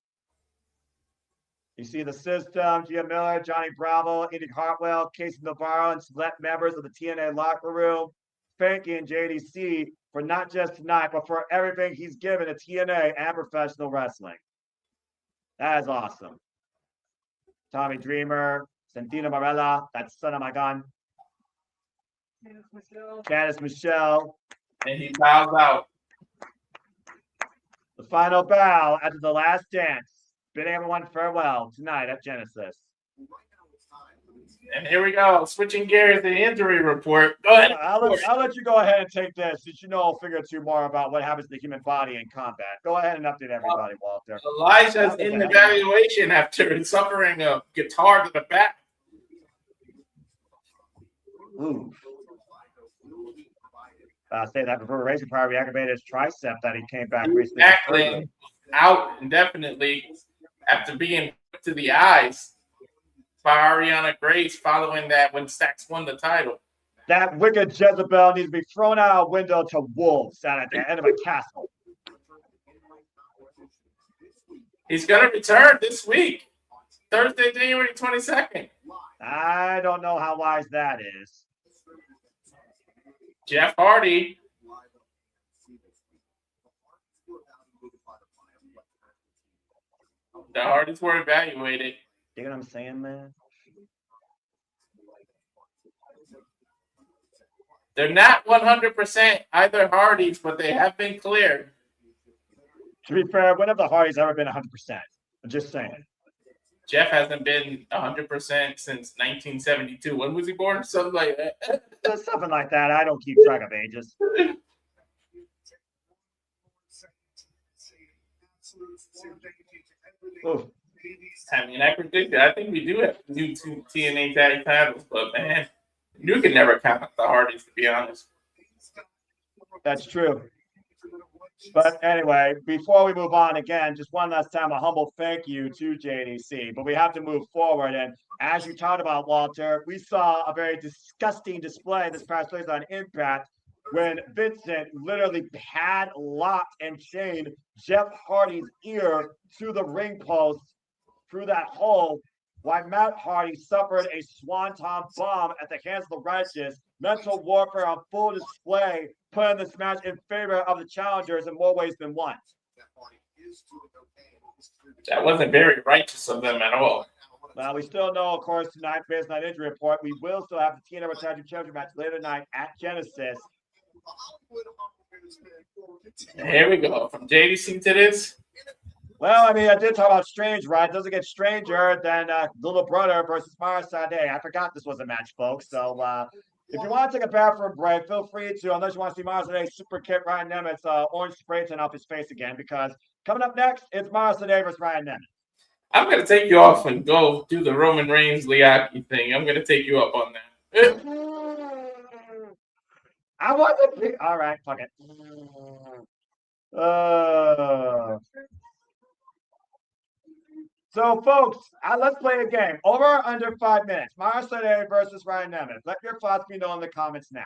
You see the system, Gia Miller, Johnny Bravo, Indy Hartwell, Casey Navarro, and select members of the TNA locker room. Frankie and JDC for not just tonight, but for everything he's given to TNA and professional wrestling. That is awesome. Tommy Dreamer, Santana Marella, that son of my gun. Candice Michelle. And he bows out. The final bow after the last dance. Bidding everyone farewell tonight at Genesis. And here we go, switching gears, the injury report. Go ahead. I'll let you go ahead and take this, since you know a figure or two more about what happens to the human body in combat. Go ahead and update everybody, Walter. Elijah's in evaluation after suffering a guitar to the back. Ooh. Say that before racing probably aggravated his tricep that he came back recently. Exactly. Out indefinitely after being put to the eyes by Ariana Grace following that when Stax won the title. That wicked Jezebel needs to be thrown out a window to wolves at the end of a castle. He's going to return this week, Thursday, January 22nd. I don't know how wise that is. Jeff Hardy. The Hardys were evaluated. You know what I'm saying, man? They're not 100% either Hardys, but they have been cleared. To be fair, when have the Hardys ever been 100%? I'm just saying. Jeff hasn't been 100% since 1972. When was he born? Something like that. Something like that. I don't keep track of ages. Oof. I mean, I think we do have new TNA tag titles, but man, you can never count out the Hardys, to be honest. That's true. But anyway, before we move on again, just one last time, a humble thank you to JDC. But we have to move forward. And as you talked about, Walter, we saw a very disgusting display this past Thursday on Impact when Vincent literally padlocked and chained Jeff Hardy's ear to the ring post through that hole, while Matt Hardy suffered a swanton bomb at the hands of the righteous. Mental warfare on full display, putting this match in favor of the challengers in more ways than one. That wasn't very righteous of them at all. Well, we still know, of course, tonight, based on injury report, we will still have the TNA World Tag Team Championship match later tonight at Genesis. Here we go. From JDC to this. Well, I mean, I did talk about Strange, right? It doesn't get stranger than Little Brother versus Mara Sade. I forgot this was a match, folks. So if you want to take a bathroom break, feel free to, unless you want to see Mara Sade super kick Ryan Nemeth's orange spray tan off his face again, because coming up next, it's Mara Sade versus Ryan Nemeth. I'm going to take you off and go do the Roman Reigns Liaki thing. I'm going to take you up on that. I want to be. All right, fuck it. So, folks, let's play a game. Over or under 5 minutes. Mara Sade versus Ryan Nemeth. Let your thoughts be known in the comments now.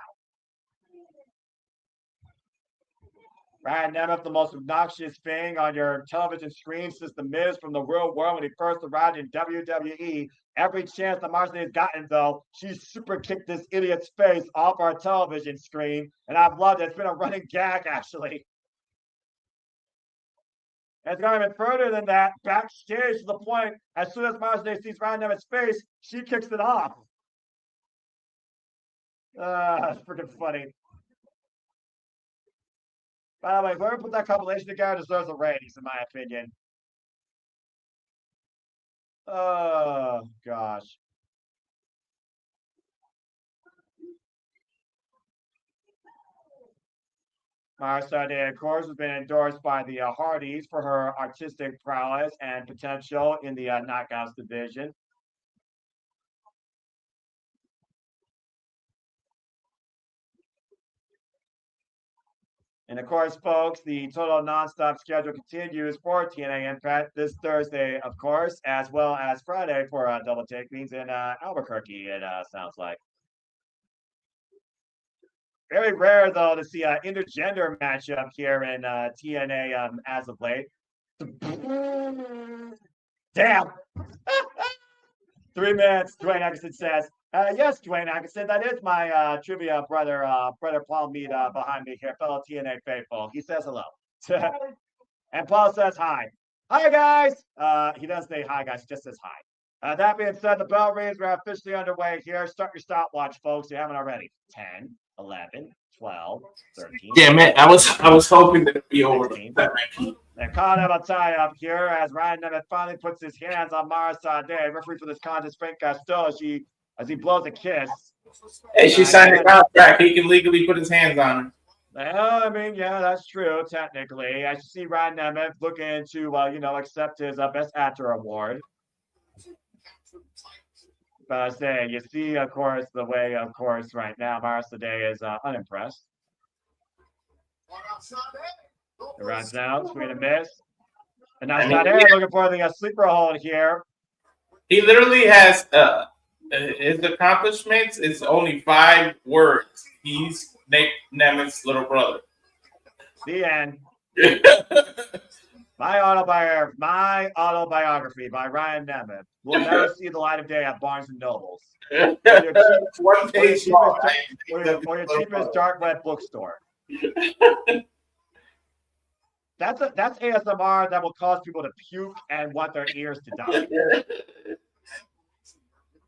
Ryan Nemeth, the most obnoxious thing on your television screen since The Miz from the real world when he first arrived in WWE. Every chance that Marcy has gotten, though, she's super kicked this idiot's face off our television screen, and I've loved it. It's been a running gag, actually. And it's gone even further than that, backstage to the point, as soon as Marcy sees Ryan Nemeth's face, she kicks it off. That's freaking funny. By the way, whoever put that compilation together deserves a ratings, in my opinion. Oh, gosh. Marcia, of course, has been endorsed by the Hardys for her artistic prowess and potential in the Knockouts division. And of course, folks, the total nonstop schedule continues for TNA Impact this Thursday, of course, as well as Friday for double take meetings in Albuquerque, it sounds like. Very rare, though, to see an intergender matchup here in TNA as of late. Damn! 3 minutes, Dwayne Atkinson says. Yes, Dwayne Atkinson, that is my trivia brother Paul Mead behind me here, fellow TNA faithful. He says hello. And Paul says hi. Hi, guys. He doesn't say hi, guys. He just says hi. That being said, the bell rings. We're officially underway here. Start your stopwatch, folks. If you haven't already. 10, 11, 12, 13. Yeah, man. I was hoping that it'd be over. They're calling him a tie-up here as Ryan Nemeth finally puts his hands on Mara Sade. Referee for this contest, Frank Costello, as he blows a kiss. Hey, she signed a contract. He can legally put his hands on her. Well, I mean, yeah, that's true, technically. I see Ryan Nemeth looking to, accept his Best Actor award. But I say, you see, of course, the way, of course, right now, Mara Sade is unimpressed. It runs out, swing and miss. And now Sade looking for the sleeper hold here. He literally has his accomplishments is only 5 words. He's Nick Nemeth's little brother. The end. My autobiography by Ryan Nemeth will never see the light of day at Barnes and Nobles. One page long. Or your cheapest dark web bookstore. That's ASMR that will cause people to puke and want their ears to die.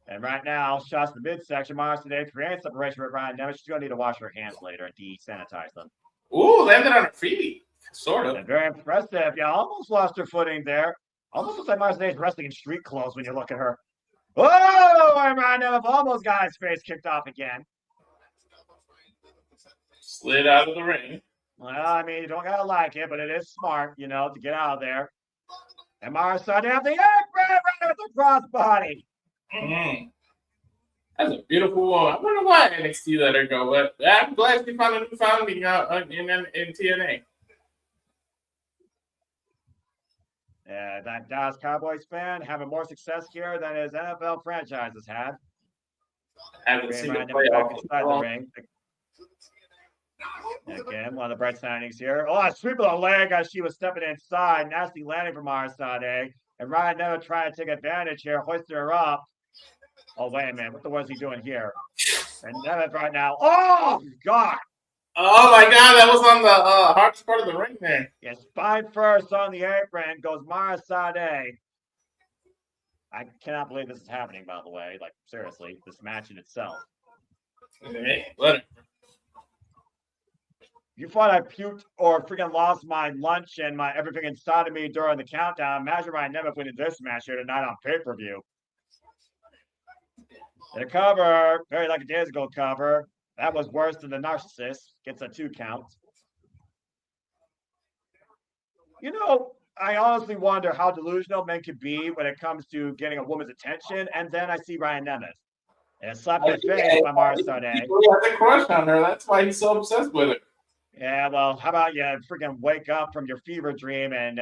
And right now, shots in the midsection. Mars today creating separation with Ryan Nemeth. She's going to need to wash her hands later and desanitize them. Ooh, landed on her feet. Sort of. And very impressive. Yeah, almost lost her footing there. Almost looks like Mars today is wrestling in street clothes when you look at her. Oh, and Ryan Nemeth almost got his face kicked off again. Slid out of the ring. Well, I mean, you don't gotta like it, but it is smart, to get out of there. And Mars started to have the right with the crossbody. That's a beautiful woman. I wonder why NXT let her go, but I'm glad she found a new founding in TNA. Yeah, that Dallas Cowboys fan having more success here than his NFL franchise has had. Haven't seen the back inside the ring. Again, one of the bright signings here. Oh, a sweep of the leg as she was stepping inside. Nasty landing from Arsade. And Ryan Nemeth trying to take advantage here, hoisting her up. Oh, wait a minute. What the was he doing here? And Nemeth right now. Oh, God. Oh, my God. That was on the hardest part of the ring there. Yeah, spine first on the apron goes Mara Sade. I cannot believe this is happening, by the way. Like, seriously, this match in itself. Hey, let it. You thought I puked or freaking lost my lunch and my everything inside of me during the countdown. Imagine Ryan Nemeth winning this match here tonight on pay-per-view. The cover, very like a days ago cover. That was worse than the narcissist. Gets a 2 count. I honestly wonder how delusional men could be when it comes to getting a woman's attention. And then I see Ryan Nemeth. And slap his face by Mara Sade. He has a crush on her. That's why he's so obsessed with her. Yeah, well, how about you freaking wake up from your fever dream and,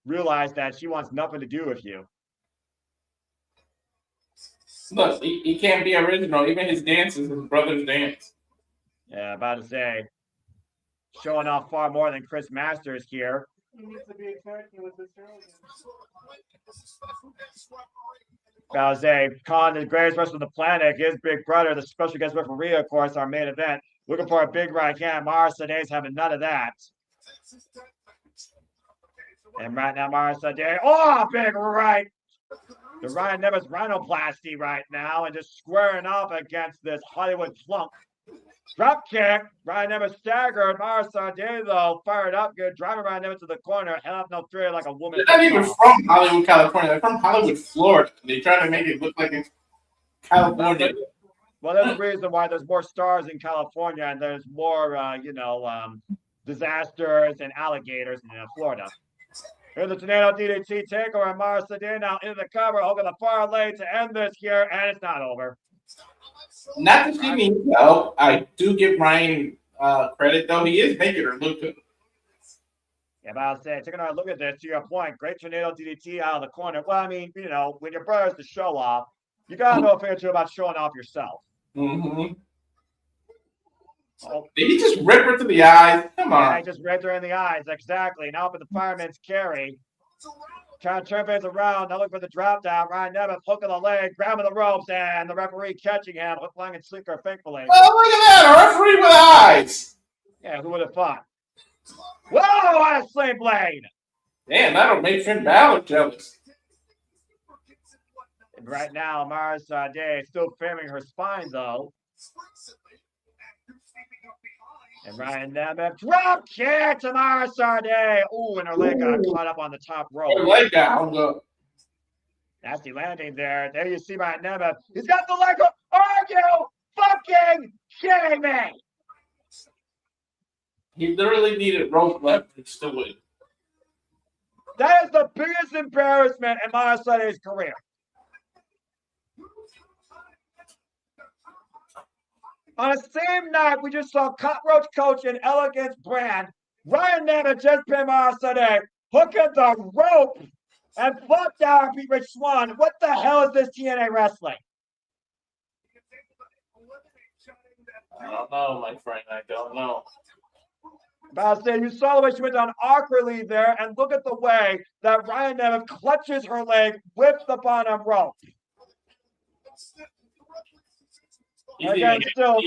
realize that she wants nothing to do with you. Look, he can't be original. Even his dance is his brother's dance. Yeah, about to say. showing off far more than Chris Masters here. He needs to be a character with this girl. Khan, the greatest wrestler on the planet, his big brother, the special guest referee, of course, our main event. Looking for a big right hand. Mara Sade's having none of that. And right now, Mara Sade, big right. The Ryan Nevis rhinoplasty right now and just squaring off against this Hollywood plump. Drop kick. Ryan Nevis staggered. Mara Sade, though, fired up good. Driving Ryan Nevis to the corner. Held up no three like a woman. They're not even from Hollywood, California. They're from Hollywood, Florida. They try to make it look like it's California. Well, there's a reason why there's more stars in California and there's more, disasters and alligators in Florida. Here's the Tornado DDT takeover, and Mara Sade now into the cover, over the far lane to end this here, and it's not over. Not that she needs help. I do give Ryan credit, though. He is making her look good. Yeah, but I'll say, taking a look at this, to your point, great Tornado DDT out of the corner. Well, I mean, when your brother's the show off, you got to know a thing or two about showing off yourself. Mm-hmm. Oh. Did he just rip her to the eyes? Come on. Yeah, he just ripped her in the eyes, exactly. Now up at the fireman's carry. Trying to turn things around. Now look for the drop down. Ryan Nevis hooking the leg, grabbing the ropes, and the referee catching him. Hook, line, and sinker, thankfully. Oh, look at that. A referee with eyes. Yeah, who would have thought? Whoa, what a sling blade. Damn, that'll make Finn Balor jealous. And right now, Mara Sade is still framing her spine, though. And Ryan Nevis, drop kick to Mara Sade. Ooh, and her leg got caught up on the top rope. Her leg got hung up. Nasty landing there. There you see Ryan Nevis. He's got the leg up. Are you fucking kidding me? He literally needed rope leverage to win. That is the biggest embarrassment in Mara Sade's career. On the same night, we just saw Cockroach Coach and Elegance Brand. Ryan Nevis just pinned Mara Sade, hooking the rope, and flopped down and beat Rich Swann. What the hell is this TNA wrestling? I don't know, my friend. I don't know. But I'll say, you saw the way she went down awkwardly there, and look at the way that Ryan Nevis clutches her leg with the bottom rope. Again, still,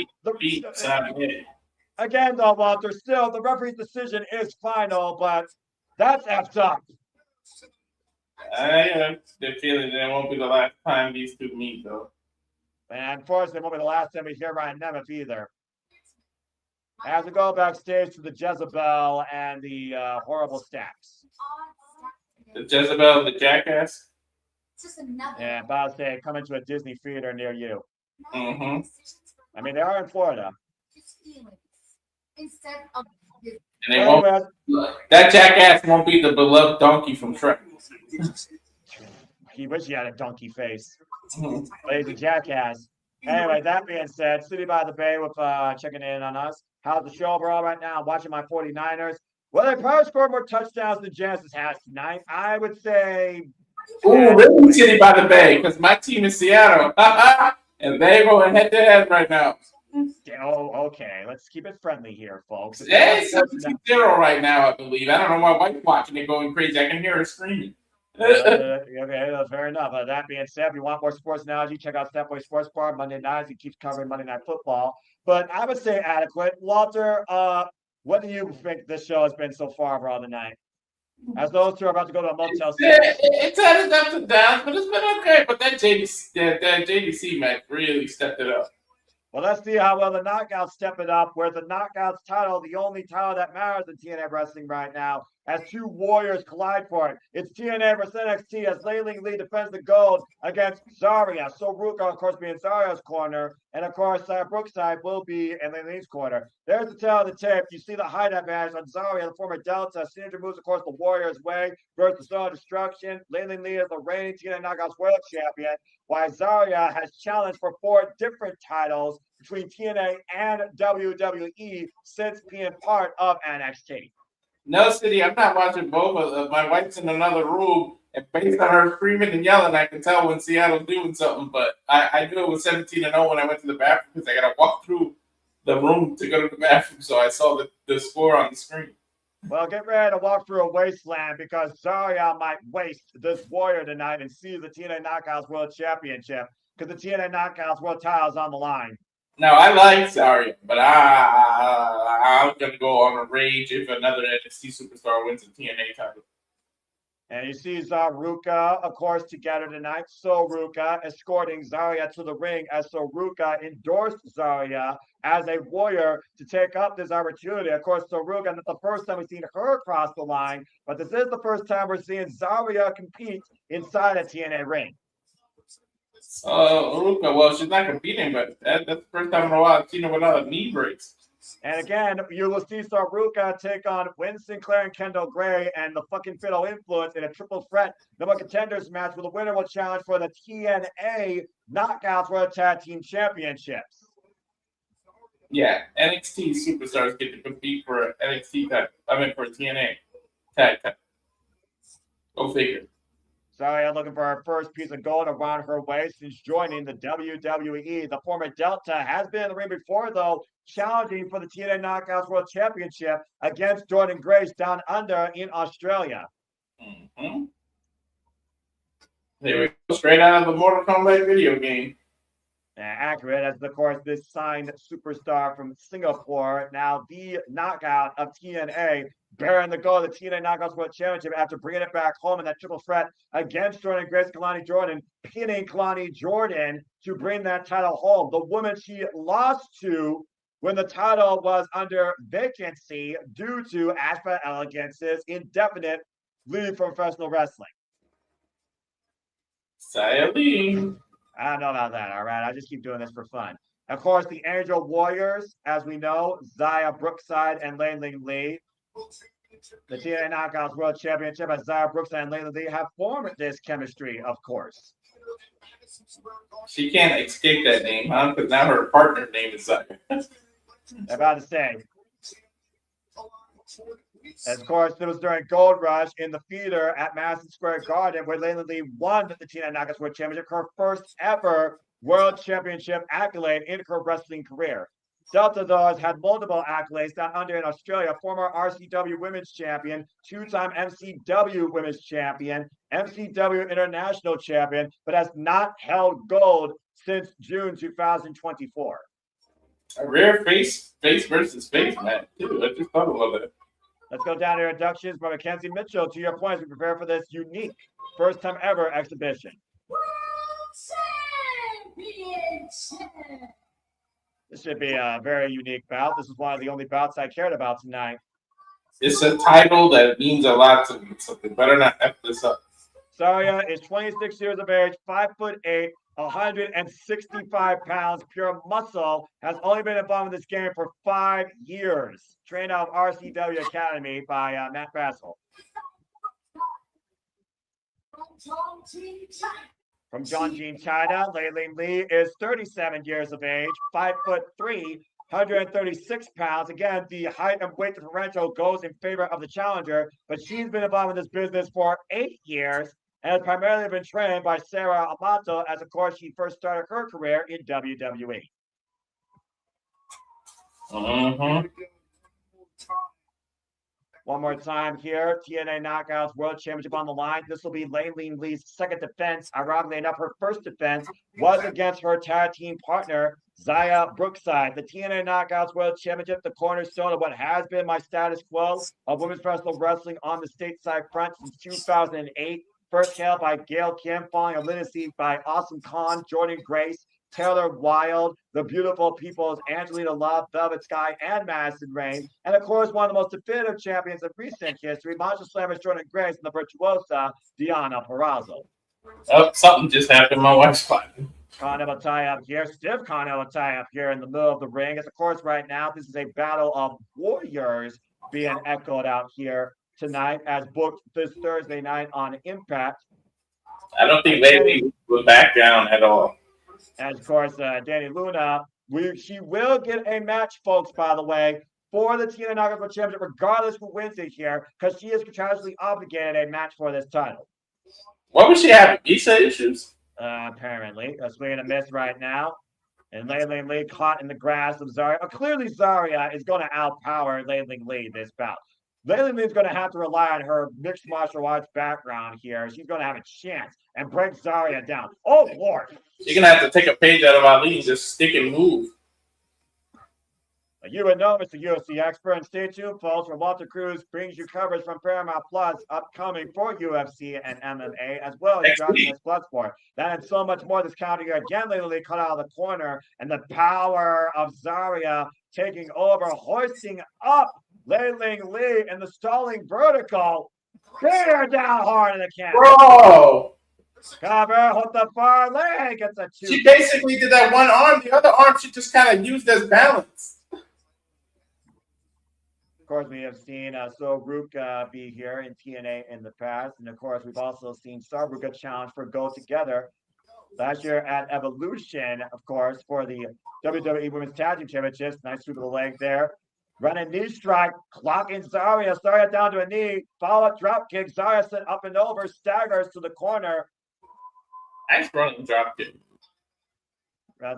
again, though, Walter, still, the referee's decision is final, but that's effed up. I have the feeling that it won't be the last time these two meet, though. And unfortunately, it won't be the last time we hear Ryan Nevis either. As we go backstage to the Jezebel and the horrible stacks. The Jezebel, the jackass? Yeah, about to say, come into a Disney theater near you. Mm-hmm. I mean, they are in Florida. And they won't, that jackass won't be the beloved donkey from Shrek. He wish he had a donkey face. Lazy jackass. Anyway, that being said, City by the Bay with checking in on us. How's the show overall right now? I'm watching my 49ers. Well, they probably scored more touchdowns than Genesis has tonight. I would say. Ooh, really City by the Bay, because my team is Seattle. And they going head to head right now. Oh, okay. Let's keep it friendly here, folks. It's 17-0 right now, I believe. I don't know why wife's watching it going crazy. I can hear her screaming. Okay, fair enough. That being said, if you want more sports analogy, check out Stepway Sports Bar Monday nights. He keeps covering Monday Night Football. But I would say adequate. Walter, what do you think this show has been so far for all the night? As those two are about to go to a Motel 6. It's had its ups and downs, but it's been okay. But that JDC match really stepped it up. Well, let's see how well the Knockouts step it up, where the Knockouts title, the only title that matters in TNA Wrestling right now, as two warriors collide for it. It's TNA versus NXT as Layling Lee defends the gold against Zarya. So Ruka, of course, being Zarya's corner. And, of course, Brookside will be in Layling Lee's corner. There's the tail of the tape. You see the height advantage on Zarya, the former Delta. Signature moves, of course, the Warriors' way versus Soul Destruction. Layling Lee is the reigning TNA Knockouts World Champion, while Zarya has challenged for 4 different titles between TNA and WWE since being part of NXT. No, City, I'm not watching both of them. My wife's in another room, and based on her screaming and yelling, I can tell when Seattle's doing something. But I knew it was 17-0 when I went to the bathroom because I got to walk through the room to go to the bathroom, so I saw the score on the screen. Well, get ready to walk through a wasteland because Zarya might waste this warrior tonight and seize the TNA Knockouts World Championship because the TNA Knockouts World title is on the line. Now, I like Zarya, but I'm going to go on a rage if another NXT superstar wins the TNA title. And you see Ruka, of course, together tonight. So Ruka escorting Zarya to the ring as So Ruka endorsed Zarya as a warrior to take up this opportunity. Of course, So Ruka, not the first time we've seen her cross the line, but this is the first time we're seeing Zarya compete inside a TNA ring. Ruka, well, she's not competing, but that's the first time in a while I've seen her without a knee brace. And again, you will see Ruka take on Vincent and Kendall Gray and the fucking Fatal Influence in a triple threat number contenders match where the winner will challenge for the TNA Knockouts World Tag Team Championships. Yeah, NXT superstars get to compete for for TNA tag title. Go figure. Zarya looking for her first piece of gold around her waist since joining the WWE. The former Delta has been in the ring before, though, challenging for the TNA Knockouts World Championship against Jordan Grace down under in Australia. Mm-hmm. There we go, straight out of the Mortal Kombat video game. Accurate, as of course this signed superstar from Singapore, now the knockout of TNA, bearing the goal of the TNA Knockouts World Championship after bringing it back home in that triple threat against Jordan Grace, Kalani Jordan, pinning Kalani Jordan to bring that title home. The woman she lost to when the title was under vacancy due to Aspa Elegance's indefinite leave from professional wrestling. Sayali. I don't know about that, all right? I just keep doing this for fun. Of course, the Angel Warriors, as we know, Xia Brookside and Lei Ling Lee. The TNA Knockouts World Championship as Xia Brookside and Lei Ling Lee have formed this chemistry, of course. She can't escape that name, huh? Because now her partner's name is Xia. I'm about to say. And of course, it was during Gold Rush in the theater at Madison Square Garden where Lei Ling Lee won the TNA Knockouts World Championship, her first ever World Championship accolade in her wrestling career. Delta, though, has had multiple accolades down under in Australia, former RCW Women's Champion, two-time MCW Women's Champion, MCW International Champion, but has not held gold since June 2024. A rare face versus face match, too. I just thought about that. Let's go down to introductions by Mackenzie Mitchell. To your point, as we prepare for this unique first time ever exhibition. This should be a very unique bout. This is one of the only bouts I cared about tonight. It's a title that means a lot to me, so they better not F this up. Zarya is 26 years of age, 5'8", 165 pounds, pure muscle, has only been involved in this game for 5 years. Trained out of RCW Academy by Matt Bassel. From Chongqing, China, Lei Ling Lee is 37 years of age, 5'3", 136 pounds. Again, the height and weight differential goes in favor of the challenger, but she's been involved in this business for 8 years and has primarily been trained by Sarah Amato, as of course she first started her career in WWE. Mm-hmm. One more time here, TNA Knockouts World Championship on the line. This will be Lei Ling Lee's second defense. Ironically enough, her first defense was against her tag team partner, Xia Brookside. The TNA Knockouts World Championship, the cornerstone of what has been my status quo of women's professional wrestling on the stateside front since 2008. First held by Gail Kim, following a lunacy by Awesome Khan, Jordan Grace, Taylor Wilde, the beautiful peoples, Angelina Love, Velvet Sky, and Madison Rain. And of course, one of the most definitive champions of recent history, Monster Slammers Jordan Grace and the virtuosa Diana Perazzo. Oh, something just happened. My wife's fighting. Continental tie-up here, stiff continental tie-up here in the middle of the ring. As of course, right now, this is a battle of warriors being echoed out here tonight as booked this Thursday night on Impact. I don't think Lady will back down at all. And of course, Dani Luna, she will get a match, folks, by the way, for the TNA Knockouts World Championship, regardless who wins it here, because she is contractually obligated a match for this title. What was she having? Visa issues? Apparently. A swing and a miss right now. And Lei Ling Lee caught in the grasp of Zarya. Clearly, Zarya is going to outpower Lei Ling Lee this bout. Lei Ling Lee is going to have to rely on her mixed martial arts background here. She's going to have a chance and break Zarya down. Oh, Lord. She's going to have to take a page out of Ali and just stick and move. You would know, Mr. UFC expert, and stay tuned, folks, where Walter Cruz brings you coverage from Paramount Plus upcoming for UFC and MMA, as well as Dragon Plus Sport. That and so much more this counter here. Again, Lei Ling Lee cut out of the corner, and the power of Zarya taking over, hoisting up Lei Ling Lee in the stalling vertical. Beat her down hard in the camp. Bro! Cover, hold the far leg. It's a 2. She basically did that one arm. The other arm she just kind of used as balance. Of course, we have seen Soruka be here in TNA in the past. And of course, we've also seen Soruka challenge for Go Together last year at Evolution, of course, for the WWE Women's Tag Team Championships. Nice sweep of the leg there. Running knee strike, clocking Zarya. Zarya down to a knee. Follow-up drop kick. Zarya sent up and over, staggers to the corner. Nice running drop kick.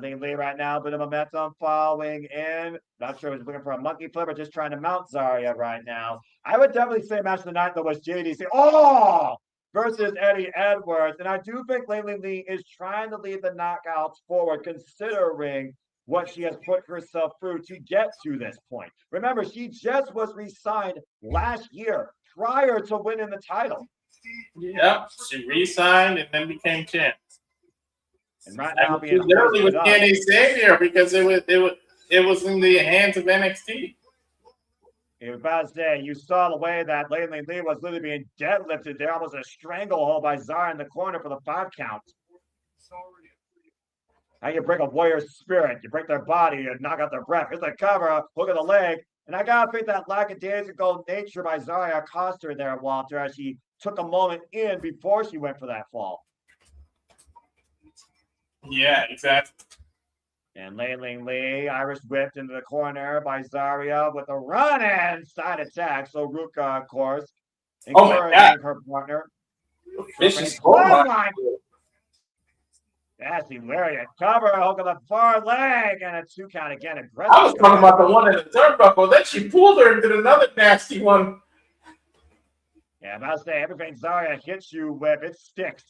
Ling Lee right now, bit of momentum following in. Not sure if he's looking for a monkey flip or just trying to mount Zarya right now. I would definitely say match of the night, though, was JDC. Versus Eddie Edwards. And I do think Ling Lee is trying to lead the knockouts forward, considering what she has put herself through to get to this point. Remember, she just was re-signed last year prior to winning the title. Yep, she re-signed and then became champ. And right now, being literally with TNA Savior because it was in the hands of NXT. I was about to say, you saw the way that Lei Ling Lee was literally being deadlifted there, almost a stranglehold by Zarya in the corner for the 5 count. How you break a warrior's spirit, you break their body, you knock out their breath. Here's the cover, look at the leg. And I gotta think that lackadaisical nature by Zarya cost her there, Walter, as she took a moment in before she went for that fall. Yeah, exactly. And Lei Ling Lee, Irish whipped into the corner by Zarya with a run-in side attack. So Ruka, of course, encouraging her partner. Vicious. That's hilarious. Cover, hook of the far leg, and a 2 count again. Aggressive. I was talking about the one in the turnbuckle. Then she pulled her into another nasty one. Yeah, I'm about to say, everything Zarya hits you with, it sticks.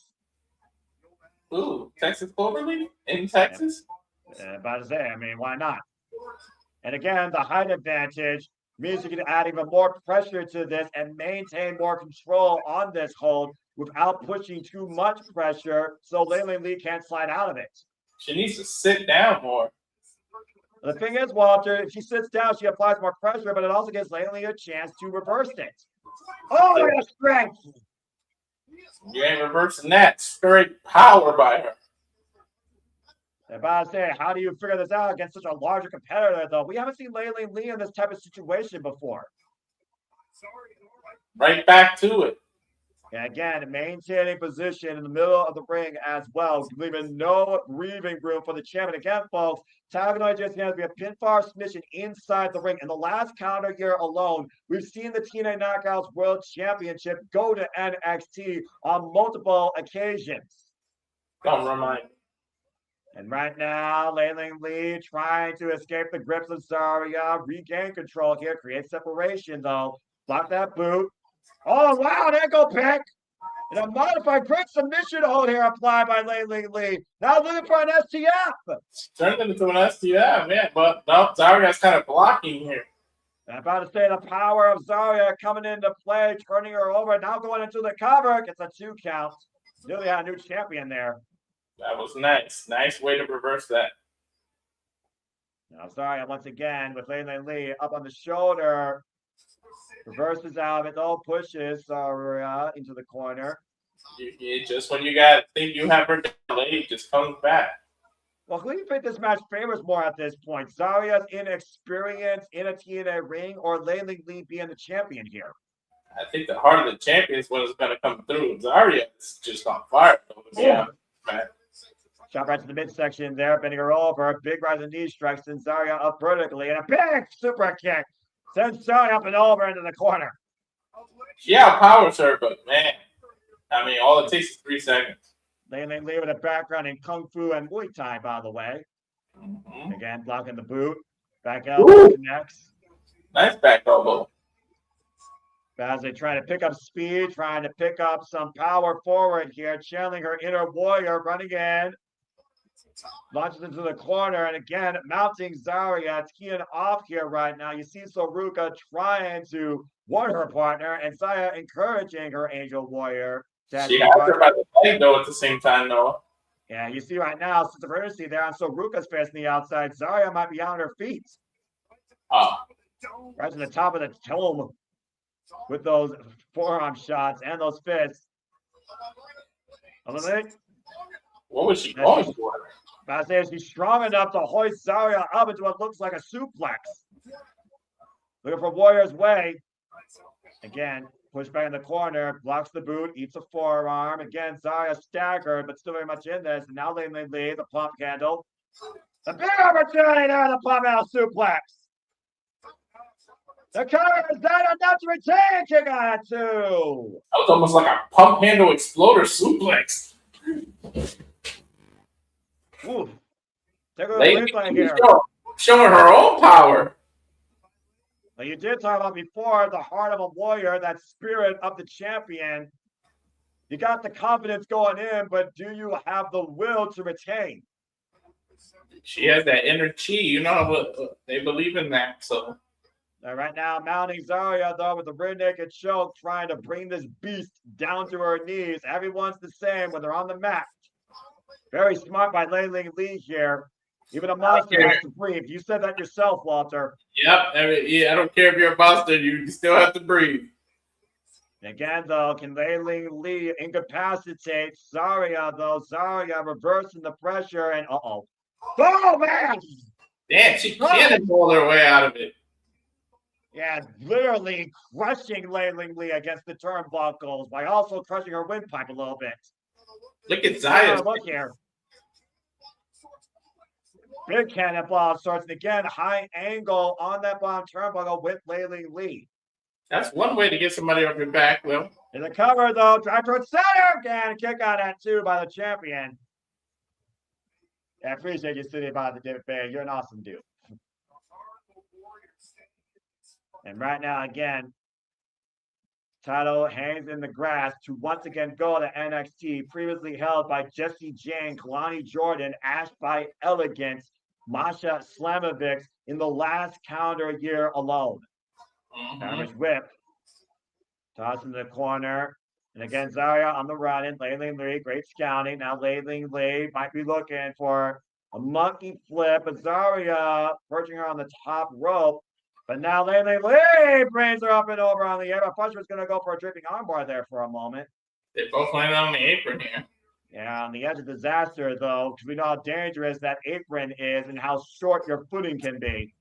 Ooh, Texas Cloverleaf in Texas? About to say, I mean, why not? And again, the height advantage means you can add even more pressure to this and maintain more control on this hold without pushing too much pressure so Lei Ling Lee can't slide out of it. She needs to sit down more. The thing is, Walter, if she sits down, she applies more pressure, but it also gives Lei Ling Lee a chance to reverse it. Oh, look at the strength! You ain't reversing that. Straight power by her. I'm about to say, how do you figure this out against such a larger competitor, though? We haven't seen Lei Ling Lee in this type of situation before. Right back to it. And again, maintaining position in the middle of the ring as well, leaving no breathing room for the champion. Again, folks, TNA Genesis has to be a pinfall submission inside the ring. In the last counter year alone, we've seen the TNA Knockouts World Championship go to NXT on multiple occasions. Don't remind me. And right now, Lei Ling Lee trying to escape the grips of Zarya, regain control here, create separation though. Block that boot. Oh, wow, there go pick. And a modified great submission hold here applied by Lei Ling Lee. Now looking for an STF. Turned it into an STF, man. But no, Zarya's kind of blocking here. I'm about to say the power of Zarya coming into play, turning her over. Now going into the cover. Gets a 2 count. Nearly had a new champion there. That was nice. Nice way to reverse that. Now Zarya once again with Lei Ling Lee up on the shoulder. Reverses out of it, though, pushes Zarya into the corner. You just when you think you have her delayed, just comes back. Well, who do you think this match favors more at this point? Zarya's inexperience in a TNA ring or Lei Ling Lee being the champion here? I think the heart of the champion is what is going to come through. Zarya is just on fire. Yeah, man. Shot right to the midsection there, bending her over. Big rising knee strikes, sends Zarya up vertically, and a big super kick. Sends Zarya up and over into the corner. Yeah, powers her, but man, I mean, all it takes is 3 seconds. Lei Ling Lee with a background in Kung Fu and Muay Thai, by the way. Again, blocking the boot. Back elbow Ooh. connects. Nice back elbow. As they try to pick up speed, trying to pick up some power forward here, channeling her inner warrior, running in. Launches into the corner, and again, mounting Zarya. It's keying off here right now. You see Soruka trying to warn her partner, and Zarya encouraging her Angel Warrior. She has her by the leg, though, at the same time, though. Yeah, you see right now, since the emergency there on Soruka's face on the outside, Zarya might be on her feet. Right to the top of the dome with those forearm shots and those fists. What was she going for? I say she's strong enough to hoist Zarya up into what looks like a suplex. Looking for Warrior's way. Again, push back in the corner, blocks the boot, eats a forearm. Again, Zarya staggered, but still very much in this. And now Lin Lee, the pump handle. The big opportunity there, the pump handle suplex. The cover is that enough to retain? Kick on it, too. That was almost like a pump handle exploder suplex. Ooh. Take a little replay here. Showing her own power. Well, you did talk about before the heart of a warrior, that spirit of the champion. You got the confidence going in, but do you have the will to retain? She has that inner chi. You know, they believe in that. So right now, mounting Zarya, though, with the rear naked choke, trying to bring this beast down to her knees. Everyone's the same when they're on the mat. Very smart by Lin Lee here. Even a monster has to breathe. You said that yourself, Walter. Yep. I don't care if you're a monster. You still have to breathe. Again, though, can Lin Lee incapacitate Zarya, though? Zarya reversing the pressure, and oh, man! Damn, she cannonballed her way out of it. Yeah, literally crushing Lin Lee against the turnbuckles by also crushing her windpipe a little bit. Look at Zarya. Look here. Big cannonball starts, and again, high angle on that bottom turnbuckle with Lin Lee. That's one way to get somebody off your back, Will. In the cover, though, drive towards center again. Kick out at 2 by the champion. Yeah, I appreciate you sitting by the David Bay. You're an awesome dude. And right now, again, title hangs in the grass to once again go to NXT, previously held by Jessie Jane, Kalani Jordan, Ash by Elegance, Masha Slamovic in the last calendar year alone. Average whip. Toss in the corner. And again, Zarya on the run. And Lin Lee, great scouting. Now Lin Lee might be looking for a monkey flip. But Zarya perching her on the top rope. But now Lin Lee brings her up and over on the air. But Punch was going to go for a dripping armbar there for a moment. They both landed on the apron here. Yeah, on the edge of disaster, though, because we know how dangerous that apron is and how short your footing can be.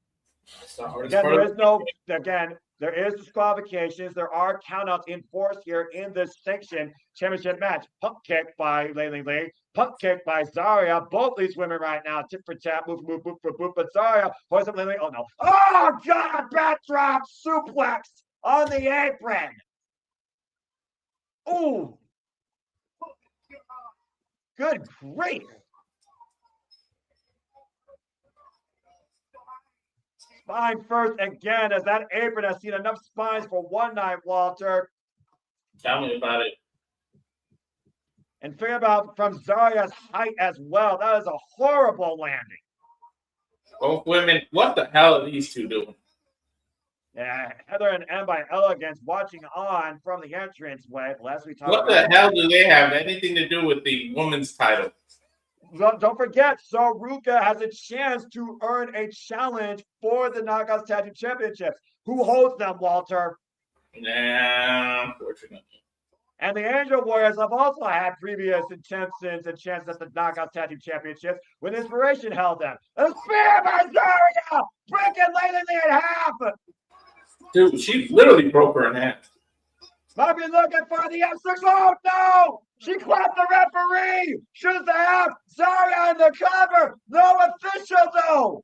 There is disqualifications. There are countouts enforced here in this sanctioned championship match. Pump kick by Lin Lee. Pump kick by Zarya. Both these women right now, tip for tap, move, but Zarya hoists up Lin Lee. Oh, no. Oh, God, backdrop suplex on the apron. Ooh. Good grief. Spine first again, as that apron has seen enough spines for one night, Walter. Tell me about it. And think about from Zarya's height as well. That is a horrible landing. Both women, what the hell are these two doing? Yeah, Heather and M by Elegance watching on from the entranceway. What the hell do they have anything to do with the women's title? Don't forget, Soruka has a chance to earn a challenge for the Knockouts Tag Team Championships. Who holds them, Walter? Nah, unfortunately. And the Angel Warriors have also had previous intentions and chances at the Knockouts Tag Team Championships when Inspiration held them. A spear by Zarya! Breaking Lin Lee in half! Dude, she literally broke her in half. Might be looking for the F6. Oh, no! She clapped the referee! Shouldn't have! Zarya in the cover! No official, though!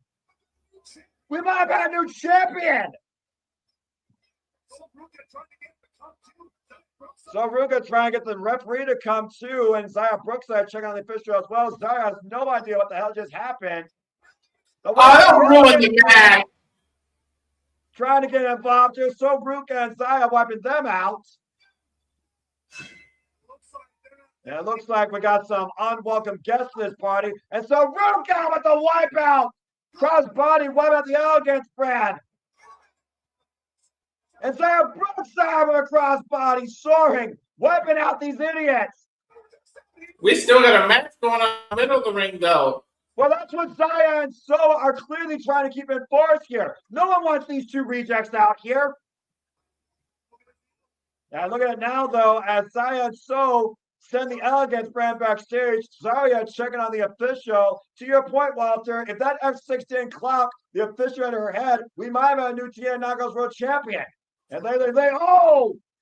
We might have had a new champion! Soruka trying to get the referee to come too, and Zarya Brookside checking on the official as well. Zarya has no idea what the hell just happened. Don't ruin the match. Trying to get involved here. So Ruka and Zaya wiping them out. And it looks like we got some unwelcome guests to this party. And so Ruka with the wipeout. Crossbody wipe out the Elegance brand. And Zaya Brookside with a crossbody soaring, wiping out these idiots. We still got a match going on in the middle of the ring, though. Well, that's what Zaya and So are clearly trying to keep enforced here. No one wants these two rejects out here. And look at it now, though, as Zaya and So send the Elegance brand backstage. Zaya checking on the official. To your point, Walter, if that F16 clock, the official in her head, we might have a new TNA Knockouts World Champion. And they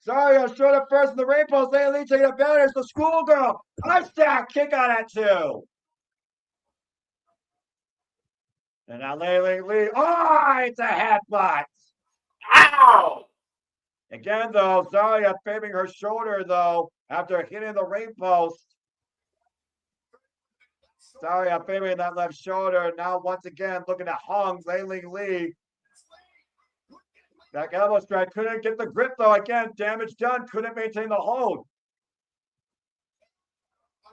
Zaya showed up first in the ring post. They taking advantage. The schoolgirl. Punch that kick on it, too. And now Lee. Oh, it's a headbutt. Ow! Again, though, Zaya favoring her shoulder, though, after hitting the ring post. Zaya favoring that left shoulder. Now, once again, looking at Hung, Lee. That elbow strike couldn't get the grip, though. Again, damage done. Couldn't maintain the hold.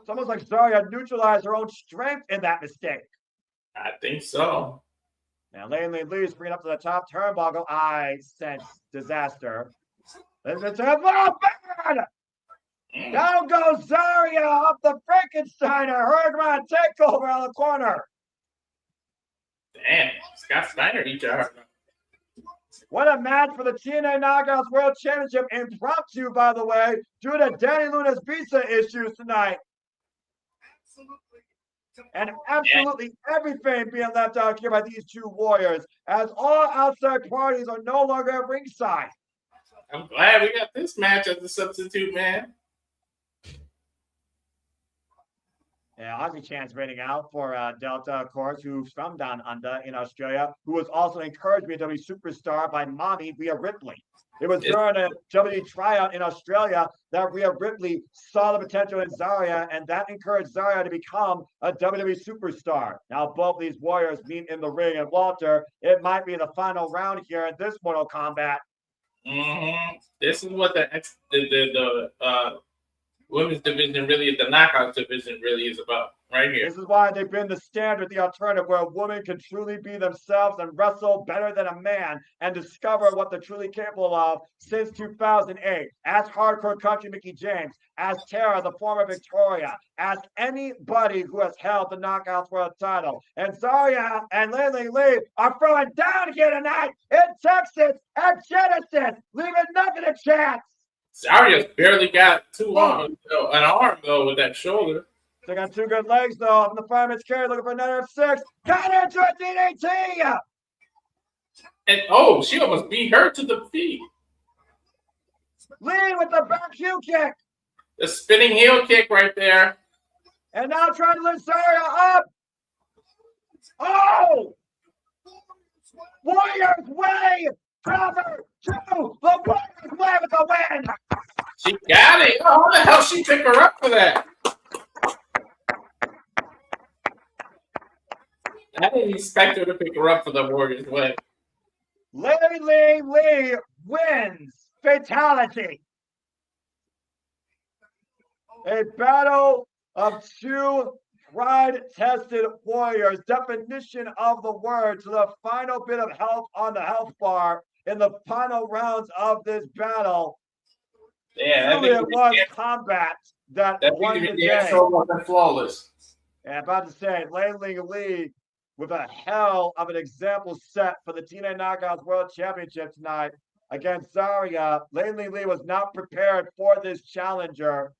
It's almost like Zaya neutralized her own strength in that mistake. I think so. Now, Lee's bringing up to the top turnbuckle. I sense disaster. It's a bad. Down goes Zarya off the Frankensteiner. Hurricane takeover on the corner. Damn, Scott Steiner, he got. What a match for the TNA Knockouts World Championship. Impromptu, by the way, due to Dani Luna's visa issues tonight. And absolutely everything being left out here by these two warriors, as all outside parties are no longer at ringside. I'm glad we got this match as a substitute, man. Yeah, Aussie Chance rating out for Delta, of course, who's from down under in Australia, who was also encouraged to be a WWE superstar by Mommy Rhea Ripley. It was during a WWE tryout in Australia that Rhea Ripley saw the potential in Zarya, and that encouraged Zarya to become a WWE superstar. Now, both these warriors meet in the ring, and Walter, it might be the final round here in this Mortal Kombat. Mm-hmm. This is what the women's division really, the Knockouts division really is about, right here. This is why they've been the standard, the alternative, where a woman can truly be themselves and wrestle better than a man and discover what they're truly capable of since 2008. Ask Hardcore Country Mickey James, ask Tara, the former Victoria, ask anybody who has held the Knockouts World title. And Zarya and Lee are throwing down here tonight in Texas at Genesis, leaving nothing to chance. Zarya's barely got an arm, though, with that shoulder. They got two good legs, though. Up in the fireman's carry, looking for another F6. Got into a DDT! And, she almost beat her to the feet. Lead with the back heel kick. The spinning heel kick right there. And now trying to lift Zarya up. Oh! Warriors way! Cover two! The Warriors way with the win! She got it. Oh, how the hell she pick her up for that? I didn't expect her to pick her up for the Warriors way. Lee wins. Fatality. A battle of two pride-tested warriors. Definition of the word to the final bit of health on the health bar in the final rounds of this battle. Yeah, truly it was combat that won the day. Wasn't flawless. And about to say, Lee with a hell of an example set for the TNA Knockouts World Championship tonight against Zarya. Lee was not prepared for this challenger,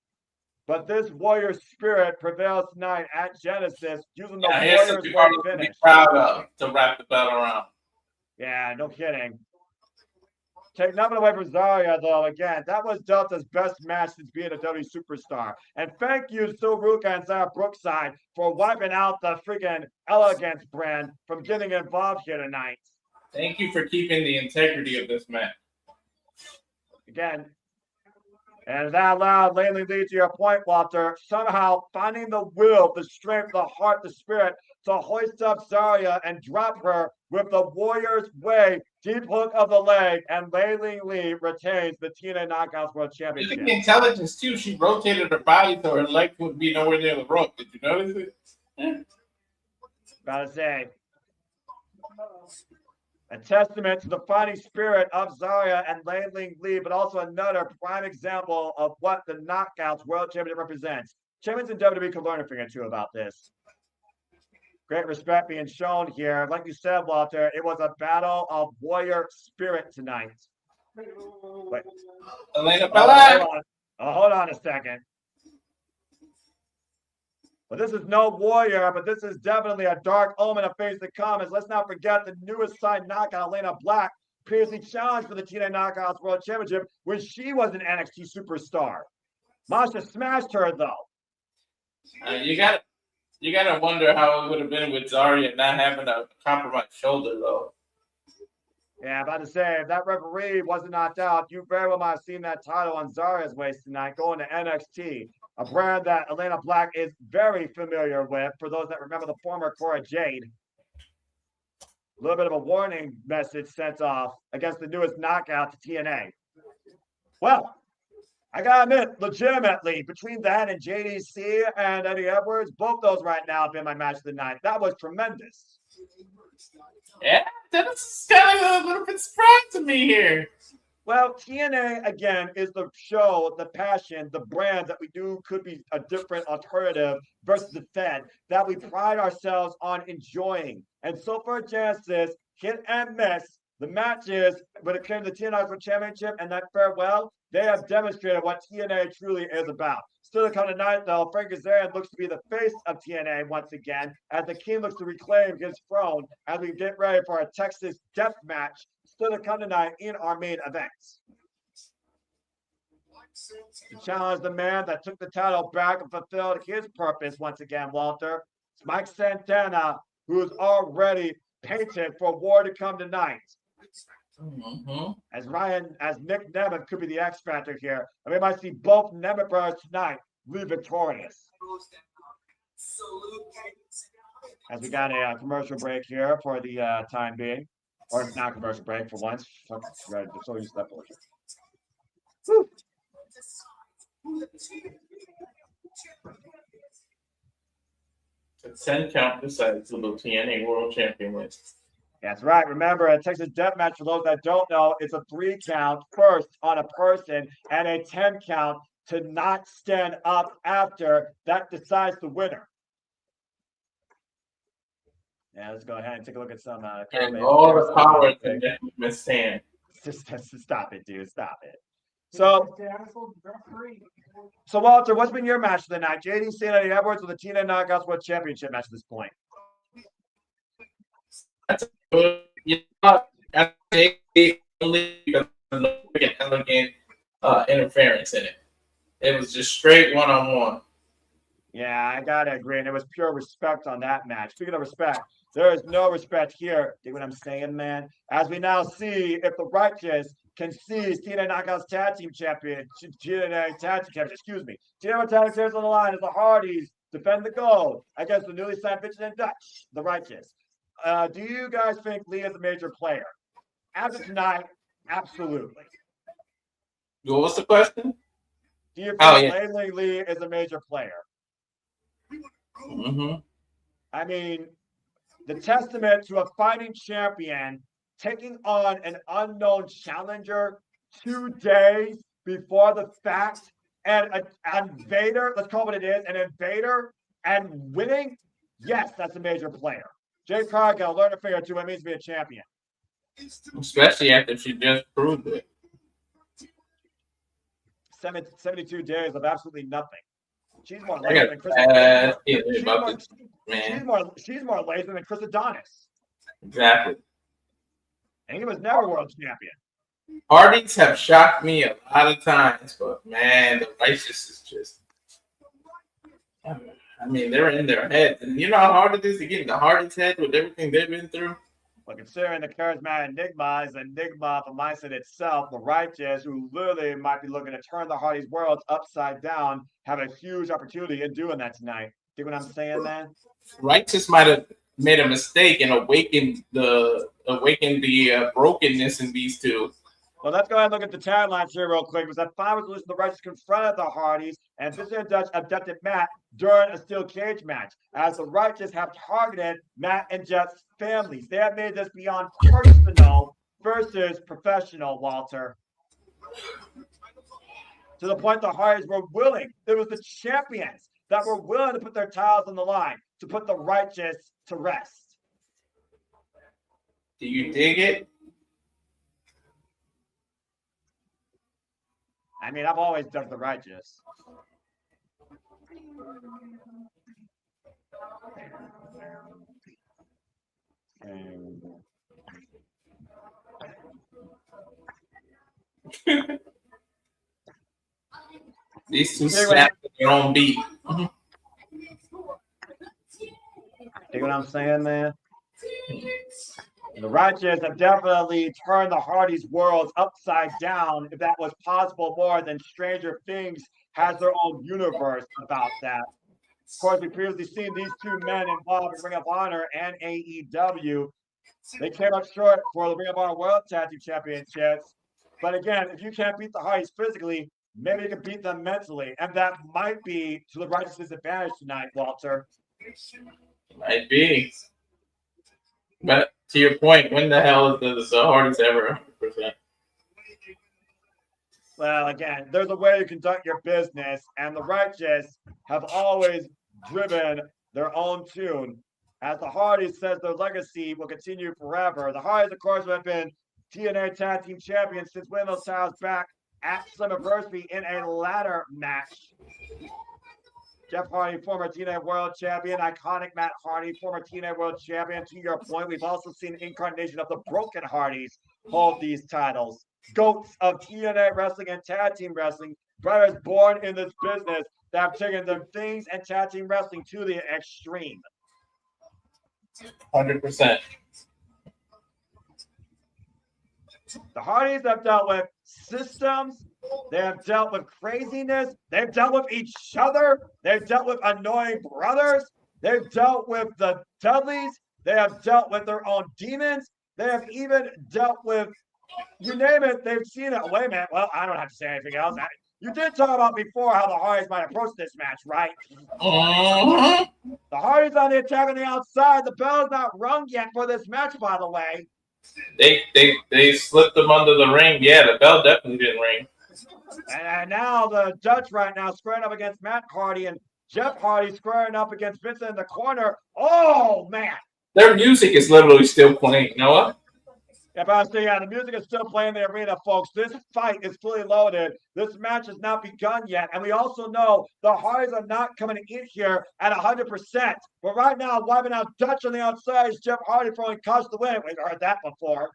but this warrior spirit prevails tonight at Genesis, using the warrior's way to finish. Proud of to wrap the battle around. Yeah, no kidding. Take nothing away from Zarya, though. Again, that was Delta's best match since being a WWE superstar. And thank you, Silveruka and Zara Brookside, for wiping out the freaking Elegance brand from getting involved here tonight. Thank you for keeping the integrity of this match. Again, And that allowed Laylee Lee, to your point, Walter, somehow finding the will, the strength, the heart, the spirit to hoist up Zarya and drop her with the Warrior's Way deep hook of the leg, and Laylee Lee retains the TNA Knockouts World Look Championship. at the intelligence too. She rotated her body so her leg would be nowhere near the rope. Did you notice it? Yeah. Gotta say, a testament to the fighting spirit of Zarya and Laylee Lee, but also another prime example of what the Knockouts World Championship represents. Champions in WWE could learn a thing or two about this. Great respect being shown here. Like you said, Walter, it was a battle of warrior spirit tonight. Wait. Elena Bella. Hold on a second. But this is no warrior, but this is definitely a dark omen of things to come. As let's not forget the newest signed knockout, Elena Black, previously challenged for the TNA Knockouts World Championship when she was an NXT superstar. Masha smashed her though. You gotta wonder how it would have been with Zarya not having a compromised shoulder though. Yeah, about to say, if that referee wasn't knocked out, you very well might have seen that title on Zarya's waist tonight going to NXT, a brand that Elena Black is very familiar with, for those that remember the former Cora Jade. A little bit of a warning message sent off against the newest knockout to TNA. Well, I gotta admit, legitimately, between that and JDC and Eddie Edwards, both those right now have been my match of the night. That was tremendous. Yeah, that's kind of a little bit surprising to me here. Well, TNA, again, is the show, the passion, the brand that we do could be a different alternative versus the Fed that we pride ourselves on enjoying. And so far, Genesis, hit and miss, the matches, when it came to the TNA World Championship and that farewell, they have demonstrated what TNA truly is about. Still to come tonight, though, Frankie Kazarian looks to be the face of TNA once again, as the King looks to reclaim his throne as we get ready for a Texas death match. Still to come tonight in our main events. To challenge the man that took the title back and fulfilled his purpose once again, Walter. It's Mike Santana, who is already painted for war to come tonight. Mm-hmm. As Nick Nemeth could be the X factor here. And we might see both Nemeth brothers tonight leave victorious. As we got a commercial break here for the time being. Or not commercial break for once. Right, so used to that bullshit. Woo. A 10 count decides who the TNA World Champion wins. That's right. Remember, a Texas Deathmatch, for those that don't know, it's a 3 count first on a person and a 10 count to not stand up after. That decides the winner. Yeah, let's go ahead and take a look at some and all the power to Miss Sand. Stop it, dude. Stop it. So Walter, what's been your match of the night? JDC and Eddie Edwards with the TNA Knockouts World Championship match at this point. That's good. Only because elegant interference in it. It was just straight one-on-one. Yeah, I gotta agree. And it was pure respect on that match. Speaking of respect, there is no respect here. See what I'm saying, man? As we now see if the Righteous can seize TNA Knockouts Tag Team Champion, TNA Tag Team Champion, excuse me. TNA Tag Team on the line as the Hardys defend the gold against the newly signed Vincent and Dutch, the Righteous. Do you guys think Lee is a major player? After tonight, absolutely. What was the question? Do you think Lee is a major player? Mm-hmm. I mean, the testament to a fighting champion taking on an unknown challenger 2 days before the fact, and an invader, let's call it what it is, an invader, and winning, yes, that's a major player. Jay Cargill, learn a thing or two what it means to be a champion. Especially after she just proved it. 72 days of absolutely nothing. She's more lazy than Chris. She's more lazy than Chris Adonis. Exactly. And he was never world champion. Hardys have shocked me a lot of times, but man, the Righteous is just. I mean, they're in their head, and you know how hard it is to get in the Hardys' head with everything they've been through. But considering the charismatic Enigma is Enigma of mindset itself, the Righteous, who literally might be looking to turn the Hardy's worlds upside down, have a huge opportunity in doing that tonight. See what I'm saying, man? Righteous might have made a mistake and awakened the brokenness in these two. Well, let's go ahead and look at the taglines here real quick. Because that 5 resolution, the Righteous confronted the Hardys, and Vincent and Dutch abducted Matt during a steel cage match, as the Righteous have targeted Matt and Jeff's families. They have made this beyond personal versus professional, Walter. To the point the Hardys were willing. It was the champions that were willing to put their titles on the line to put the Righteous to rest. Do you dig it? I mean, I've always done the Righteous. These two snap their own beat. See what I'm saying, man? The Righteous have definitely turned the Hardy's worlds upside down, if that was possible, more than Stranger Things has their own universe about that. Of course, we've previously seen these two men involved in Ring of Honor and AEW. They came up short for the Ring of Honor World Tag Team Championships. But again, if you can't beat the Hardys physically, maybe you can beat them mentally. And that might be to the Righteous' advantage tonight, Walter. Might be. But to your point, when the hell is the Hardys ever 100%? Well, again, there's a way to conduct your business, and the Righteous have always driven their own tune. As the Hardys says their legacy will continue forever. The Hardys, of course, have been TNA Tag Team Champions since winning those titles back at Slammiversary in a ladder match. Jeff Hardy, former TNA World Champion. Iconic Matt Hardy, former TNA World Champion. To your point, we've also seen the incarnation of the Broken Hardys hold these titles. Goats of TNA wrestling and tag team wrestling. Brothers born in this business that have taken their things and tag team wrestling to the extreme. 100%. The Hardys have dealt with systems. They have dealt with craziness. They've dealt with each other. They've dealt with annoying brothers. They've dealt with the Dudleys. They have dealt with their own demons. They have even dealt with, you name it, they've seen it. Wait a minute. Well, I don't have to say anything else. You did talk about before how the Hardys might approach this match, right? The Hardys on the attack on the outside. The bell's not rung yet for this match, by the way. They slipped them under the ring. Yeah, the bell definitely didn't ring. And now the Dutch right now squaring up against Matt Hardy, and Jeff Hardy squaring up against Vincent in the corner. Oh, man. Their music is literally still playing. You know what? If I say, yeah, the music is still playing in the arena, folks. This fight is fully loaded. This match has not begun yet. And we also know the Hardys are not coming in here at 100%. But right now, wiping out Dutch on the outside is Jeff Hardy throwing cuts to win. We've heard that before.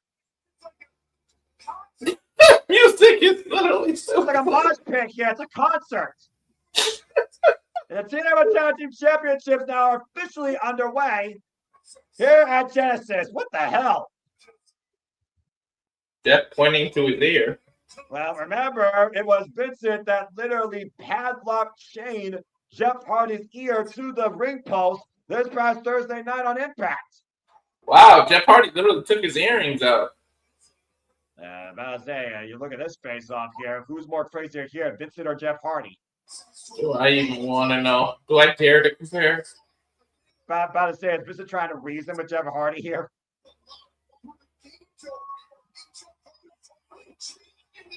Music is literally still It's like a mosh pit here. It's a concert. And the TNA Tag Team Championships now are officially underway here at Genesis. What the hell? Jeff pointing to his ear. Well, remember, it was Vincent that literally padlocked chained Jeff Hardy's ear to the ring post this past Thursday night on Impact. Wow, Jeff Hardy literally took his earrings out. About to say, you look at this face off here. Who's more crazier here, Vincent or Jeff Hardy? Do I even want to know? Do I dare to compare? About to say, is Vincent trying to reason with Jeff Hardy here?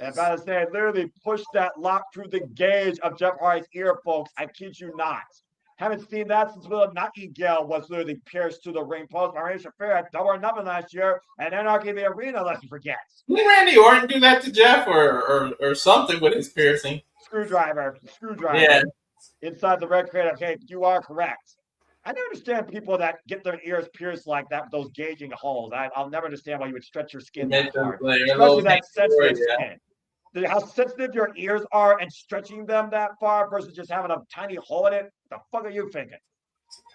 About to say, I literally pushed that lock through the gauge of Jeff Hardy's ear, folks. I kid you not. Haven't seen that since Will Nightingale was literally pierced to the ring post by Randy Shafir at Double or Nothing last year, and Anarchy in the Arena, let's forget. Didn't Randy Orton do that to Jeff or something with his piercing? Screwdriver. Yeah. Inside the red crate. Okay, you are correct. I don't understand people that get their ears pierced like that with those gauging holes. I'll never understand why you would stretch your skin that far. Especially that sensitive skin. How sensitive your ears are and stretching them that far versus just having a tiny hole in it. What the fuck are you thinking?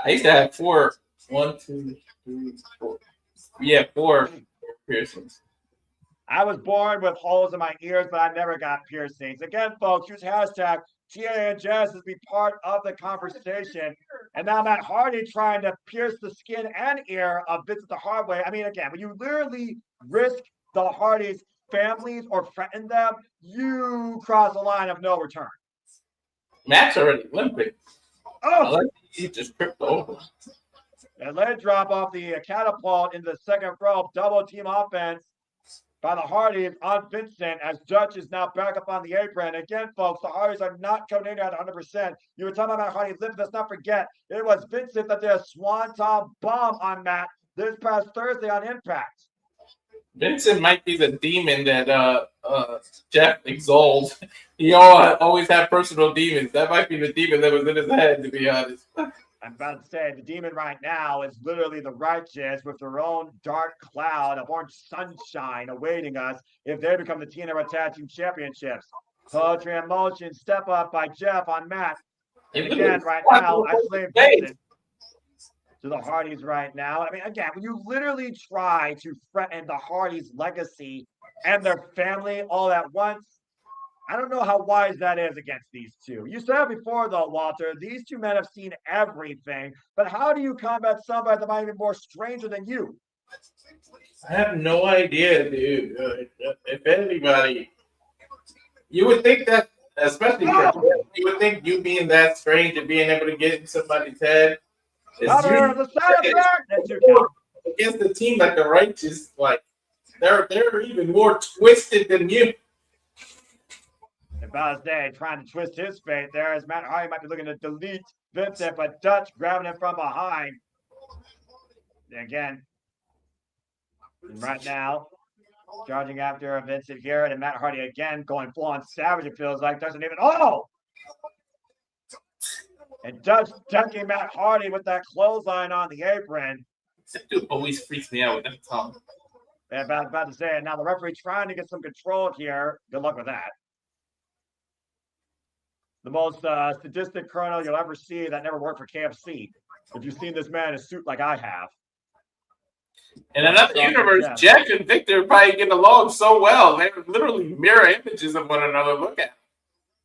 I used to have 4. 1, 2, 3, 4. Yeah, 4 piercings. I was born with holes in my ears, but I never got piercings. Again, folks, use hashtag TNA Genesis be part of the conversation. And now Matt Hardy trying to pierce the skin and ear of Vincent the hard way. I mean, again, when you literally risk the Hardys' families or threaten them, you cross the line of no return. Matt's already limping. Oh! He just tripped over. A leg drop off the catapult into the second rope. Double team offense by the Hardys on Vincent as Dutch is now back up on the apron. Again, folks, the Hardys are not coming in at 100%. You were talking about Hardy limp. Let's not forget, it was Vincent that did a swanton bomb on Matt this past Thursday on Impact. Vincent might be the demon that Jeff exalts. He always had personal demons. That might be the demon that was in his head, to be honest. I'm about to say the demon right now is literally the righteous with their own dark cloud of orange sunshine awaiting us if they become the TNA Tag Team Championships. Poetry and motion, step up by Jeff on Matt. And again, right now, I slay Vincent to the Hardys right now. I mean, again, when you literally try to threaten the Hardys' legacy and their family all at once, I don't know how wise that is against these two. You said it before, though, Walter. These two men have seen everything. But how do you combat somebody that might be more stranger than you? I have no idea, dude. If anybody, you would think that, especially you would think you being that strange and being able to get in somebody's head is against the team like the Righteous. Like they're even more twisted than you. About day trying to twist his fate there as Matt Hardy might be looking to delete Vincent, but Dutch grabbing him from behind. Again, right now, charging after Vincent here, and Matt Hardy again going full on savage. It feels like doesn't even. Oh! And Dutch dunking Matt Hardy with that clothesline on the apron. That dude always freaks me out with that tongue. Yeah, about to say it. Now the referee trying to get some control here. Good luck with that. The most sadistic colonel you'll ever see that never worked for KFC. If you've seen this man in a suit like I have. In another universe, Jeff and Victor probably get along so well. They're literally mirror images of one another. Look at.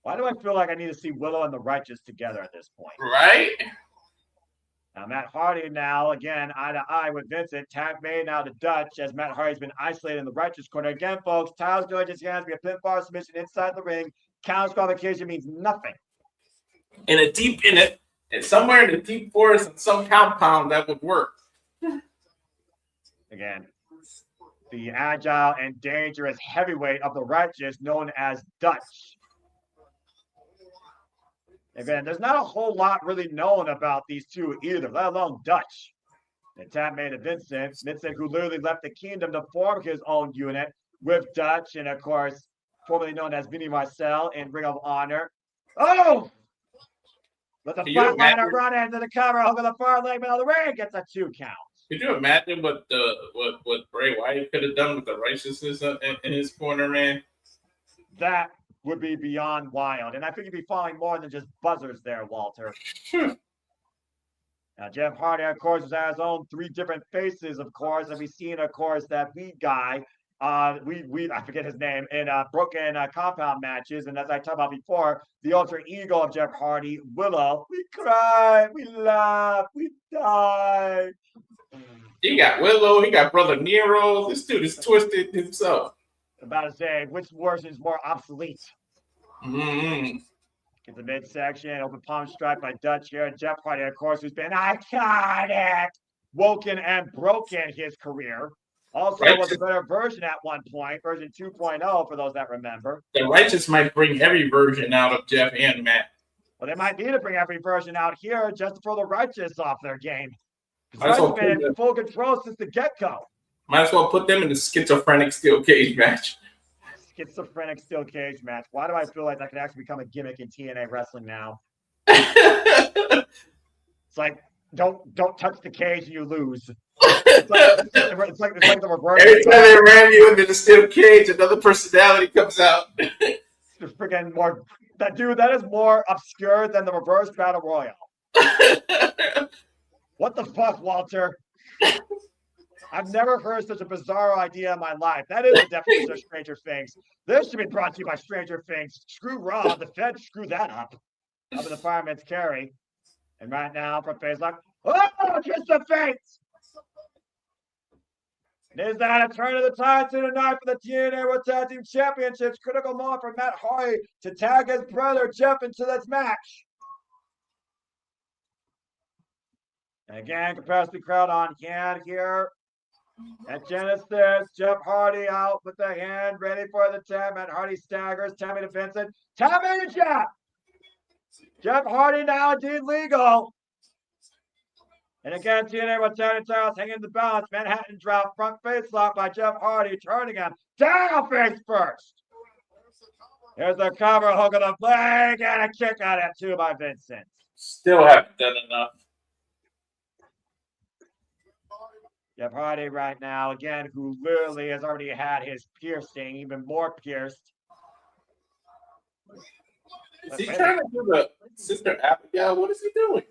Why do I feel like I need to see Willow and the Righteous together at this point? Right? Now, Matt Hardy now, again, eye to eye with Vincent. Tag made now to Dutch as Matt Hardy's been isolated in the Righteous corner. Again, folks, Tyler's going to his hands be a pinfall submission inside the ring. Count disqualification means nothing. Somewhere in the deep forest in some compound that would work. Again, the agile and dangerous heavyweight of the Righteous known as Dutch. Again, there's not a whole lot really known about these two either, let alone Dutch. The tap made to Vincent. Vincent, who literally left the kingdom to form his own unit with Dutch and, of course, formerly known as Vinny Marcel in Ring of Honor. Oh! Let the flatliner run into the cover over the far leg middle of the ring. Gets a 2 count. Could you imagine what Bray Wyatt could have done with the righteousness in his corner, man? That would be beyond wild. And I think you'd be falling more than just buzzers there, Walter. Now, Jeff Hardy, of course, has his own 3 different faces, of course. And we've seen, of course, that lead guy. I forget his name in broken compound matches, and as I talked about before, the alter ego of Jeff Hardy, Willow. We cry, we laugh, we die. He got Willow, he got Brother Nero. This dude is twisted himself. About to say, which version is more obsolete? Mm-hmm. Get the midsection, open palm strike by Dutch here. Jeff Hardy, of course, who's been iconic, woken and broken his career. Also, was a better version at one point, version 2.0 for those that remember. The Righteous might bring every version out of Jeff and Matt. Well, they might need to bring every version out here just to throw the Righteous off their game. Because Righteous been in full control since the get-go. Might as well put them in the schizophrenic steel cage match. Schizophrenic steel cage match. Why do I feel like that could actually become a gimmick in TNA wrestling now? It's like, don't touch the cage and you lose. It's like the reverse. Every time they ram you into the steel cage, another personality comes out. Freaking more. That is more obscure than the reverse battle royal. What the fuck, Walter? I've never heard such a bizarre idea in my life. That is the definition of Stranger Things. This should be brought to you by Stranger Things. Screw Raw. The Fed screw that up. Up in the fireman's carry. And right now, from face lock. Oh, kiss the face! Is that a turn of the tide to tonight for the TNA World Tag Team Championships? Critical moment for Matt Hardy to tag his brother Jeff into this match. And again, capacity crowd on hand here. At Genesis, Jeff Hardy out with the hand, ready for the tap. Matt Hardy staggers. Tammy to Vincent. Tammy to Jeff. Jeff Hardy now indeed legal. And again, TNA with Tag Titles hanging the balance. Manhattan drop, front face lock by Jeff Hardy, turning him down face first. Here's the cover, hook of the leg, and a kick out at two by Vincent. Still haven't done enough. Jeff Hardy right now, again, who literally has already had his piercing, even more pierced. Is he trying to do the Sister Abigail? What is he doing?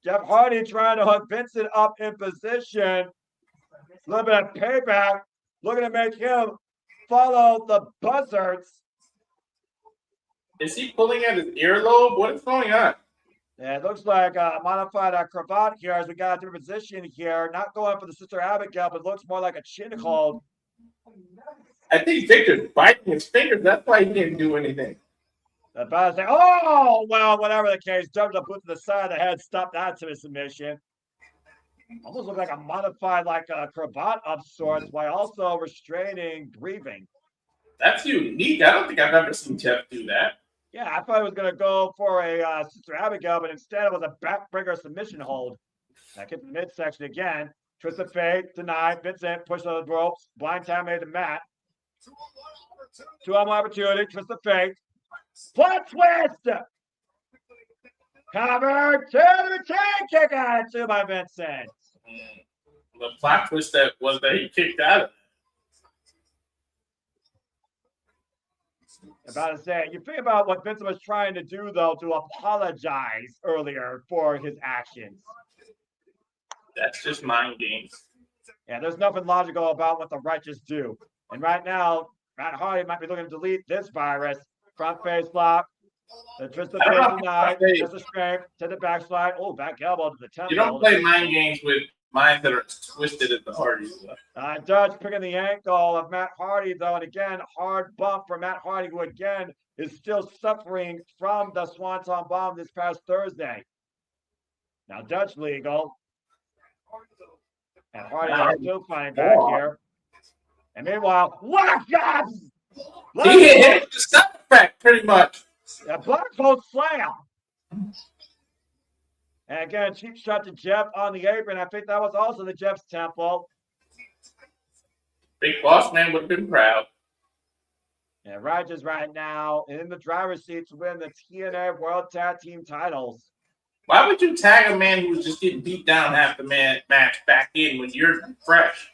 Jeff Hardy trying to hook Vincent up in position. A little bit of payback. Looking to make him follow the buzzards. Is he pulling at his earlobe? What is going on? Yeah, it looks like a modified cravat here as we got a different position here. Not going for the Sister Abigail, but looks more like a chin hold. I think Victor's biting his fingers. That's why he didn't do anything. About to say, oh, well, whatever the case, jumped up, boot to the side of the head, stopped that to a submission. Almost looked like a modified, like a cravat of sorts, while also restraining breathing. That's unique. I don't think I've ever seen Jeff do that. Yeah, I thought he was going to go for a Sister Abigail, but instead it was a backbreaker submission hold. Back in the midsection again. Twist of fate, denied. Vincent pushed on the ropes. Blind time made the mat. 2-on-1 opportunity. Twist of fate. Plot twist! Cover to the retain kick out at two by Vincent. The plot twist that was that he kicked out of it. About to say, you think about what Vincent was trying to do, though, to apologize earlier for his actions. That's just mind games. Yeah, there's nothing logical about what the righteous do. And right now, Matt Hardy might be looking to delete this virus. Front face lock. The twist of face denied. Just a strength to the backslide. Oh, back elbow to the temple. You don't play mind games with minds that are as twisted as the Hardys. Dutch picking the ankle of Matt Hardy, though, and again, hard bump for Matt Hardy, who again is still suffering from the Swanton bomb this past Thursday. Now Dutch legal. And Hardy is still fighting back here. And meanwhile, what jobs? He hit him with the sound effect, pretty much. A black hole slam. And again, cheap shot to Jeff on the apron. I think that was also the Jeff's temple. Big Boss Man would have been proud. Yeah, Rogers right now in the driver's seat to win the TNA World Tag Team titles. Why would you tag a man who was just getting beat down half the match back in when you're fresh?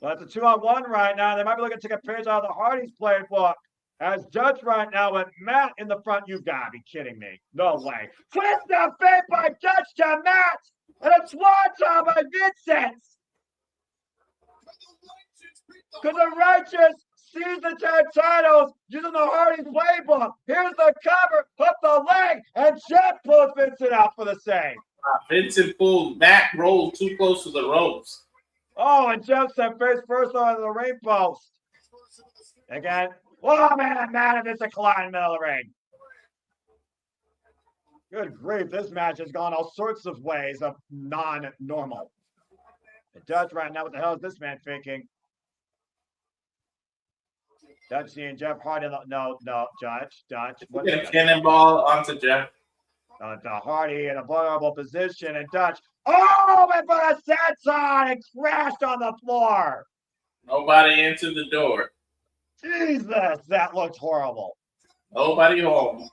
Well, it's a 2-on-1 right now. They might be looking to take a page out of the Hardys playbook. As Judge right now with Matt in the front. You gotta be kidding me. No way. Twist the fate by Judge to Matt. And a swanton by Vincent. Because the righteous seize the tag titles using the Hardys playbook. Here's the cover. Hook the leg. And Jeff pulls Vincent out for the save. Vincent pulled Matt rolled too close to the ropes. Oh, and Jeff said face first on the ring post. Again. Oh, man, Matt and Vincent collide in the middle of the ring. Good grief, this match has gone all sorts of ways of non-normal. The Dutch right now, what the hell is this man thinking? Dutch seeing Jeff Hardy. No, Dutch. Get a cannonball onto Jeff. The Hardy in a vulnerable position, and Dutch. Oh, and put a senton and crashed on the floor. Nobody into the door. Jesus, that looks horrible. Nobody home.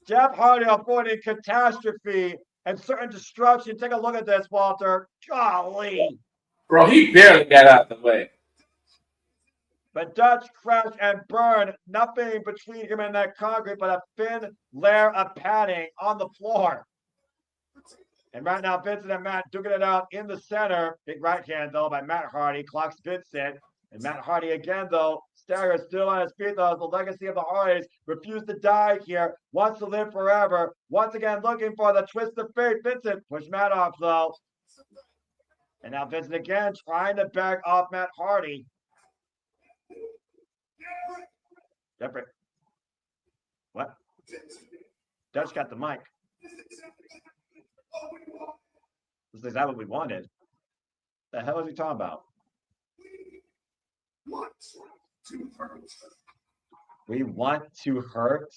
Jeff Hardy avoiding catastrophe and certain destruction. Take a look at this, Walter. Golly. Bro, he barely got out the way. But Dutch crashed and burned. Nothing between him and that concrete but a thin layer of padding on the floor. And right now, Vincent and Matt duking it out in the center. Big right hand, though, by Matt Hardy. Clocks Vincent. And Matt Hardy again, though. Stagger still on his feet, though. The legacy of the Hardys refused to die here. Wants to live forever. Once again, looking for the twist of fate. Vincent push Matt off, though. And now Vincent again trying to back off Matt Hardy. Different. What? Dutch got the mic. Is that what we wanted? The hell is he talking about? We want to hurt.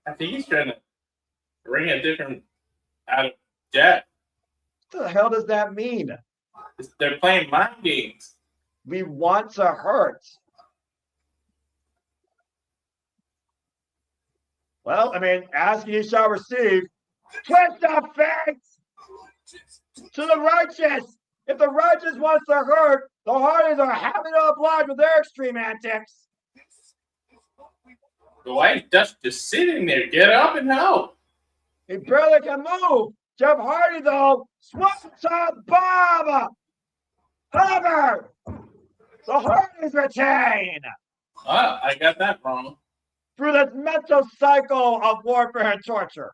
I think he's trying to bring a different out of Jack. What the hell does that mean? They're playing mind games. We want to hurt. Well, I mean, ask and you shall receive. Twist of fate to the righteous. If the righteous wants to hurt, the Hardys are happy to oblige with their extreme antics. Why is Dutch just sitting there? Get up and help. He barely can move. Jeff Hardy, though, swats to Bob. However, the Hardys retain. I got that wrong. Through this mental cycle of warfare and torture.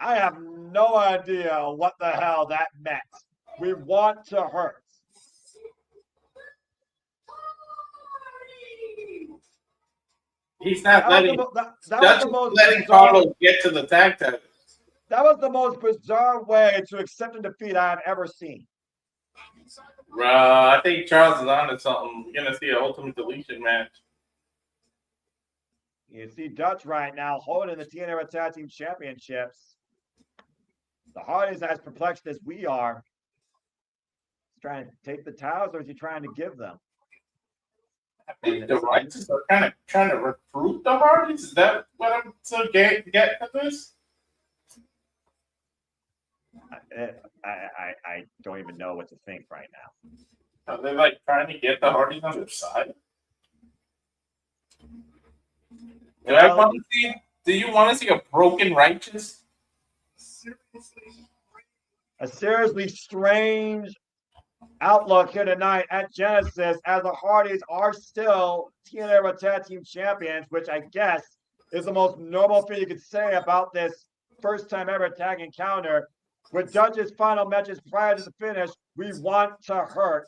I have no idea what the hell that meant. We want to hurt. He's not letting letting Carlos get to the tag title. That was the most bizarre way to accept a defeat I have ever seen. I think Charles is on to something. We're going to see an Ultimate Deletion match. You see Dutch right now holding the TNA Tag Team Championships. The Hardys as perplexed as we are. He's trying to take the towels, or is he trying to give them? I think the Righteous are kind of trying to recruit the Hardys. Is that what I'm so get at this? I don't even know what to think right now. Are they like trying to get the Hardys on their side? Do you want to see a broken Righteous? A seriously strange outlook here tonight at Genesis, as the Hardys are still TNA Tag Team Champions, which I guess is the most normal thing you could say about this first time ever tag encounter. With Dutch's final matches prior to the finish, we want to hurt.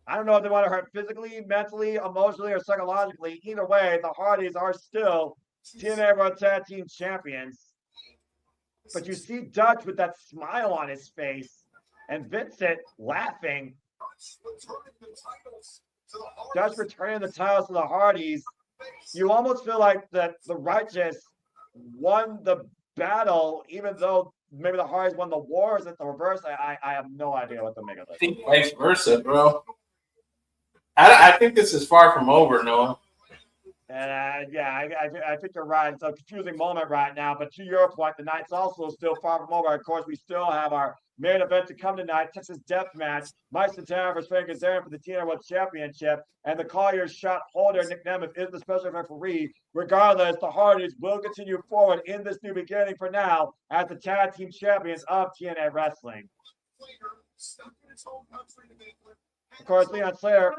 I don't know if they want to hurt physically, mentally, emotionally, or psychologically. Either way, the Hardys are still TNA Tag Team Champions. But you see Dutch with that smile on his face and Vincent laughing. Dutch returning the titles to the Hardys. You almost feel like that the Righteous won the battle, even though maybe the Hardys won the wars at the reverse. I have no idea what to make of this. I think vice versa, bro. I think this is far from over, Noah. And I think you're right. It's a confusing moment right now. But to your point, the night's also still far from over. Of course, we still have our main event to come tonight, Texas Death Match. Mike Santana versus Frankie Kazarian for the TNA World Championship. And the Collier's shot holder, Nick Nemeth, is the special referee. Regardless, the Hardys will continue forward in this new beginning for now as the tag team champions of TNA Wrestling. Of course, Leon Slater,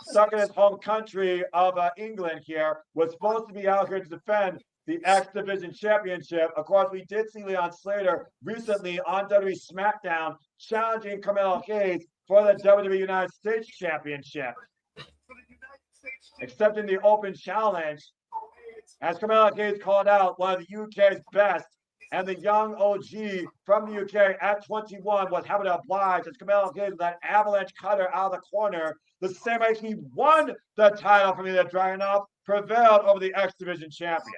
stuck in his home country of England here, was supposed to be out here to defend the X Division Championship. Of course, we did see Leon Slater recently on WWE SmackDown challenging Carmelo Hayes for the WWE United States Championship. Accepting the open challenge, as Carmelo Hayes called out one of the UK's best, and the young OG from the UK at 21 was having to oblige as Carmelo Hayes with that avalanche cutter out of the corner. The same way he won the title from the Dragunov, prevailed over the X Division champion.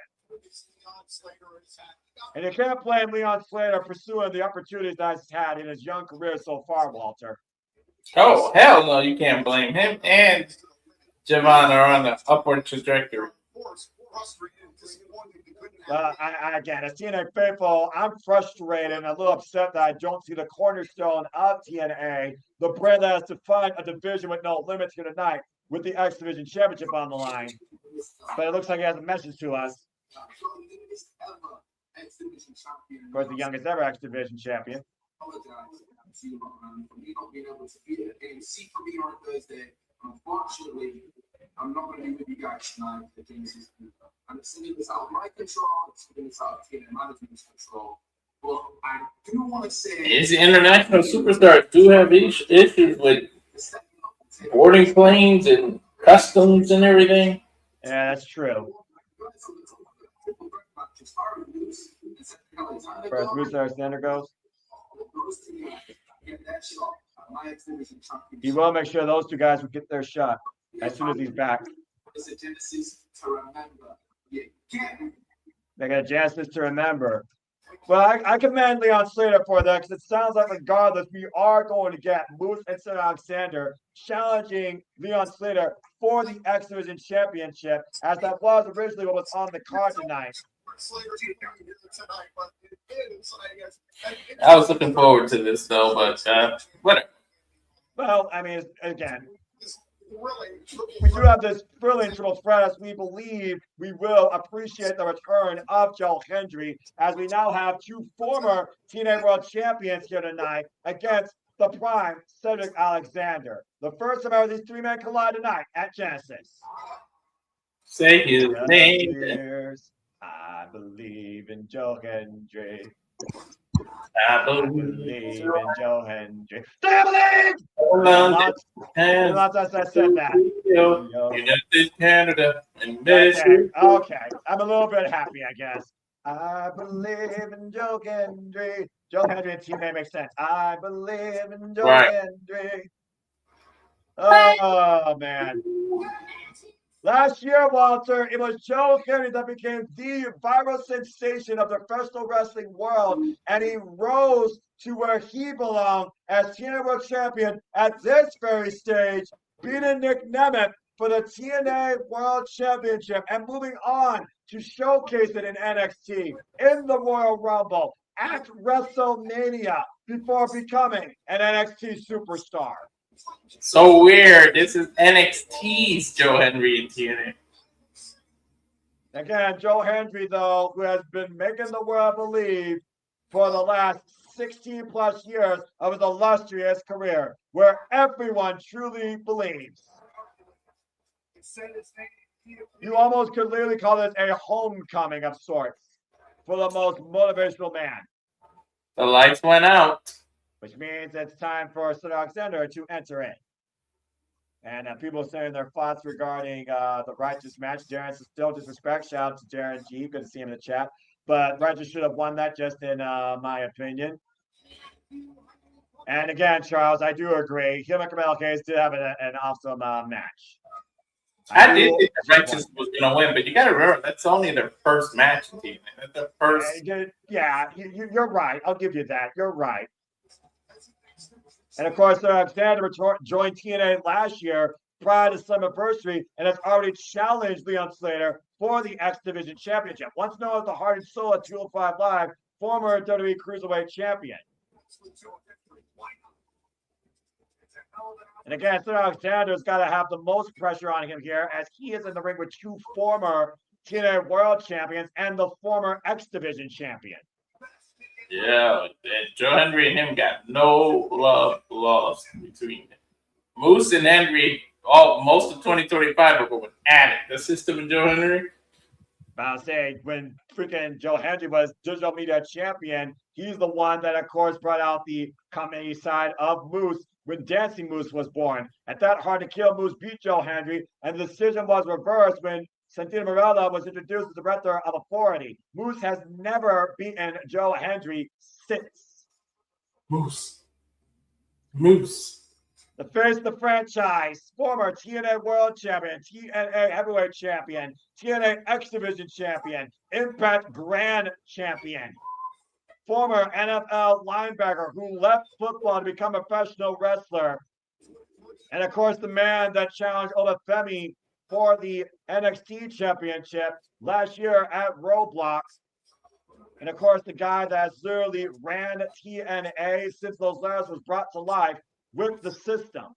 And you can't blame Leon Slater pursuing the opportunities that he's had in his young career so far, Walter. Oh, hell no, you can't blame him. And Javon are on the upward trajectory. Again, as TNA faithful, I'm frustrated and a little upset that I don't see the cornerstone of TNA, the brand that has defined a division with no limits here tonight, with the X Division Championship on the line. But it looks like he has a message to us. youngest ever X Division champion. Of course, the youngest ever X Division champion. Apologize to you, man, for me not being able to be at AMC for me on Thursday. Unfortunately, I'm not going to be with you guys tonight for Genesis. And it's something that's out of my control. It's something that's out of TNA management's control. But I do want to say, These international superstars do have issues with boarding planes and customs and everything. Yeah, that's true. First, Bruce Alexander goes. He will make sure those two guys will get their shot as soon as he's back. They got a Genesis to remember. Well, I commend Leon Slater for that because it sounds like regardless, we are going to get Moose and Cedric Alexander challenging Leon Slater for the X Division Championship, as that was originally what was on the card tonight. I was looking forward to this though, but whatever. Well, I mean, again, we do have this brilliant triple threat as we believe we will appreciate the return of Joe Hendry as we now have two former TNA World Champions here tonight against the prime Cedric Alexander. The first of these three men collide tonight at Genesis. Say his name. I believe in Joe Hendry. I believe in Joe Hendry. Do you believe? And I said that. United Canada and Okay. I'm a little bit happy, I guess. I believe in Joe Hendry. Joe Hendry and teammate makes sense. I believe in Joe Hendry. Oh, man. Last year, Walter, it was Joe Hendry that became the viral sensation of the professional wrestling world, and he rose to where he belonged as TNA World Champion at this very stage, beating Nick Nemeth for the TNA World Championship and moving on to showcase it in NXT, in the Royal Rumble, at WrestleMania, before becoming an NXT superstar. So weird. This is NXT's Joe Hendry and TNA. Again, Joe Hendry, though, who has been making the world believe for the last 16 plus years of his illustrious career, where everyone truly believes. You almost could literally call this a homecoming of sorts for the most motivational man. The lights went out. Which means it's time for Cedric Alexander to enter in. And people saying their thoughts regarding the Righteous match. Darren's still disrespect. Shout out to Darren G. Good to see him in the chat. But Righteous should have won that, just in my opinion. And again, Charles, I do agree. Him and Camille Case did have an awesome match. I did think the Righteous was going to win, but you got to remember, that's only their first match in TNA. That's their first. Yeah, you're right. I'll give you that. You're right. And of course, Alexander joined TNA last year prior to Slammiversary and has already challenged Leon Slater for the X Division Championship. Once known as the Heart and Soul at 205 Live, former WWE Cruiserweight Champion. And again, Cedric Alexander's got to have the most pressure on him here as he is in the ring with two former TNA World Champions and the former X Division Champion. Yeah, Joe Hendry and him got no love lost between them. Moose and Hendry, most of 2025 are going at it. The system and Joe Hendry. I'll say, when freaking Joe Hendry was digital media champion, he's the one that, of course, brought out the comedy side of Moose when Dancing Moose was born. At that Hard to Kill, Moose beat Joe Hendry, and the decision was reversed when Santana Marella was introduced as the Director of Authority. Moose has never beaten Joe Hendry since. Moose. The face of the franchise, former TNA World Champion, TNA Heavyweight Champion, TNA X Division Champion, Impact Grand Champion, former NFL linebacker who left football to become a professional wrestler, and of course the man that challenged Olafemi for the NXT Championship last year at Roadblock. And of course, the guy that's literally ran TNA since those letters was brought to life with the system.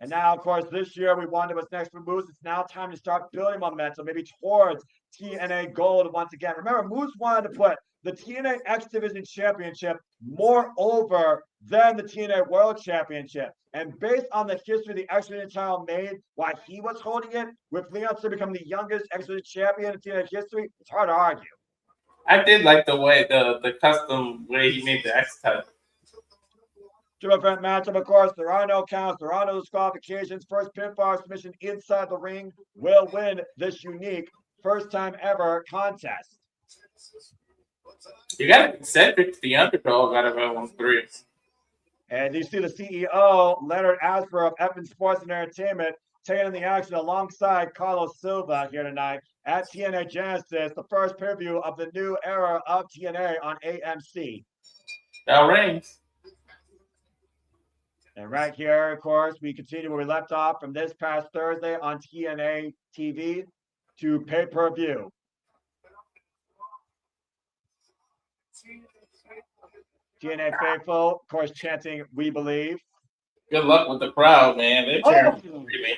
And now, of course, this year we wonder what's next for Moose. It's now time to start building momentum, maybe towards TNA Gold once again. Remember, Moose wanted to put the TNA X Division Championship more over than the TNA World Championship. And based on the history the X Division title made while he was holding it, with Leon still becoming the youngest X Division champion in TNA history, it's hard to argue. I did like the way the custom way he made the X title. Triple threat matchup, of course. There are no counts. There are no disqualifications. First pinfall submission inside the ring will win this unique first-time ever contest. You got Cedric, the underdog, out of L13. And you see the CEO, Leonard Asper of Evan Sports and Entertainment, taking in the action alongside Carlos Silva here tonight at TNA Genesis, the first pay-per-view of the new era of TNA on AMC. Bell rings. And right here, of course, we continue where we left off from this past Thursday on TNA TV to pay-per-view. TNA faithful, of course, chanting "We Believe." Good luck with the crowd, man. They're cheering.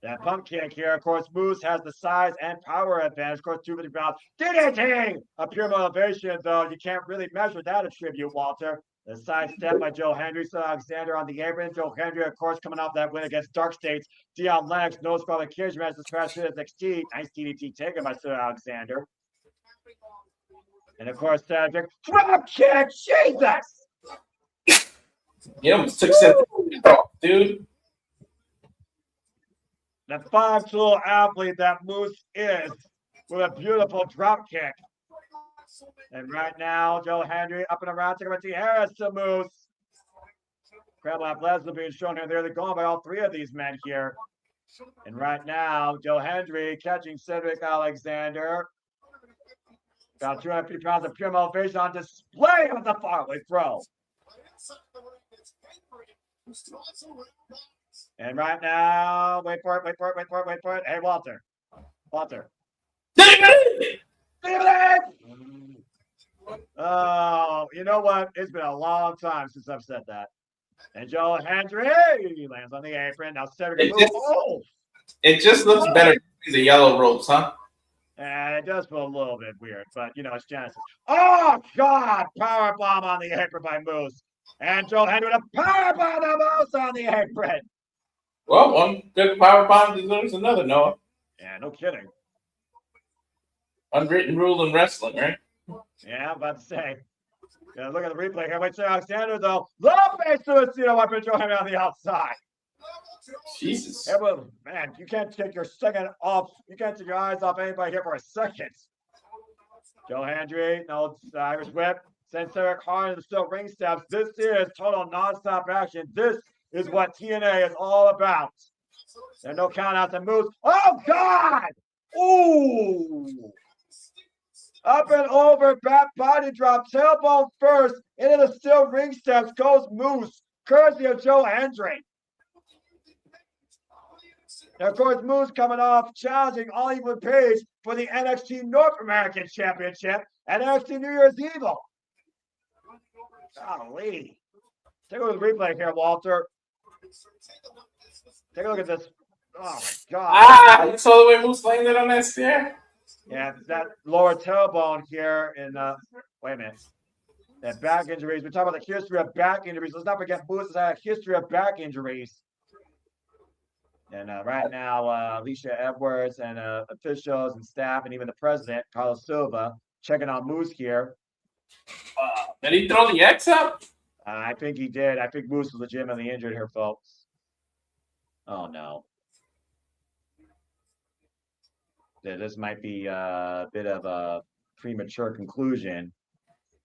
That pump kick here, of course, Moose has the size and power advantage. Of course, 250 pounds. DDT! A pure motivation, though. You can't really measure that attribute, Walter. The side step by Joe Hendry, so Alexander on the apron. Joe Hendry, of course, coming off that win against Dark States. Dion Lennox, no disqualification match this past year as NXT. Nice DDT taken by Sir Alexander. And of course, Cedric. Drop kick! Jesus! You almost took Cedric off, dude. The 5-tool athlete that Moose is with a beautiful drop kick. And right now, Joe Hendry up and around, taking T. Harris to Moose. Crab Leslie being shown here. They're going by all three of these men here. And right now, Joe Hendry catching Cedric Alexander. About 250 pounds of pure motivation on display with the faraway throw. And right now, wait for it. Hey, Walter. Oh, you know what? It's been a long time since I've said that. And Joe Hendry lands on the apron. Now Cedric moves. It just looks better with the yellow ropes, huh? And it does feel a little bit weird, but you know, it's Genesis. Oh, God! Power bomb on the apron by Moose. And Joe Hendry with a power bomb of Moose on the apron. Well, one good power bomb deserves another, Noah. Yeah, no kidding. Unwritten rule in wrestling, right? Yeah, I'm about to say. Yeah, look at the replay here. Wait, Sir Alexander, though. Lopez suicide weapon, Joe Hendry on the outside. Jesus. Yeah, but, man, you can't take your second off. You can't take your eyes off anybody here for a second. Joe Hendry, no Irish whip. Sends Eric hard into the steel ring steps. This is total nonstop action. This is what TNA is all about. There's no countouts and moves. Oh, God! Ooh! Up and over, back body drop, tailbone first, into the steel ring steps goes Moose, courtesy of Joe Hendry. Now, of course, Moose coming off challenging Ollie Page for the NXT North American Championship at NXT New Year's Evil. Golly. Take a look at the replay here, Walter. Take a look at this. Oh, my God. You saw the way Moose landed on that stair? Yeah, that lower tailbone here in, wait a minute. That back injuries. We're talking about the history of back injuries. Let's not forget Moose has had a history of back injuries. And right now, Alicia Edwards and officials and staff and even the president, Carlos Silva, checking on Moose here. Did he throw the X up? I think he did. I think Moose was legitimately injured here, folks. Oh, no. This might be a bit of a premature conclusion,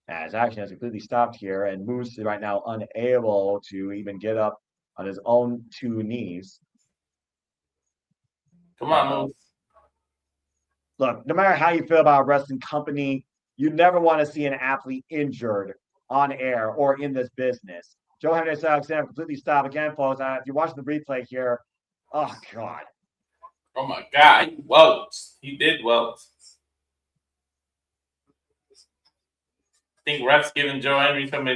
as action has completely stopped here, and Moose is right now unable to even get up on his own two knees. Come on, Moose. Look, no matter how you feel about a wrestling company, you never want to see an athlete injured on air or in this business. Joe Hendry and Alexander completely stopped again, folks. If you're watching the replay here, oh, God. Oh, my God. He welt. He did welt. I think ref's giving Joe Hendry some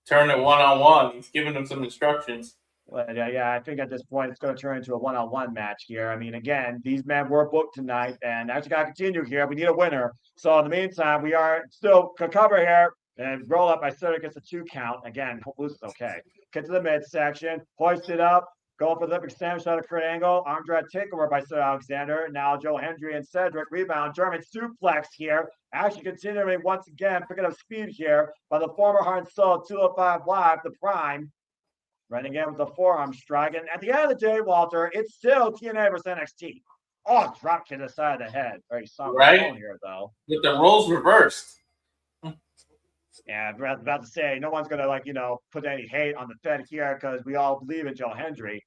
turn it one-on-one. He's giving him some instructions. But yeah, I think at this point it's going to turn into a one-on-one match here. I mean, again, these men were booked tonight, and actually got to continue here. We need a winner. So in the meantime, we are still cover here and roll up by Cedric gets a 2 count. Again, hopefully this is okay. Get to the midsection, hoist it up, going for the Olympic sandwich out of Kurt Angle. Arm drag takeover by Sir Alexander. Now Joe Hendry and Cedric rebound. German suplex here. Actually continuing once again, picking up speed here by the former Heart and Soul 205 Live, the Prime. Right again with the forearm strike. And at the end of the day, Walter, it's still TNA versus NXT. Oh, drop kick to the side of the head. Very somber right here, though. With the roles reversed. Yeah, I was about to say, no one's going to, put any hate on the Fed here because we all believe in Joe Hendry.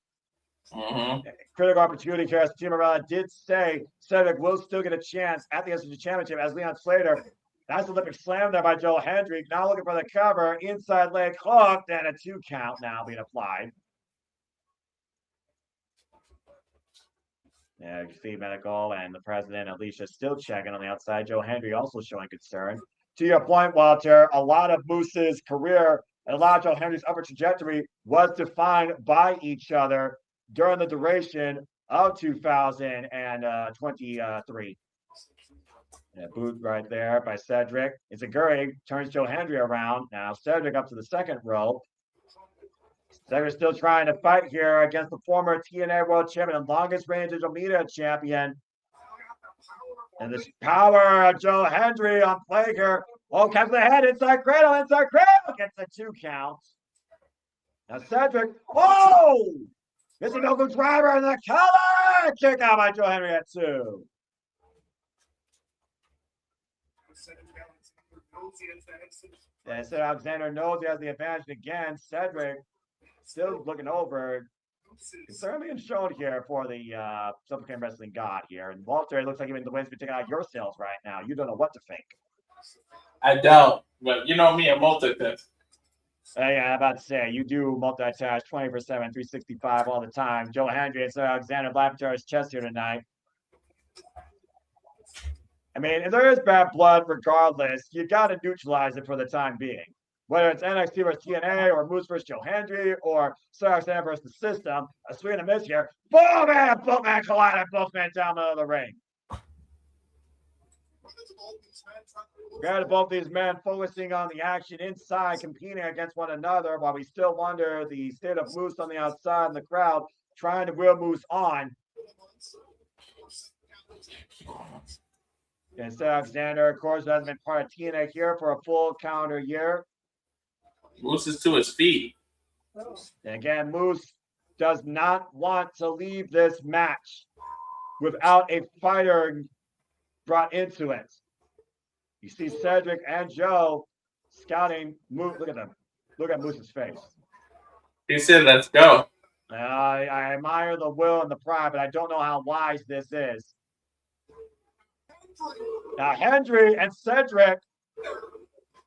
Mm-hmm. Critical opportunity here as Team Morella did say Cedric will still get a chance at the SG Championship as Leon Slater. That's Olympic slam there by Joe Hendry. Now looking for the cover. Inside leg hooked and a 2 count now being applied. Yeah, you see Medical and the president, Alicia, still checking on the outside. Joe Hendry also showing concern. To your point, Walter, a lot of Moose's career and a lot of Joe Hendry's upper trajectory was defined by each other during the duration of 2023. Yeah, boot right there by Cedric. It's a Gurry, turns Joe Hendry around. Now Cedric up to the second row. Cedric still trying to fight here against the former TNA World Champion and longest reigning digital media champion. And this power of Joe Hendry on play here. Oh, catch the head, inside cradle, gets a 2 count. Now Cedric, oh! This is no good driver in the collar! Kick out by Joe Hendry at 2. Yeah, so Alexander knows he has the advantage again. Cedric still looking over. Concern being shown here for the Self-Proclaimed Wrestling God here. And Walter, it looks like even the wind's been taking out your sales right now. You don't know what to think. I don't, but you know me, I'm multitask. Yeah, I'm about to say, you do multitask 24/7, 365 all the time. Joe Hendry and Alexander Black's chest here tonight. I mean, if there is bad blood, regardless, you got to neutralize it for the time being. Whether it's NXT versus TNA or Moose versus Joe Hendry or Sir Alexander versus the System, a swing and a miss here. Boom, man, both men collide, both men down the middle of the ring. Granted, both these men focusing on the action inside, competing against one another, while we still wonder the state of Moose on the outside and the crowd trying to wheel Moose on. And Sir Alexander, of course, hasn't been part of TNA here for a full calendar year. Moose is to his feet. And again, Moose does not want to leave this match without a fighter brought into it. You see Cedric and Joe scouting Moose. Look at them. Look at Moose's face. He said, let's go. I admire the will and the pride, but I don't know how wise this is. Now, Hendry and Cedric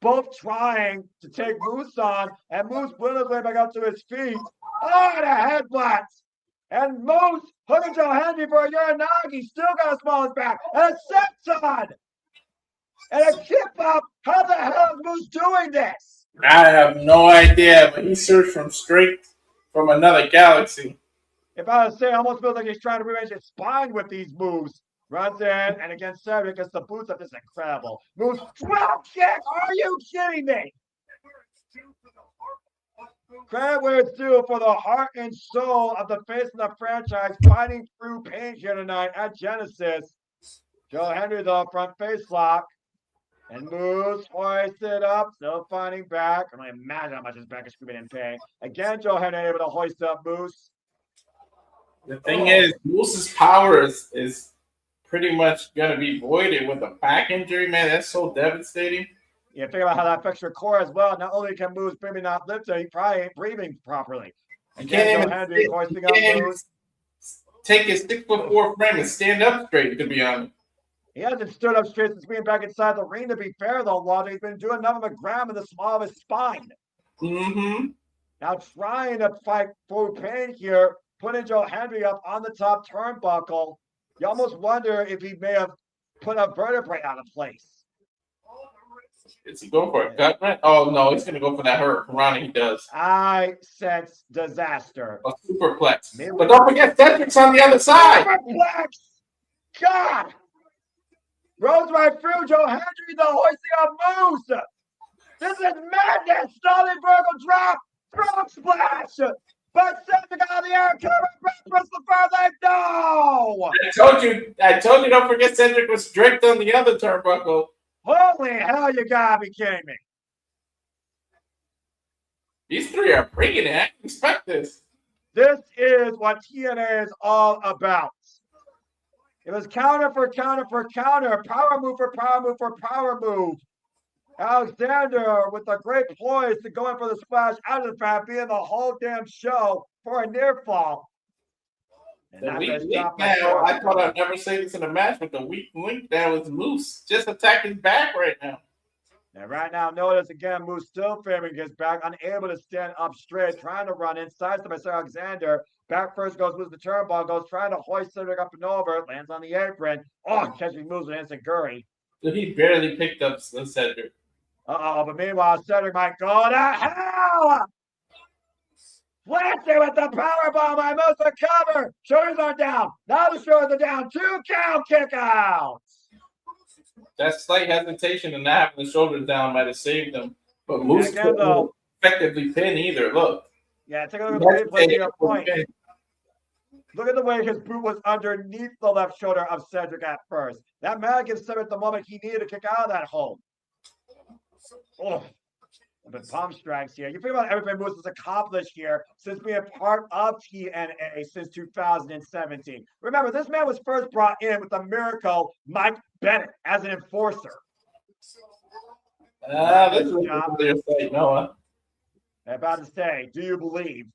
both trying to take Moose on, and Moose blew his way back up to his feet. Oh, and a headbutt. And Moose hooking Joe Hendry for a Uranagi. Still got a small back. And a senton. And a kip up. How the hell is Moose doing this? I have no idea, but he searched from strength from another galaxy. If I was to say, it almost feels like he's trying to rearrange his spine with these moves. Runs in, and against Cedric gets the boots up. This is incredible. Moose drop kick. Are you kidding me? Credit where it's due for the heart and soul of the face of the franchise, fighting through pain here tonight at Genesis. Joe Hendry, though, front face lock. And Moose hoists it up, still finding back. I can only imagine how much his back is screaming in pain. Again, Joe Hendry able to hoist up Moose. The thing is, Moose's power is pretty much going to be voided with a back injury, man. That's so devastating. Yeah, think about how that affects your core as well. Not only can Moose maybe not lift it, he probably ain't breathing properly. And Can't Joe Hendry hoisting up Moose. Take his 6'4" frame and stand up straight, to be honest. He hasn't stood up straight since being back inside the ring, to be fair, though, Walter. He's been doing nothing but grabbing the small of his spine. Mm-hmm. Now trying to fight through pain here, putting Joe Hendry up on the top turnbuckle. You almost wonder if he may have put a vertebrae out of place. Is he going for a gut wrench? Oh, no, he's going to go for that hurricane. He does. I sense disaster. A superplex. But don't forget, Cedric's on the other side. Superplex! God! Rose right through Joe Hendry, the hoisting up Moose. This is madness. Stollenberg drop. Frog splash. But Cedric on the air. Cover. Press the far leg. No! I told you, don't forget Cedric was strict on the other turnbuckle. Holy hell, you gotta be kidding me. These three are bringing it. I didn't expect this. This is what TNA is all about. It was counter for counter for counter, power move for power move for power move. Alexander with a great poise to go in for the splash out of the bat, being the whole damn show for a near fall. And The weak link now, I thought I'd never say this in a match, but the weak link now is Moose just attacking back right now. And right now, notice again, Moose still favoring his back, unable to stand up straight, trying to run inside to Mr. Alexander. Back first goes with the turnbuckle, goes trying to hoist Cedric up and over, lands on the apron. Oh, catching moves with instant Guri. So he barely picked up Cedric. But meanwhile, Cedric might go to hell! Flashy with the powerbomb by Moose to cover. Shoulders are down. Now the shoulders are down. 2 count kick out. That slight hesitation and not having the shoulders down might have saved him. But Moose couldn't effectively pin either. Look. Yeah, take a look at the replay to your point. Look at the way his boot was underneath the left shoulder of Cedric at first. That man gives Cedric the moment he needed to kick out of that hole. Oh, but palm strikes here. You think about everything Moose has accomplished here since being part of TNA since 2017. Remember, this man was first brought in with the miracle Mike Bennett as an enforcer. This is your site, Noah. I'm about to say, do you believe?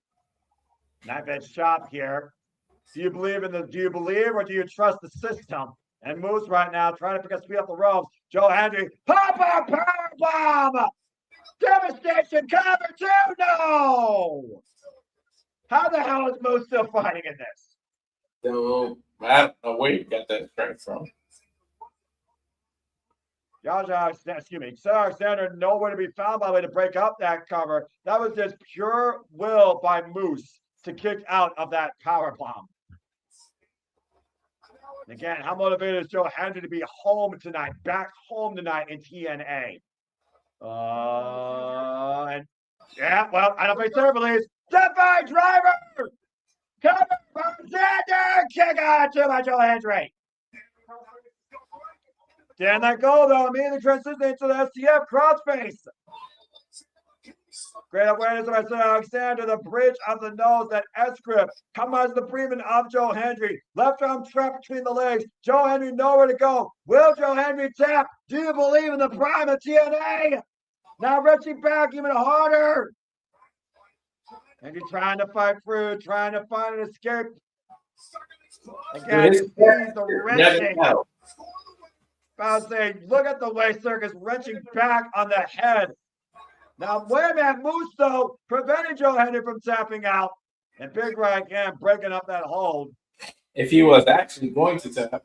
Not that shop here. Do you believe or do you trust the system? And Moose right now trying to pick up speed off the ropes. Joe Hendry, pop-up powerbomb! Devastation, cover 2, no! How the hell is Moose still fighting in this? So, I don't know where you got that strength from. Sir Alexander nowhere to be found by the way to break up that cover. That was just pure will by Moose to kick out of that powerbomb. Again, how motivated is Joe Hendry to be home tonight, back home tonight in TNA? And yeah, well, I don't think Sarah believes. Step by driver! Cover from Xander! Kick out to by Joe Hendry. Can that go though? Immediately transition into the STF crossface. Great awareness of Mr. Alexander, the bridge of the nose, that S-grip. Come on to the Freeman of Joe Hendry. Left arm trapped between the legs. Joe Hendry nowhere to go. Will Joe Hendry tap? Do you believe in the prime of TNA? Now reaching back even harder. Hendry trying to fight through, trying to find an escape. Again, he's the wrenching. I was saying, look at the way Circus wrenching back on the head. Now, wait a minute, Moose, though, preventing Joe Hendry from tapping out. And Big Ray again breaking up that hold. If he was actually going to tap.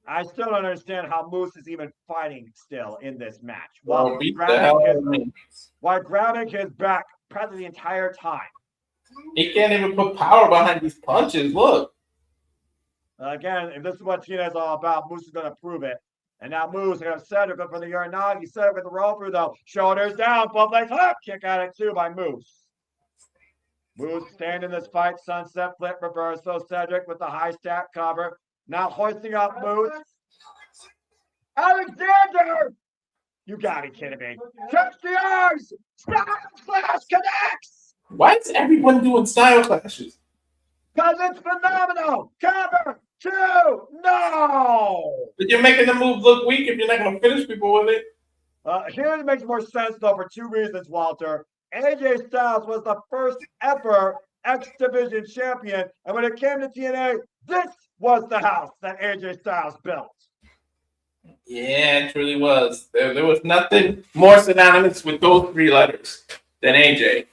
I still don't understand how Moose is even fighting still in this match. While grabbing his back practically the entire time. He can't even put power behind these punches. Look. Again, if this is what TNA is all about, Moose is going to prove it. And now Moose going to Cedric up for the Uranagi. Cedric with the roll through, though. Shoulders down, both legs up. Kick at it, too, by Moose. Moose staying in this fight. Sunset flip reversal. Cedric with the high stack cover. Now hoisting up Moose. Alexander! You got to be kidding me. Touch the arms! Style Clash connects! Why is everyone doing style clashes? Because it's phenomenal! Cover! 2! No! But you're making the move look weak if you're not going to finish people with it. Here it makes more sense, though, for 2 reasons, Walter. AJ Styles was the first ever X Division champion. And when it came to TNA, this was the house that AJ Styles built. Yeah, it truly was. There was nothing more synonymous with those 3 letters than AJ.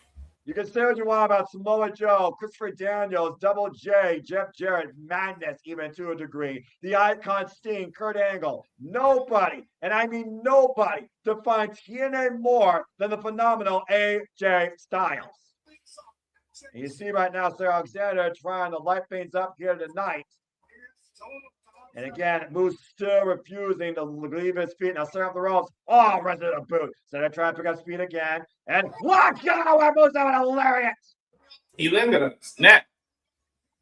You can say what you want about Samoa Joe, Christopher Daniels, Double J, Jeff Jarrett, Madness, even to a degree. The Icon Sting, Kurt Angle. Nobody, and I mean nobody, defines TNA more than the phenomenal AJ Styles. And you see right now, Sir Alexander trying to light things up here tonight. And again, Moose still refusing to leave his feet. Now, set up the ropes. Oh, resident boot. So they're trying to pick up speed again. And watch out where Moose having a lariat. He landed on his neck.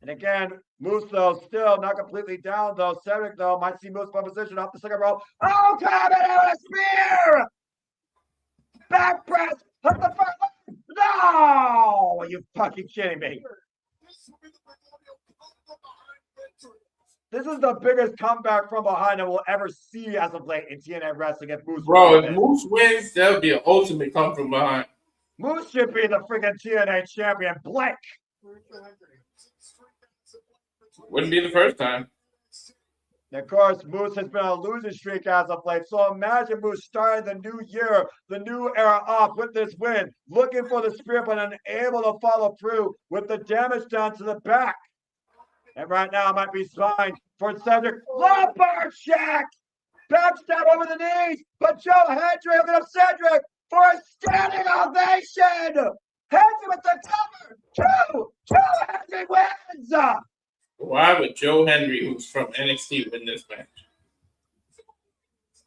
And again, Moose, though, still not completely down, though. Cedric, though, might see Moose from position off the second rope. Oh, coming out a spear! Back press. Hit the front leg. No! Are you fucking kidding me? This is the biggest comeback from behind that we'll ever see as of late in TNA wrestling. If Moose Bro, if Moose wins, that would be an ultimate come from behind. Moose should be the freaking TNA champion. Blank. Wouldn't be the first time. And of course, Moose has been on a losing streak as of late. So imagine Moose starting the new year, the new era off with this win, looking for the spear, but unable to follow through with the damage done to the back. And right now, might be signed for Cedric. Lumbar check! Backstab over the knees, but Joe Hendry looking up Cedric for a standing ovation! Hendry with the cover! Joe Hendry wins! Why would Joe Hendry, who's from NXT, win this match?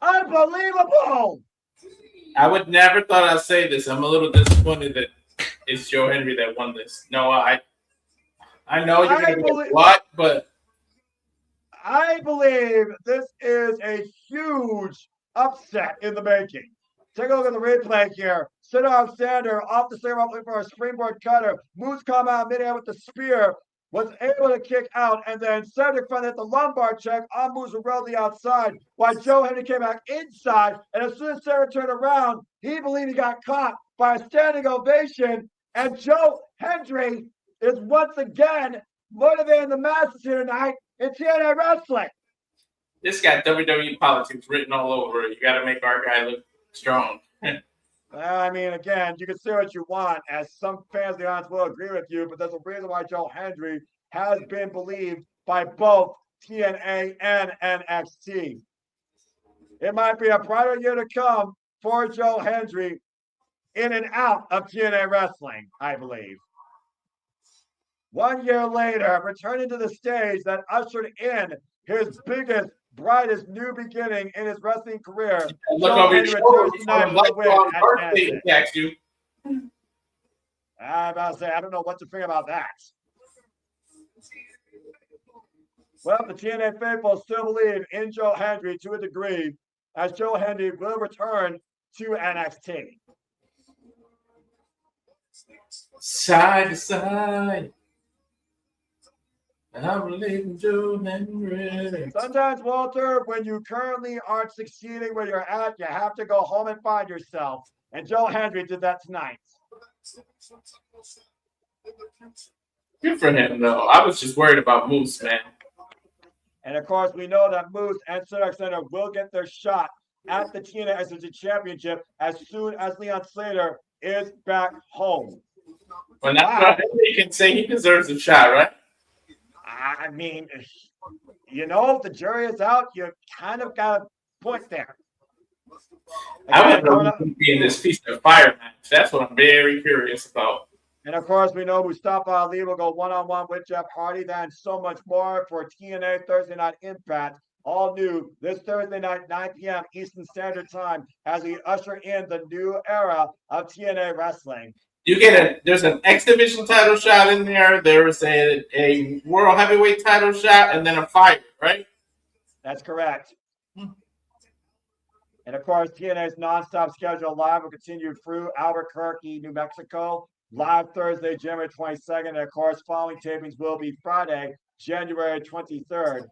Unbelievable! I would never thought I'd say this. I'm a little disappointed that it's Joe Hendry that won this. No, I know you're going to be what, but I believe this is a huge upset in the making. Take a look at the replay here. Sid Alexander off the second rope looking for a springboard cutter. Moose come out midair with the spear. Was able to kick out, and then Cedric finally hit the lumbar check on Moose who rode the outside, while Joe Hendry came back inside. And as soon as Cedric turned around, he believed he got caught by a standing ovation. And Joe Hendry is once again motivating the masses here tonight in TNA wrestling. This got WWE politics written all over it. You got to make our guy look strong. I mean, again, you can say what you want, as some fans of the audience will agree with you, but there's a reason why Joe Hendry has been believed by both TNA and NXT. It might be a brighter year to come for Joe Hendry in and out of TNA wrestling, I believe. 1 year later, returning to the stage that ushered in his biggest, brightest new beginning in his wrestling career. Look over your shoulder. I'm about to say, I don't know what to think about that. Well, the TNA faithful still believe in Joe Hendry to a degree, as Joe Hendry will return to NXT. Side to side. I believe in Joe Hendry. Sometimes, Walter, when you currently aren't succeeding where you're at, you have to go home and find yourself. And Joe Hendry did that tonight. Good for him, though. I was just worried about Moose, man. And of course, we know that Moose and Cedric Center will get their shot at the TNA SMG Championship as soon as Leon Slater is back home. Well, now he can say he deserves a shot, right? I mean, you know, if the jury is out, you kind of got a point there. I would love to be in this Feast of Fire match. That's what I'm very curious about. And of course, we know Mustafa Ali will go one-on-one with Jeff Hardy. That and so much more for TNA Thursday Night Impact. All new this Thursday night, 9 p.m. Eastern Standard Time, as we usher in the new era of TNA wrestling. You get there's an X Division title shot in there. There was a World Heavyweight title shot, and then a fire, right? That's correct. And of course, TNA's nonstop schedule live will continue through Albuquerque, New Mexico. Live Thursday, January 22nd. And of course, following tapings will be Friday, January 23rd.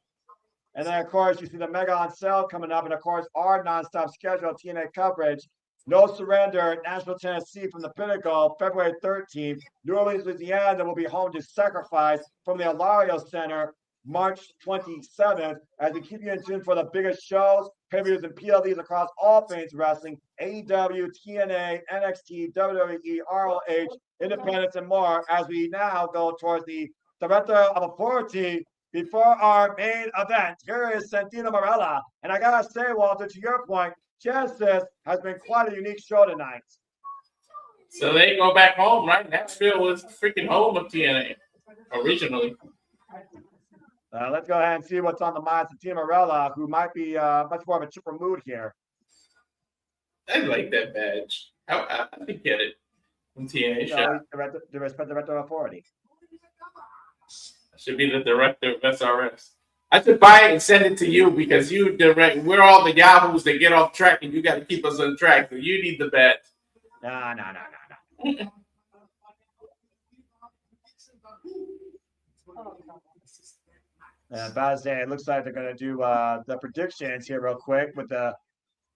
And then, of course, you see the Mega on Sale coming up. And of course, our nonstop schedule TNA coverage. No Surrender, Nashville, Tennessee from the Pinnacle, February 13th. New Orleans, Louisiana will be home to Sacrifice from the Alario Center, March 27th. As we keep you in tune for the biggest shows, pay-per-views, and PLEs across all things wrestling, AEW, TNA, NXT, WWE, ROH, independence, and more as we now go towards the director of authority before our main event. Here is Santino Marella. And I gotta say, Walter, to your point, Genesis has been quite a unique show tonight. So they go back home, right? Nashville was freaking home of TNA originally. Let's go ahead and see what's on the minds of Santino Marella, who might be much more of a chipper mood here. I like that badge. I didn't get it from TNA show. The respect director of authority. I should be the director of SRS. I should buy it and send it to you because you direct. We're all the yahoos that get off track, and you got to keep us on track. So you need the badge. No. About to say, it looks like they're going to do the predictions here real quick with the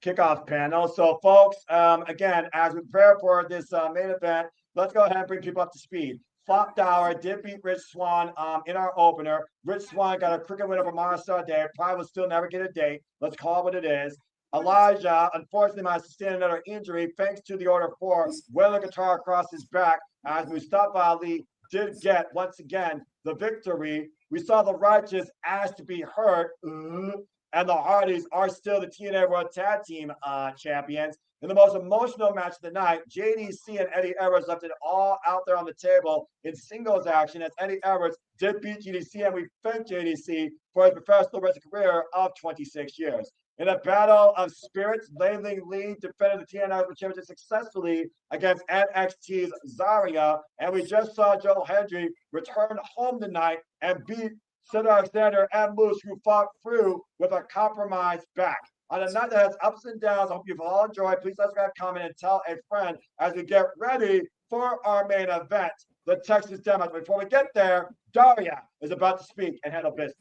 kickoff panel. So, folks, again, as we prepare for this main event, let's go ahead and bring people up to speed. Flop Dower did beat Rich Swann in our opener. Rich Swann got a cricket win over Marcel Day. Probably will still never get a date. Let's call it what it is. Elijah, unfortunately, might sustain another injury thanks to the Order 4. Wearing a guitar across his back as Mustafa Ali did get, once again, the victory. We saw the Righteous asked to be hurt, and the Hardys are still the TNA World Tag Team champions. In the most emotional match of the night, JDC and Eddie Edwards left it all out there on the table in singles action as Eddie Edwards did beat JDC, and we thank JDC for his professional wrestling career of 26 years. In a battle of spirits, Layling Lee defended the TNA World Championship successfully against NXT's Zarya, and we just saw Joe Hendry return home tonight and beat Cedric Alexander and Moose, who fought through with a compromised back. On a night that has ups and downs, I hope you've all enjoyed. Please let's go comment and tell a friend as we get ready for our main event, the Texas Demo. Before we get there, Daria is about to speak and handle business.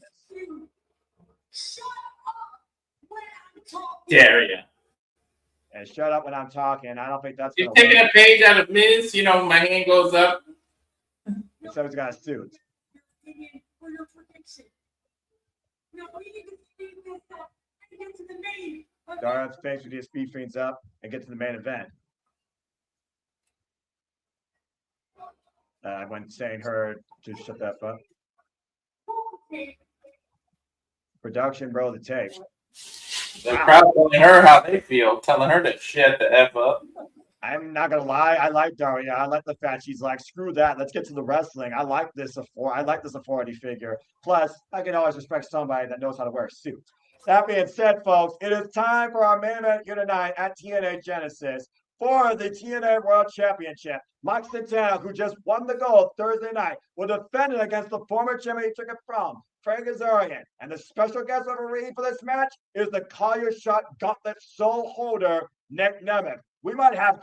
Shut up when I'm talking. Daria. And shut up when I'm talking. I don't think that's You're going to taking work. a page out of Miz. You know, my hand goes up. Someone's got a suit. For your prediction. Now we need to speed this up and get to the main event. Daria's face with his speed things up and get to the main event. When saying her to shut that up. Production, roll the tape. The crowd telling her how they feel, telling her to shut the F up. I'm not gonna lie, I like Daria. I like the fact she's like, screw that, let's get to the wrestling. I like this authority figure. Plus, I can always respect somebody that knows how to wear a suit. That being said, folks, it is time for our main event here tonight at TNA Genesis for the TNA World Championship. Mike Santana, who just won the gold Thursday night, will defend it against the former champion he took it from, Frankie Kazarian. And the special guest referee for this match is the Collier Shot Gauntlet sole holder, Nick Nemeth. We might have,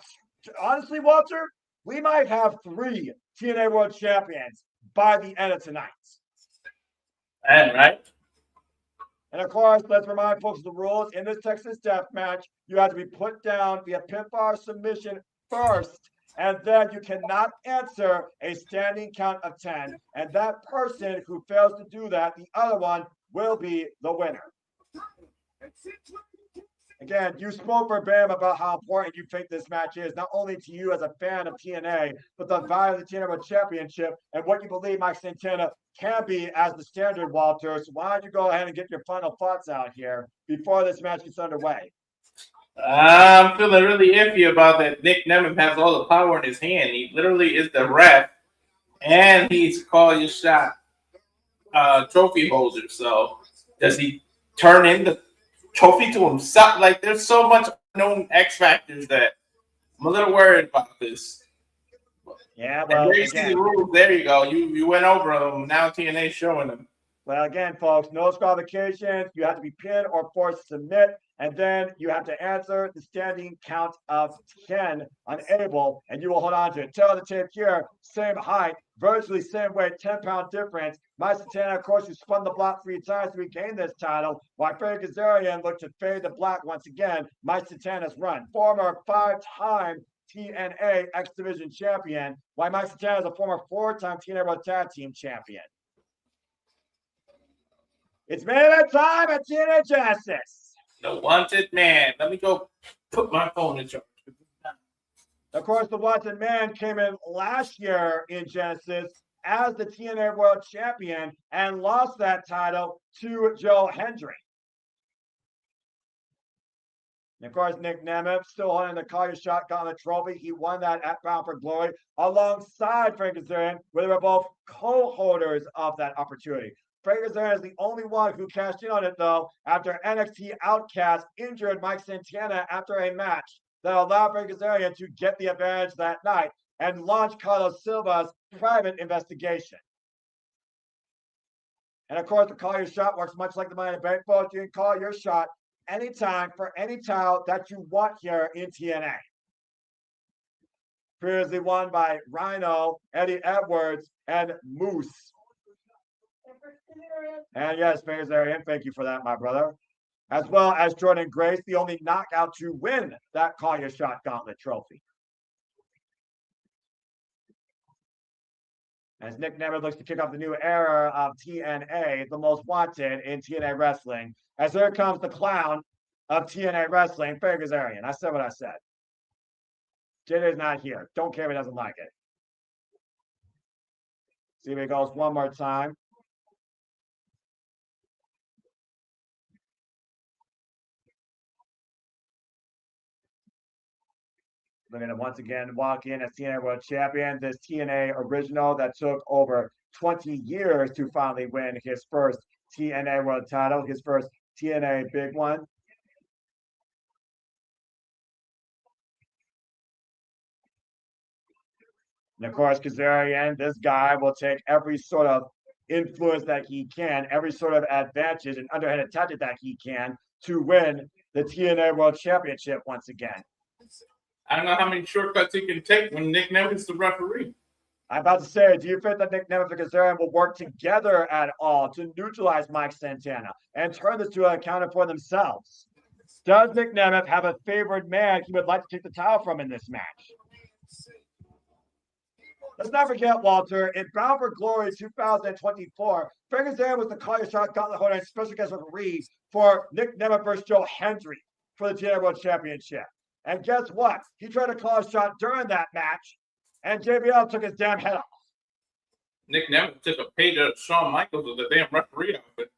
honestly, Walter, we might have 3 TNA World Champions by the end of tonight. And right? And of course, let's remind folks of the rules. In this Texas Death Match, you have to be put down via pinfall submission first, and then you cannot answer a standing count of 10. And that person who fails to do that, the other one, will be the winner. Again, you spoke verbatim about how important you think this match is, not only to you as a fan of TNA, but the value of the TNA World Championship and what you believe Mike Santana can be as the standard, Walter. So why don't you go ahead and get your final thoughts out here before this match gets underway? I'm feeling really iffy about that. Nick Nemeth has all the power in his hand. He literally is the ref, and he's call your shot trophy holder. So does he turn in the trophy to himself? Like, there's so much unknown X factors that I'm a little worried about this. Yeah, well, there you see the rules. There you go. You went over them. Now TNA's showing them. Well, again, folks, no disqualifications. You have to be pinned or forced to submit, and then you have to answer the standing count of 10 unable, and you will hold on to it. Tell the tape here, same height, virtually same weight, 10-pound difference. Mike Santana, of course, who spun the block 3 times to regain this title, while Frankie Kazarian looked to fade the block once again. Mike Santana's run. Former 5-time TNA X Division champion, while Mike Santana is a former 4-time TNA World Tag Team champion. It's main event time at TNA Genesis. The wanted man. Let me go put my phone in charge. Of course, the Watson Man came in last year in Genesis as the TNA World Champion and lost that title to Joe Hendry. And of course, Nick Nemeth still holding the Call Your Shot Gauntlet trophy. He won that at Bound for Glory alongside Frank Kazarian, where they were both co-holders of that opportunity. Frank Kazarian is the only one who cashed in on it, though, after NXT Outcast injured Mike Santana after a match that allowed Frank Kazarian to get the advantage that night and launch Carlos Silva's private investigation. And of course, the Call Your Shot works much like the Money in the Bank vote. You can call your shot anytime for any title that you want here in TNA. Previously won by Rhino, Eddie Edwards, and Moose. And yes, Kazarian, thank you for that, my brother. As well as Jordan Grace, the only knockout to win that Call Your Shot Gauntlet trophy. As Nick Nemeth looks to kick off the new era of TNA, the most wanted in TNA wrestling, as here comes the clown of TNA wrestling, Frank Kazarian. I said what I said. JJ's not here. Don't care if he doesn't like it. See if he goes one more time. We're going to once again walk in as TNA World Champion. This TNA original that took over 20 years to finally win his first TNA World title, his first TNA big one. And of course, Kazarian, this guy will take every sort of influence that he can, every sort of advantage and underhanded tactic that he can to win the TNA World Championship once again. I don't know how many shortcuts he can take when Nick Nemeth is the referee. I'm about to say, do you think that Nick Nemeth and Kazarian will work together at all to neutralize Mike Santana and turn this to an account for themselves? Does Nick Nemeth have a favored man he would like to take the title from in this match? Let's not forget, Walter, in Bound for Glory 2024, Frank Kazarian was the Call Your Shot Gauntlet holder and special guest referee for Nick Nemeth versus Joe Hendry for the TNA World Championship. And guess what? He tried to call a shot during that match, and JBL took his damn head off. Nick Nemeth took a page out of Shawn Michaels with the damn referee outfit.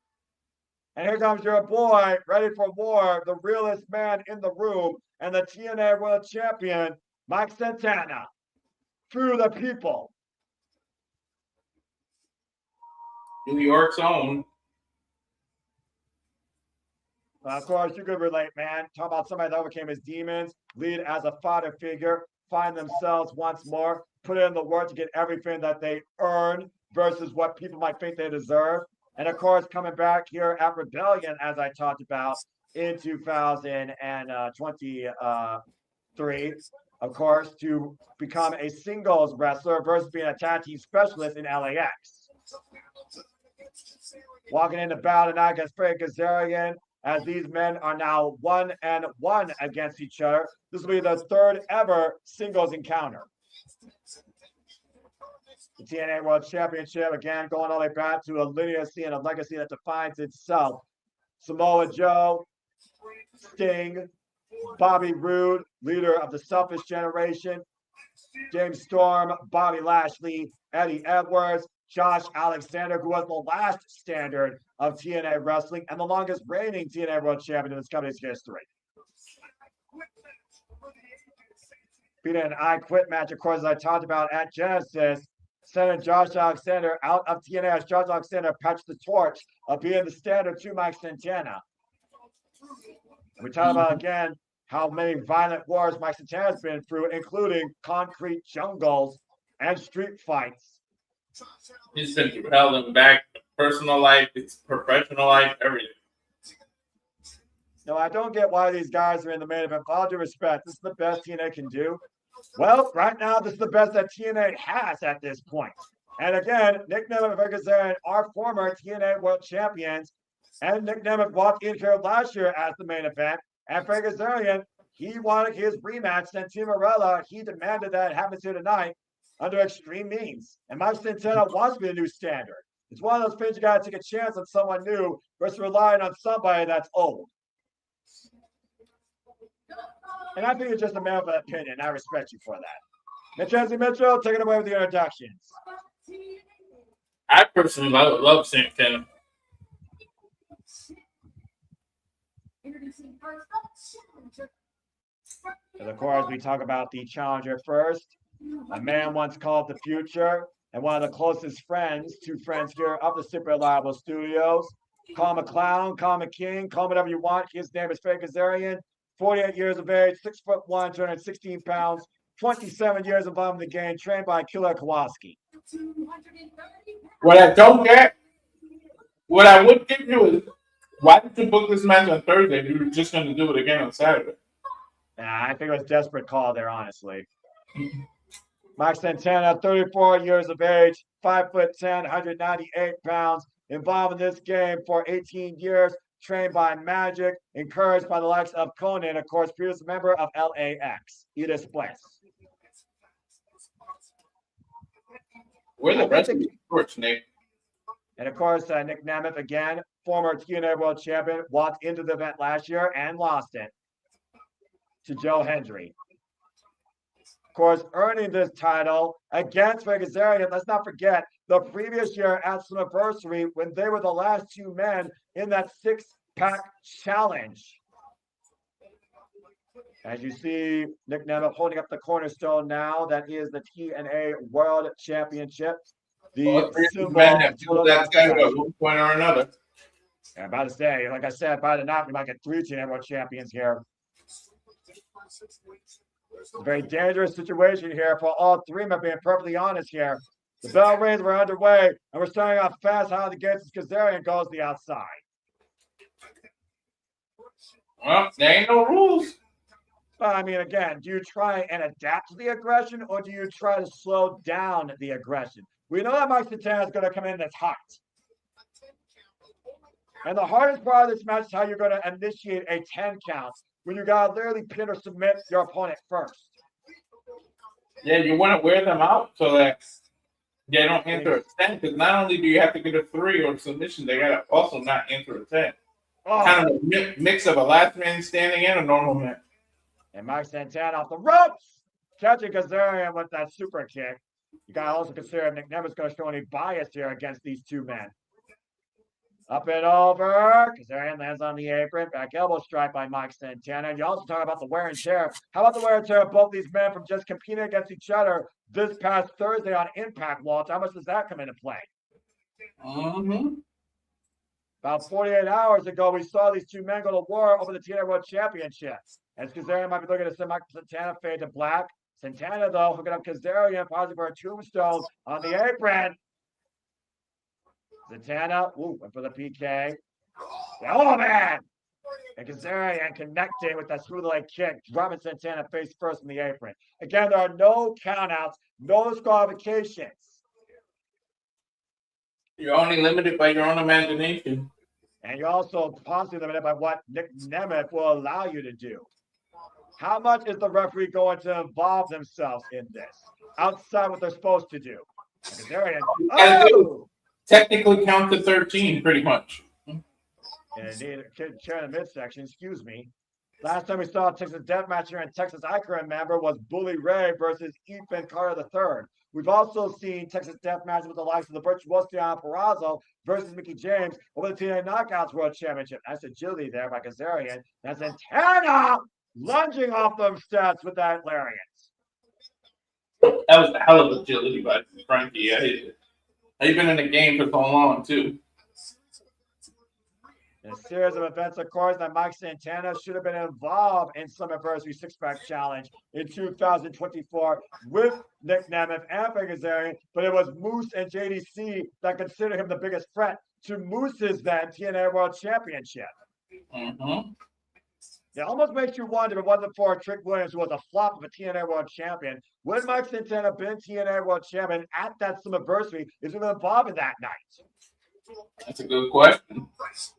And here comes your boy, ready for war, the realest man in the room, and the TNA World Champion, Mike Santana, through the people. New York's own. Of course, you could relate, man. Talk about somebody that overcame his demons, lead as a father figure, find themselves once more, put in the work to get everything that they earn versus what people might think they deserve. And of course, coming back here at Rebellion, as I talked about in 2023, of course, to become a singles wrestler versus being a tag team specialist in LAX. Walking into battle tonight against Frank Kazarian, as these men are now 1-1 against each other. This will be the third ever singles encounter. The TNA World Championship, again, going all the way back to a lineage and a legacy that defines itself. Samoa Joe, Sting, Bobby Roode, leader of the Selfish Generation, James Storm, Bobby Lashley, Eddie Edwards, Josh Alexander, who was the last standard of TNA wrestling and the longest reigning TNA World Champion in this company's history. Beating an I Quit match, of course, as I talked about at Genesis, sending Josh Alexander out of TNA as Josh Alexander patched the torch of being the standard to Mike Santana. We talk about, again, how many violent wars Mike Santana has been through, including concrete jungles and street fights. He's been through hell and back, personal life, it's professional life, everything. No, I don't get why these guys are in the main event. With all due respect, this is the best TNA can do. Well, right now, this is the best that TNA has at this point. And again, Nick Nemeth and Frank Kazarian are former TNA World Champions. And Nick Nemeth walked in here last year as the main event. And Frank Kazarian, he wanted his rematch. Santana Marella, he demanded that it happens here tonight under extreme means. And Mike Santana wants to be the new standard. It's one of those things you got to take a chance on someone new versus relying on somebody that's old. And I think it's just a matter of opinion. I respect you for that. Mitchell, take it away with the introductions. I personally love Santana. And of course, we talk about the challenger first. A man once called the future and one of the closest friends, two friends here of the Super Reliable Studios. Call him a clown, call him a king, call him whatever you want. His name is Frankie Kazarian, 48 years of age, 6'1", 216 pounds, 27 years involved in the game, trained by Killer Kowalski. What I don't get, what I would give you is, why did you book this match on Thursday if you were just going to do it again on Saturday? I think it was a desperate call there, honestly. Mike Santana, 34 years of age, 5'10", 198 pounds, involved in this game for 18 years, trained by Magic, encouraged by the likes of Conan, of course, previous member of LAX. Edith Bliss. Where the rest of the sports, Nick? And of course, Nick Nemeth, again, former TNA World Champion, walked into the event last year and lost it to Joe Hendry. Of course, earning this title against Kazarian. Let's not forget the previous year at Slammiversary when they were the last two men in that six-pack challenge. As you see, Nick Nemeth holding up the cornerstone now. That is the TNA World Championship. The symbol At one point or another. I'm about to say, like I said, by the night, we might get 3 TNA World Champions here. It's a very dangerous situation here for all three of them, being perfectly honest here. The bell rings, we're underway, and we're starting off fast out of the gates as Kazarian goes the outside. Well, there ain't no rules. But I mean, again, do you try and adapt to the aggression, or do you try to slow down the aggression? We know that Mike Santana is going to come in that's hot. And the hardest part of this match is how you're going to initiate a 10 count when you got to literally pin or submit your opponent first. Yeah, you want to wear them out so that they don't enter a 10, because not only do you have to get a 3 or submission, they got to also not enter a 10. Oh. Kind of a mix of a last man standing and a normal man. And Mike Santana off the ropes, catching Kazarian with that super kick. You got to also consider if Nick Nemeth's going to show any bias here against these two men. Up and over. Kazarian lands on the apron. Back elbow strike by Mike Santana. And you also talk about the wear and tear. How about the wear and tear of both these men from just competing against each other this past Thursday on Impact, Walt? How much does that come into play? About 48 hours ago, we saw these two men go to war over the TNA World Championship. As Kazarian might be looking to send Mike Santana fade to black. Santana, though, hooking up Kazarian, pausing for a tombstone on the apron. Santana, went for the PK. Oh, man! And Kazarian connecting with that smooth leg kick, dropping Santana face first in the apron. Again, there are no countouts, no disqualifications. You're only limited by your own imagination. And you're also possibly limited by what Nick Nemeth will allow you to do. How much is the referee going to involve themselves in this? Outside what they're supposed to do. Technically count to 13, pretty much. And indeed, chair in the midsection, excuse me. Last time we saw a Texas Deathmatch here in Texas, I can remember, was Bully Ray versus Ethan Carter III. We've also seen Texas Deathmatch with the likes of the Virtuoso Perazo versus Mickey James over the TNA Knockouts World Championship. That's agility there by Kazarian. That's Santana lunging off them steps with that lariat. That was a hell of agility by Frankie. I hate it. They've been in the game for so long, too. In a series of events, of course, that Mike Santana should have been involved in Slammiversary Six-Pack Challenge in 2024 with Nick Nemeth and Kazarian, but it was Moose and JDC that considered him the biggest threat to Moose's then TNA World Championship. It almost makes you wonder if it wasn't for Trick Williams, who was a flop of a TNA World Champion. Would Mike Santana been TNA World Champion at that Slammiversary? Is he involved in that night? That's a good question.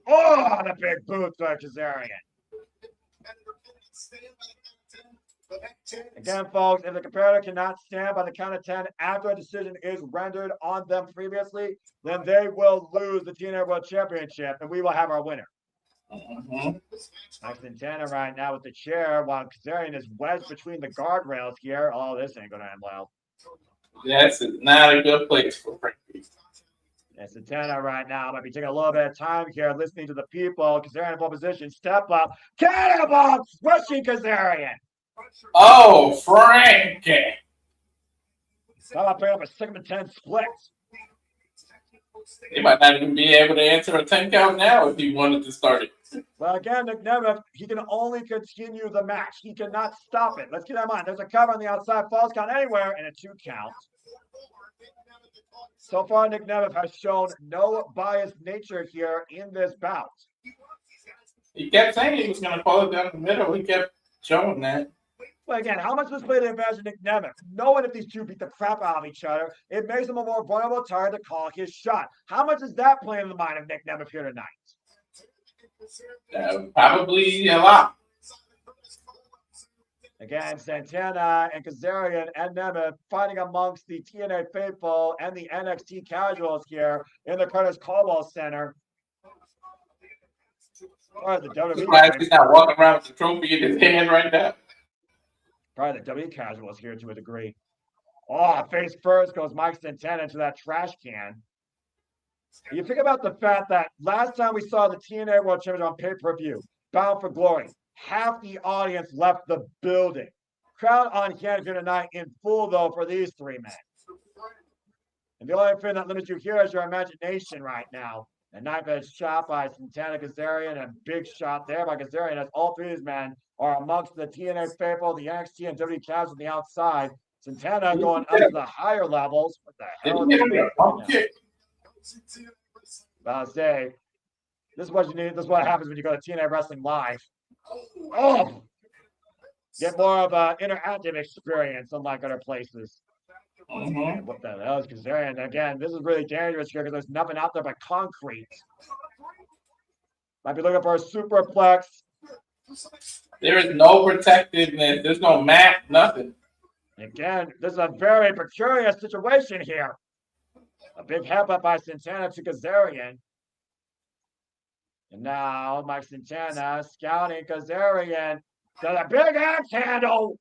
Oh, the big boot by Kazarian. Again, folks, if the competitor cannot stand by the count of 10 after a decision is rendered on them previously, then they will lose the TNA World Championship, and we will have our winner. Mhm. Mike Santana right now with the chair while Kazarian is wedged between the guardrails here. Oh, this ain't gonna end well. That's not a good place for Frankie. And Santana right now might be taking a little bit of time here, listening to the people. Kazarian in full position, step up, cannonball, squishing Kazarian. Oh, Frankie. How about picking up a 6-10 split? He might not even be able to answer a 10 count now if he wanted to start it. Well, again, Nick Nemeth, he can only continue the match. He cannot stop it. Let's keep that in mind. There's a cover on the outside, falls count anywhere, and a 2 count. So far, Nick Nemeth has shown no biased nature here in this bout. He kept saying he was going to call it down the middle. He kept showing that. But again, how much does this play the advantage of Nick Nemeth? Knowing if these two beat the crap out of each other, it makes him a more vulnerable target to call his shot. How much is that playing in the mind of Nick Nemeth here tonight? Probably a lot. Again, Santana and Kazarian and Nemeth fighting amongst the TNA faithful and the NXT casuals here in the Curtis Caldwell Center. Or the WWE. Glad he's not walking around with the trophy in his hand right now. Probably the WWE casuals here to a degree. Oh, face first goes Mike Santana into that trash can. You think about the fact that last time we saw the TNA World Championship on pay-per-view, Bound for Glory, half the audience left the building. Crowd on hand here tonight in full, though, for these three men. And the only thing that limits you here is your imagination right now. A knife edge shot by Santana Kazarian, and a big shot there by Kazarian as all three of these men are amongst the TNA faithful, the NXT and WWE Cavs on the outside. Santana going up to the higher levels. What the hell is this? I'll say, this is what you need. This is what happens when you go to TNA Wrestling Live. Oh! Get more of an interactive experience, unlike other places. Mm-hmm. What the hell is Kazarian? Again, this is really dangerous here because there's nothing out there but concrete. Might be looking for a superplex. There is no protectiveness. There's no mat, nothing. Again, this is a very precarious situation here. A big headbutt by Santana to Kazarian. And now Mike Santana scouting Kazarian. Does a big axe handle.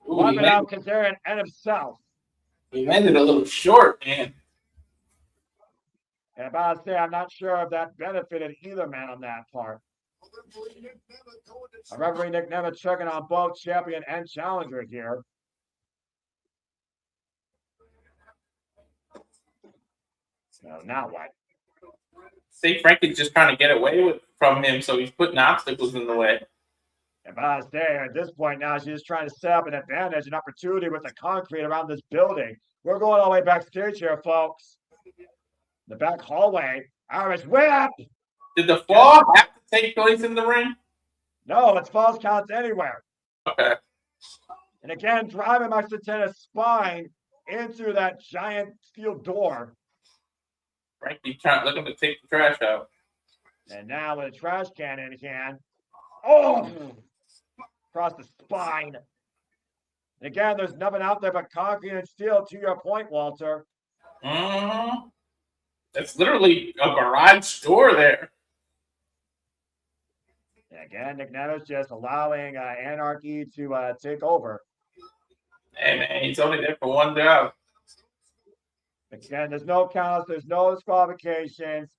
Wiping out Kazarian and himself. He landed a little short, man. And about to say, I'm not sure if that benefited either man on that part. Referee Nick Nemeth checking on both champion and challenger here. So now what? See, Frankie's just trying to get away from him, so he's putting obstacles in the way. And by the say, at this point now, she's just trying to set up an advantage, an opportunity with the concrete around this building. We're going all the way backstage here, folks. The back hallway. Irish whip. Did the fall have to take place in the ring? No, it's false counts anywhere. Okay. And again, driving Mike Santana's spine into that giant steel door. Frankie looking to take the trash out. And now with a trash can in hand. Oh! Across the spine. And again, there's nothing out there but concrete and steel, to your point, Walter. Mm-hmm. That's literally a garage door there. And again, Nick Nemeth just allowing anarchy to take over. Hey, man, he's only there for one job. Again, there's no counts, there's no disqualifications.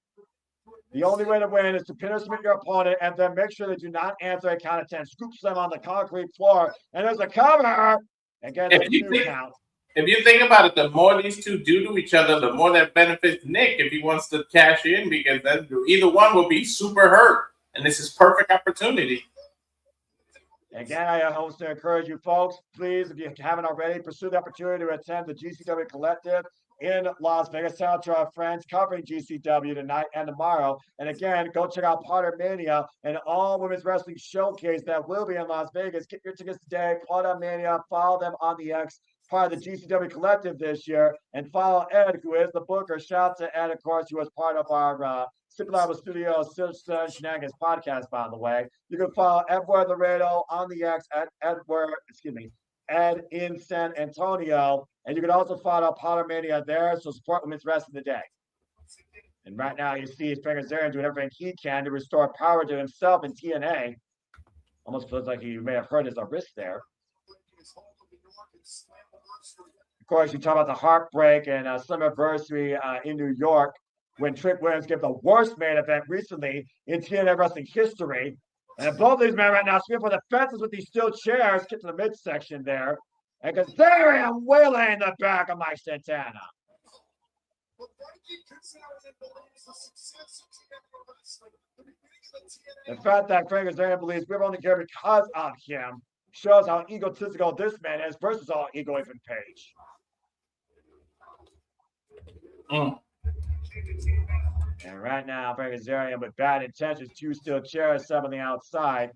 The only way to win is to pin or submit your opponent and then make sure they do not answer a count of 10. Scoops them on the concrete floor, and there's a cover. Again, there's two counts. If you think about it, the more these two do to each other, the more that benefits Nick if he wants to cash in, because then either one will be super hurt, and this is perfect opportunity. Again, I also encourage you folks, please, if you haven't already, pursue the opportunity to attend the GCW Collective in Las Vegas. Shout out to our friends covering GCW tonight and tomorrow. And again, go check out Potter Mania and all women's wrestling showcase that will be in Las Vegas. Get your tickets today. Potter Mania. Follow them on the X, part of the GCW Collective this year. And follow Ed, who is the booker. Shout out to Ed, of course, who was part of our Super Lava Studios Shenanigans podcast, by the way. You can follow Edward Laredo on the X at Ed in San Antonio. And you can also follow Potter Mania there, so support women's wrestling today. And right now you see Kazarian doing everything he can to restore power to himself in TNA. Almost feels like he may have hurt his wrist there. Of course, you talk about the heartbreak and Slammiversary in New York when Trick Williams gave the worst main event recently in TNA wrestling history. And both these men right now swing for the fences with these steel chairs. Get to the midsection there. And Kazarian waylaying the back of Mike Santana. The fact that Frankie Kazarian believes we're only here because of him shows how egotistical this man is versus all ego even Page. And right now, Frankie Kazarian with bad intentions, 2 steel chairs, some on the outside.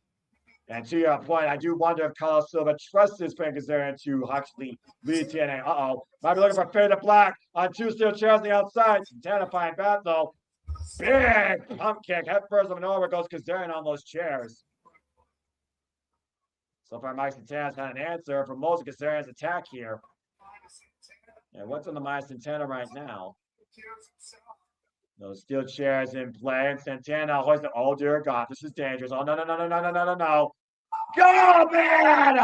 And to your point, I do wonder if Carlos Silva trusts his Frankie Kazarian to actually lead TNA. Uh-oh. Might be looking for Fade to Black on 2 steel chairs on the outside. Santana fighting back, though. Big pump kick. Head first of an over goes Kazarian on those chairs. So far, Mike Santana's had an answer for most of Kazarian's attack here. And what's on the Mike Santana right now? Those steel chairs in play. And Santana hoisting. Oh, dear God, this is dangerous. Oh, no. Go, man!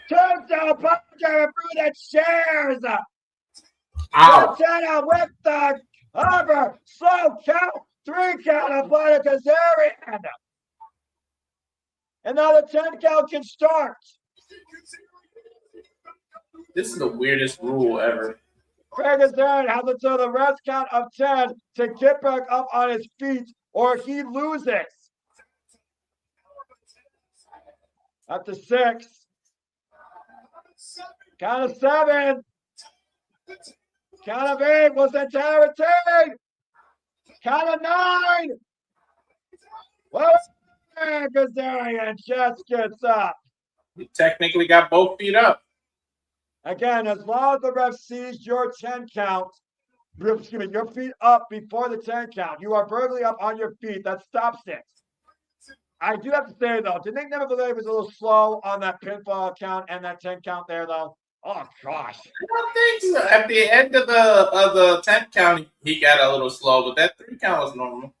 Tombstone punch through the chairs! Ow. Santana with the cover. Slow count. 3 count apply to Kazarian. And now the 10 count can start. This is the weirdest rule ever. Frankie Kazarian has until the rest count of 10 to get back up on his feet or he loses. Up to 6. Count of 7. Count of 8. Will Santana retain? Count of 9. Well, Kazarian just gets up. He technically got both feet up. Again, as long as the ref sees your 10 count, your feet up before the 10 count, you are verbally up on your feet. That stops it. I do have to say, though, did Nick never believe he was a little slow on that pinfall count and that 10 count there, though? Oh, gosh. I don't think so. At the end of the 10 count, he got a little slow, but that 3 count was normal.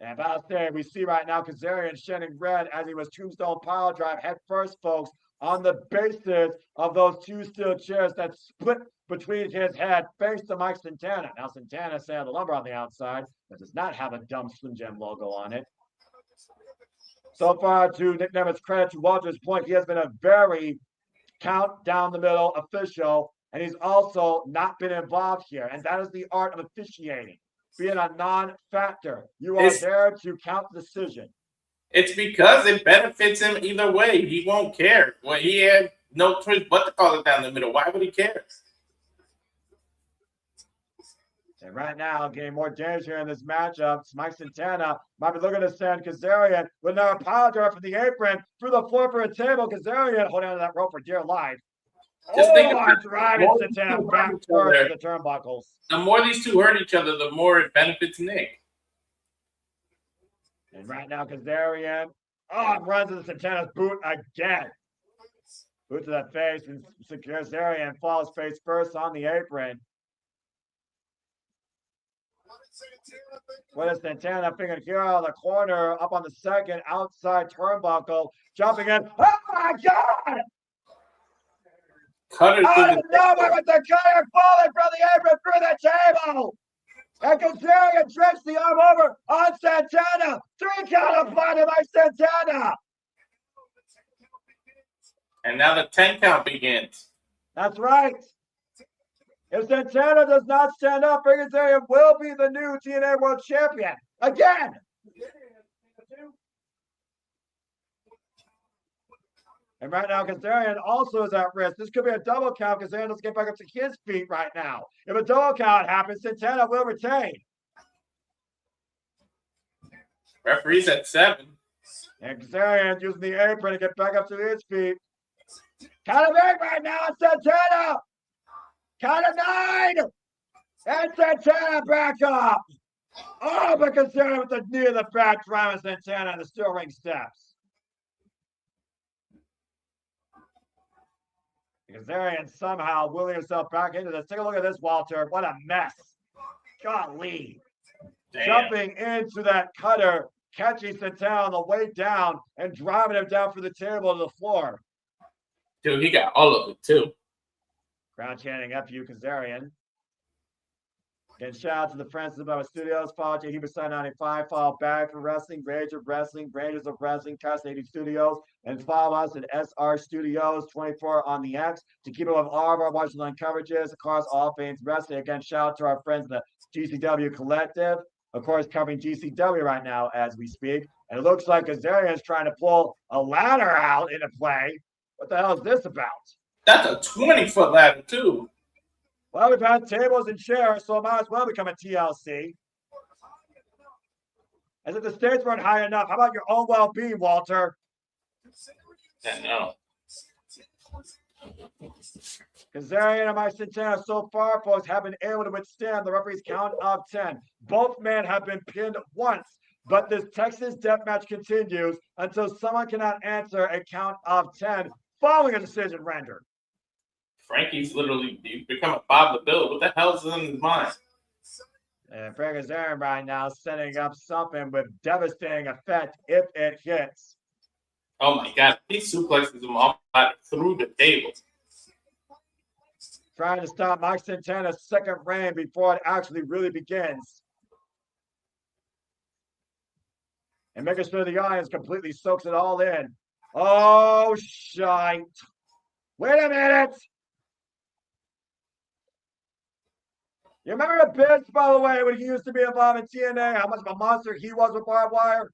And about there, we see right now Kazarian shedding red as he was tombstone pile drive head first, folks, on the basis of those 2 steel chairs that split between his head face to Mike Santana. Now, Santana said the lumber on the outside, but does not have a dumb Slim Jim logo on it. So far, to Nick Nemeth's credit, to Walter's point, he has been a very count down the middle official, and he's also not been involved here. And that is the art of officiating, being a non-factor. You are there to count the decision. It's because it benefits him either way. He won't care. Well, he had no choice but to call it down the middle. Why would he care? And right now, getting more danger in this matchup, Mike Santana might be looking to send Kazarian with another pile driver from the apron through the floor for a table. Kazarian holding onto that rope for dear life. Just think about driving Santana back first to the turnbuckles. The more these two hurt each other, the more it benefits Nick. And right now, Kazarian runs into Santana's boot again. Boot to the face, and Kazarian falls face first on the apron. What is Santana figuring here on the corner, up on the second, outside turnbuckle, jumping in. Oh my God! Cutter out of nowhere with the cutter falling from the apron through the table! And Kazarian drapes the arm over on Santana. 3 count applied by Santana. And now the 10 count begins. That's right. If Santana does not stand up, Kazarian will be the new TNA World Champion. Again. And right now, Kazarian also is at risk. This could be a double count. Kazarian doesn't get back up to his feet right now. If a double count happens, Santana will retain. Referee's at 7. And Kazarian using the apron to get back up to his feet. Count of 8 right now, Santana. Count of 9. And Santana back up. Oh, but Kazarian with the knee in the back, driving Santana on the steel ring steps. Kazarian somehow willing himself back into this. Take a look at this, Walter. What a mess. Golly. Damn. Jumping into that cutter, catching Santana on the way down and driving him down for the table to the floor. Dude, he got all of it, too. Crowd chanting F.U. Kazarian. Again, shout out to the friends of the Studios. Follow JHeberSide 95. Follow Barry for Wrestling, Rage of Wrestling, Rangers of Wrestling, Cast 80 Studios. And follow us at SR Studios 24 on the X to keep up with all of our Washington coverages across all things wrestling. Again, shout out to our friends in the GCW Collective. Of course, covering GCW right now as we speak. And it looks like Kazarian is trying to pull a ladder out into play. What the hell is this about? That's a 20-foot ladder, too. Well, we've had tables and chairs, so it might as well become a TLC. As if the stakes weren't high enough, how about your own well-being, Walter? Yeah, no. Kazarian and my Santana so far, folks, have been able to withstand the referee's count of 10. Both men have been pinned once, but this Texas death match continues until someone cannot answer a count of 10 following a decision rendered. Frankie's literally become a Bob the Builder. What the hell is in his mind? And Frank Kazarian right now setting up something with devastating effect if it hits. Oh my God. He suplexes him off through the table. Trying to stop Mike Santana's second reign before it actually really begins. And making sure the audience completely soaks it all in. Oh, shite. Wait a minute. You remember the bits, by the way, when he used to be involved in TNA, how much of a monster he was with barbed wire?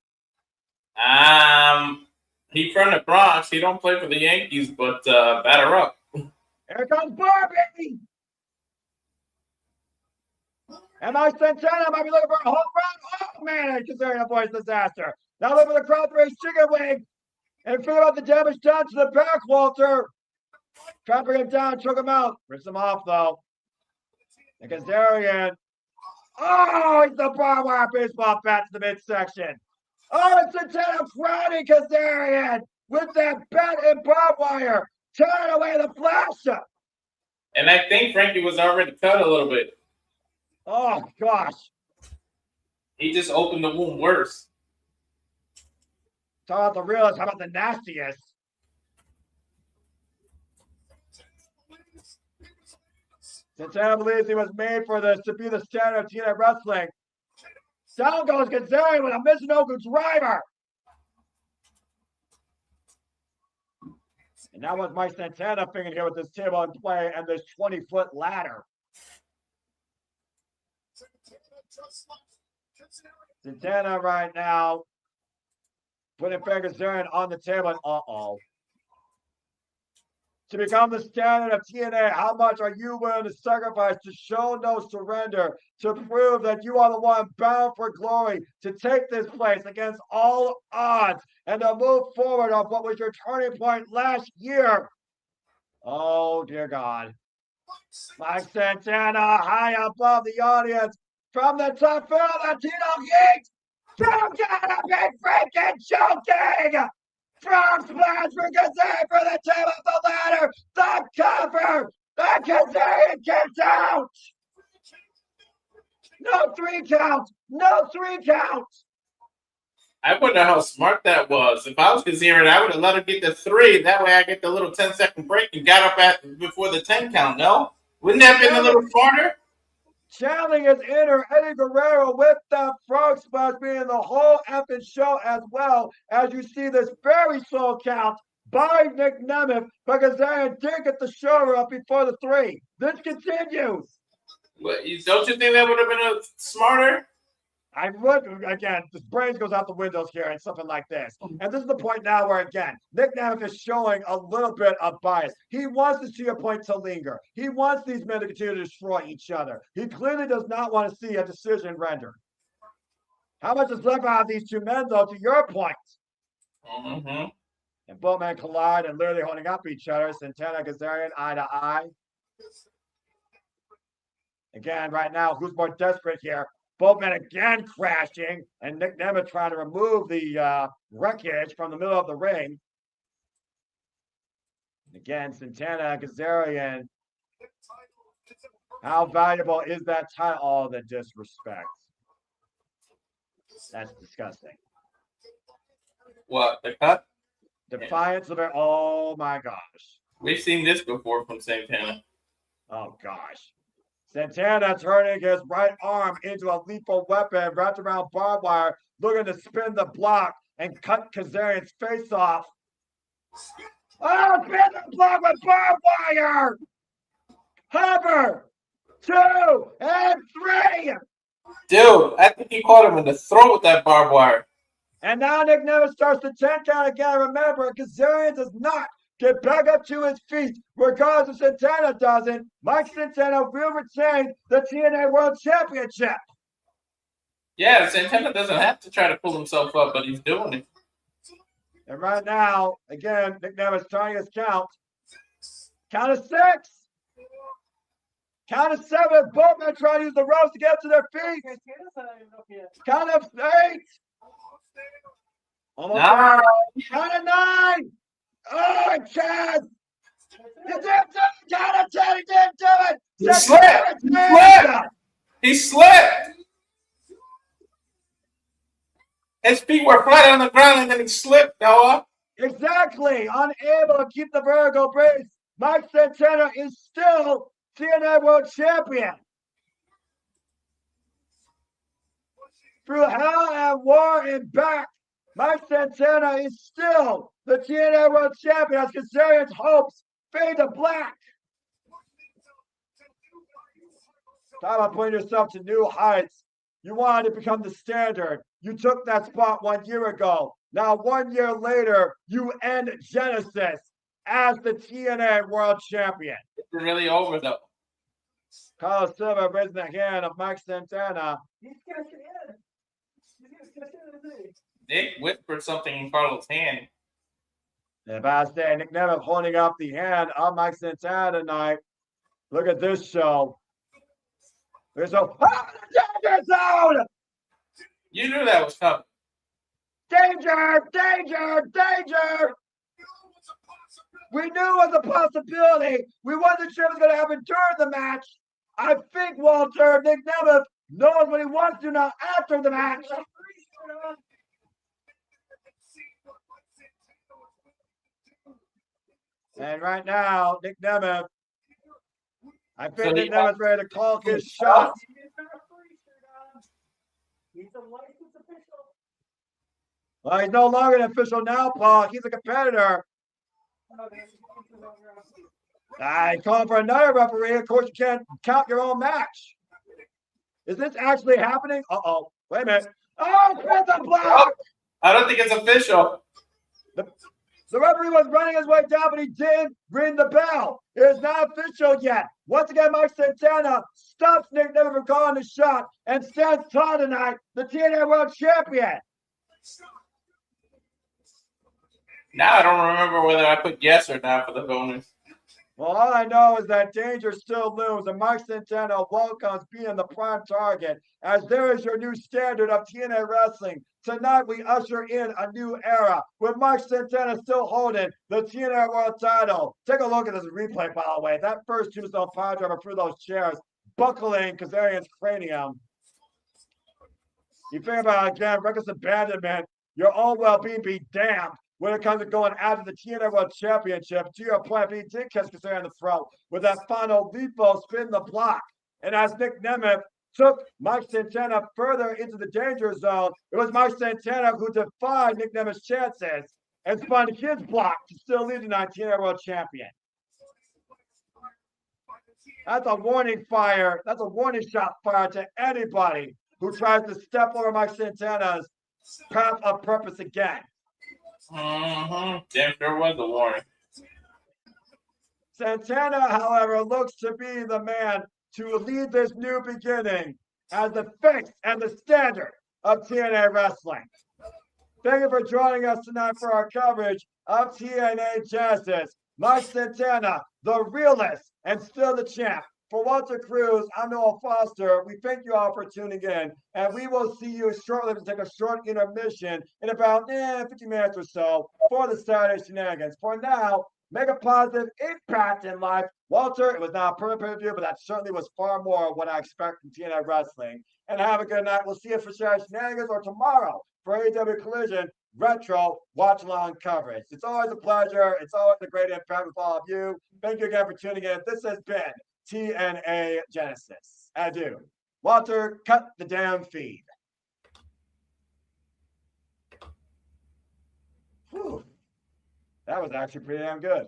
He from the Bronx. He don't play for the Yankees, but batter up. Here comes Barbie! And my Santana might be looking for a home run. Oh, man, Kazarian avoids disaster. Now look for the crowd race chicken wing. And figure out the damage done to the back, Walter. Try to bring him down, choke him out. Rips him off, though. And Kazarian. Oh, he's the barbed wire baseball bat to the midsection. Oh, it's Santana crowding Kazarian with that bat and barbed wire. Turn away the flash. And I think Frankie was already cut a little bit. Oh, gosh. He just opened the wound worse. Talk about the realest. How about the nastiest? Santana believes he was made for this to be the standard of TNA wrestling. Down goes Kazarian with a Mizunoku driver. And now with Mike Santana figuring here with this table in play and this 20-foot ladder. Santana right now putting Kazarian on the table and uh-oh. To become the standard of TNA, how much are you willing to sacrifice to show no surrender, to prove that you are the one bound for glory, to take this place against all odds, and to move forward on what was your turning point last year? Oh, dear God. Mike Santana high above the audience from the top fill, Latino Ying. Santana big freaking choking! Frog splash for Kazarian for the table of the ladder. The cover. The Kazarian gets out. No 3 count. No 3 count. I wonder how smart that was. If I was Kazarian, I would have let him get the 3. That way I get the little 10-second break and got up before the 10 count, no? Wouldn't that have been a little smarter? Channeling his inner Eddie Guerrero with that frog splash being the whole effing show as well as you see this very slow count by Nick Nemeth because Kazarian did get the shoulder up before the 3. This continues. What, don't you think that would have been smarter? I would, again, the brains goes out the windows here and something like this. And this is the point now where, again, Nick Nemeth is showing a little bit of bias. He wants to see a point to linger. He wants these men to continue to destroy each other. He clearly does not want to see a decision rendered. How much is left out of these 2 men, though, to your point? Mm-hmm. And both men collide and literally holding up each other. Santana, Kazarian, eye to eye. Again, right now, who's more desperate here? Both men again crashing, and Nick Nemeth trying to remove the wreckage from the middle of the ring. And again, Santana, Kazarian. How valuable is that title? All the disrespect. That's disgusting. What, the cut? Defiance of it. Oh my gosh. We've seen this before from Santana. Oh gosh. Santana turning his right arm into a lethal weapon wrapped around barbed wire, looking to spin the block and cut Kazarian's face off. Oh, spin the block with barbed wire! Hover! 2 and 3! Dude, I think he caught him in the throat with that barbed wire. And now Nick Nevis starts to 10 count again. Remember, Kazarian does not get back up to his feet. Regardless if Santana doesn't, Mike Santana will retain the TNA World Championship. Yeah, Santana doesn't have to try to pull himself up, but he's doing it. And right now, again, Nick Nevis trying his count. Count of 6. Count of 7. Both men trying to use the ropes to get up to their feet. Count of 8. Almost Nine. there. Count of 9. Oh, Chad! He didn't do it! Count of 10, he didn't do it! He slipped! He slipped! He slipped! His feet were flat on the ground and then he slipped, Noah. Exactly! Unable to keep the vertical brace, Mike Santana is still TNA World Champion. Through hell and war and back, Mike Santana is still the TNA World Champion as Kazarian's hopes fade to black. Talk about putting yourself to new heights. You wanted to become the standard. You took that spot 1 year ago. Now, 1 year later, you end Genesis as the TNA World Champion. It's really over, though. Carlos Silva raising the hand of Mike Santana. Nick whispered something in Carlos' hand. If I say Nick Nevis holding up the hand of Mike Santana tonight. Look at this show. There's a danger zone! You knew that was coming. Danger! Danger! Danger! We knew it was a possibility. We wasn't sure it was going to happen during the match. I think, Walter, Nick Nevis knows what he wants to now after the match. And right now, Nick Nevis, I think Nick Nevis ready to call his shot. Well, he's no longer an official now, Paul. He's a competitor. I call for another referee. Of course, you can't count your own match. Is this actually happening? Uh-oh. Wait a minute. Oh, it's the block! I don't think it's official. The referee was running his way down, but he did ring the bell. It is not official yet. Once again, Mike Santana stops Nick Nevis from calling the shot and stands tall tonight, the TNA World Champion. Now I don't remember whether I put yes or not for the bonus. Well, all I know is that danger still looms, and Mike Santana welcomes being the prime target, as there is your new standard of TNA wrestling. Tonight, we usher in a new era, with Mike Santana still holding the TNA World title. Take a look at this replay, by the way. That first tombstone power driver through those chairs, buckling Kazarian's cranium. You think about it again, reckless abandonment, your own well-being be damned. When it comes to going after the TNA World Championship, to your point, he did catch Kazarian in the throat with that final lethal spin the block. And as Nick Nevis took Mike Santana further into the danger zone, it was Mike Santana who defied Nick Nevis' chances and spun his block to still lead the TNA World Champion. That's a warning fire. That's a warning shot fired to anybody who tries to step over Mike Santana's path of purpose again. Damn sure was a warning. Santana, however, looks to be the man to lead this new beginning as the face and the standard of TNA wrestling. Thank you for joining us tonight for our coverage of TNA Genesis. Mike Santana, the realist and still the champ. For Walter Cruz, I'm Noah Foster. We thank you all for tuning in, and we will see you shortly to take a short intermission in about 50 minutes or so for the Saturday Shenanigans. For now, make a positive impact in life. Walter, it was not a perfect pay-per-view, but that certainly was far more of what I expect from TNA Wrestling. And have a good night. We'll see you for Shenanigans or tomorrow for AEW Collision Retro Watch Along coverage. It's always a pleasure. It's always a great impact with all of you. Thank you again for tuning in. This has been TNA Genesis. Adieu. Walter, cut the damn feed. Whew. That was actually pretty damn good.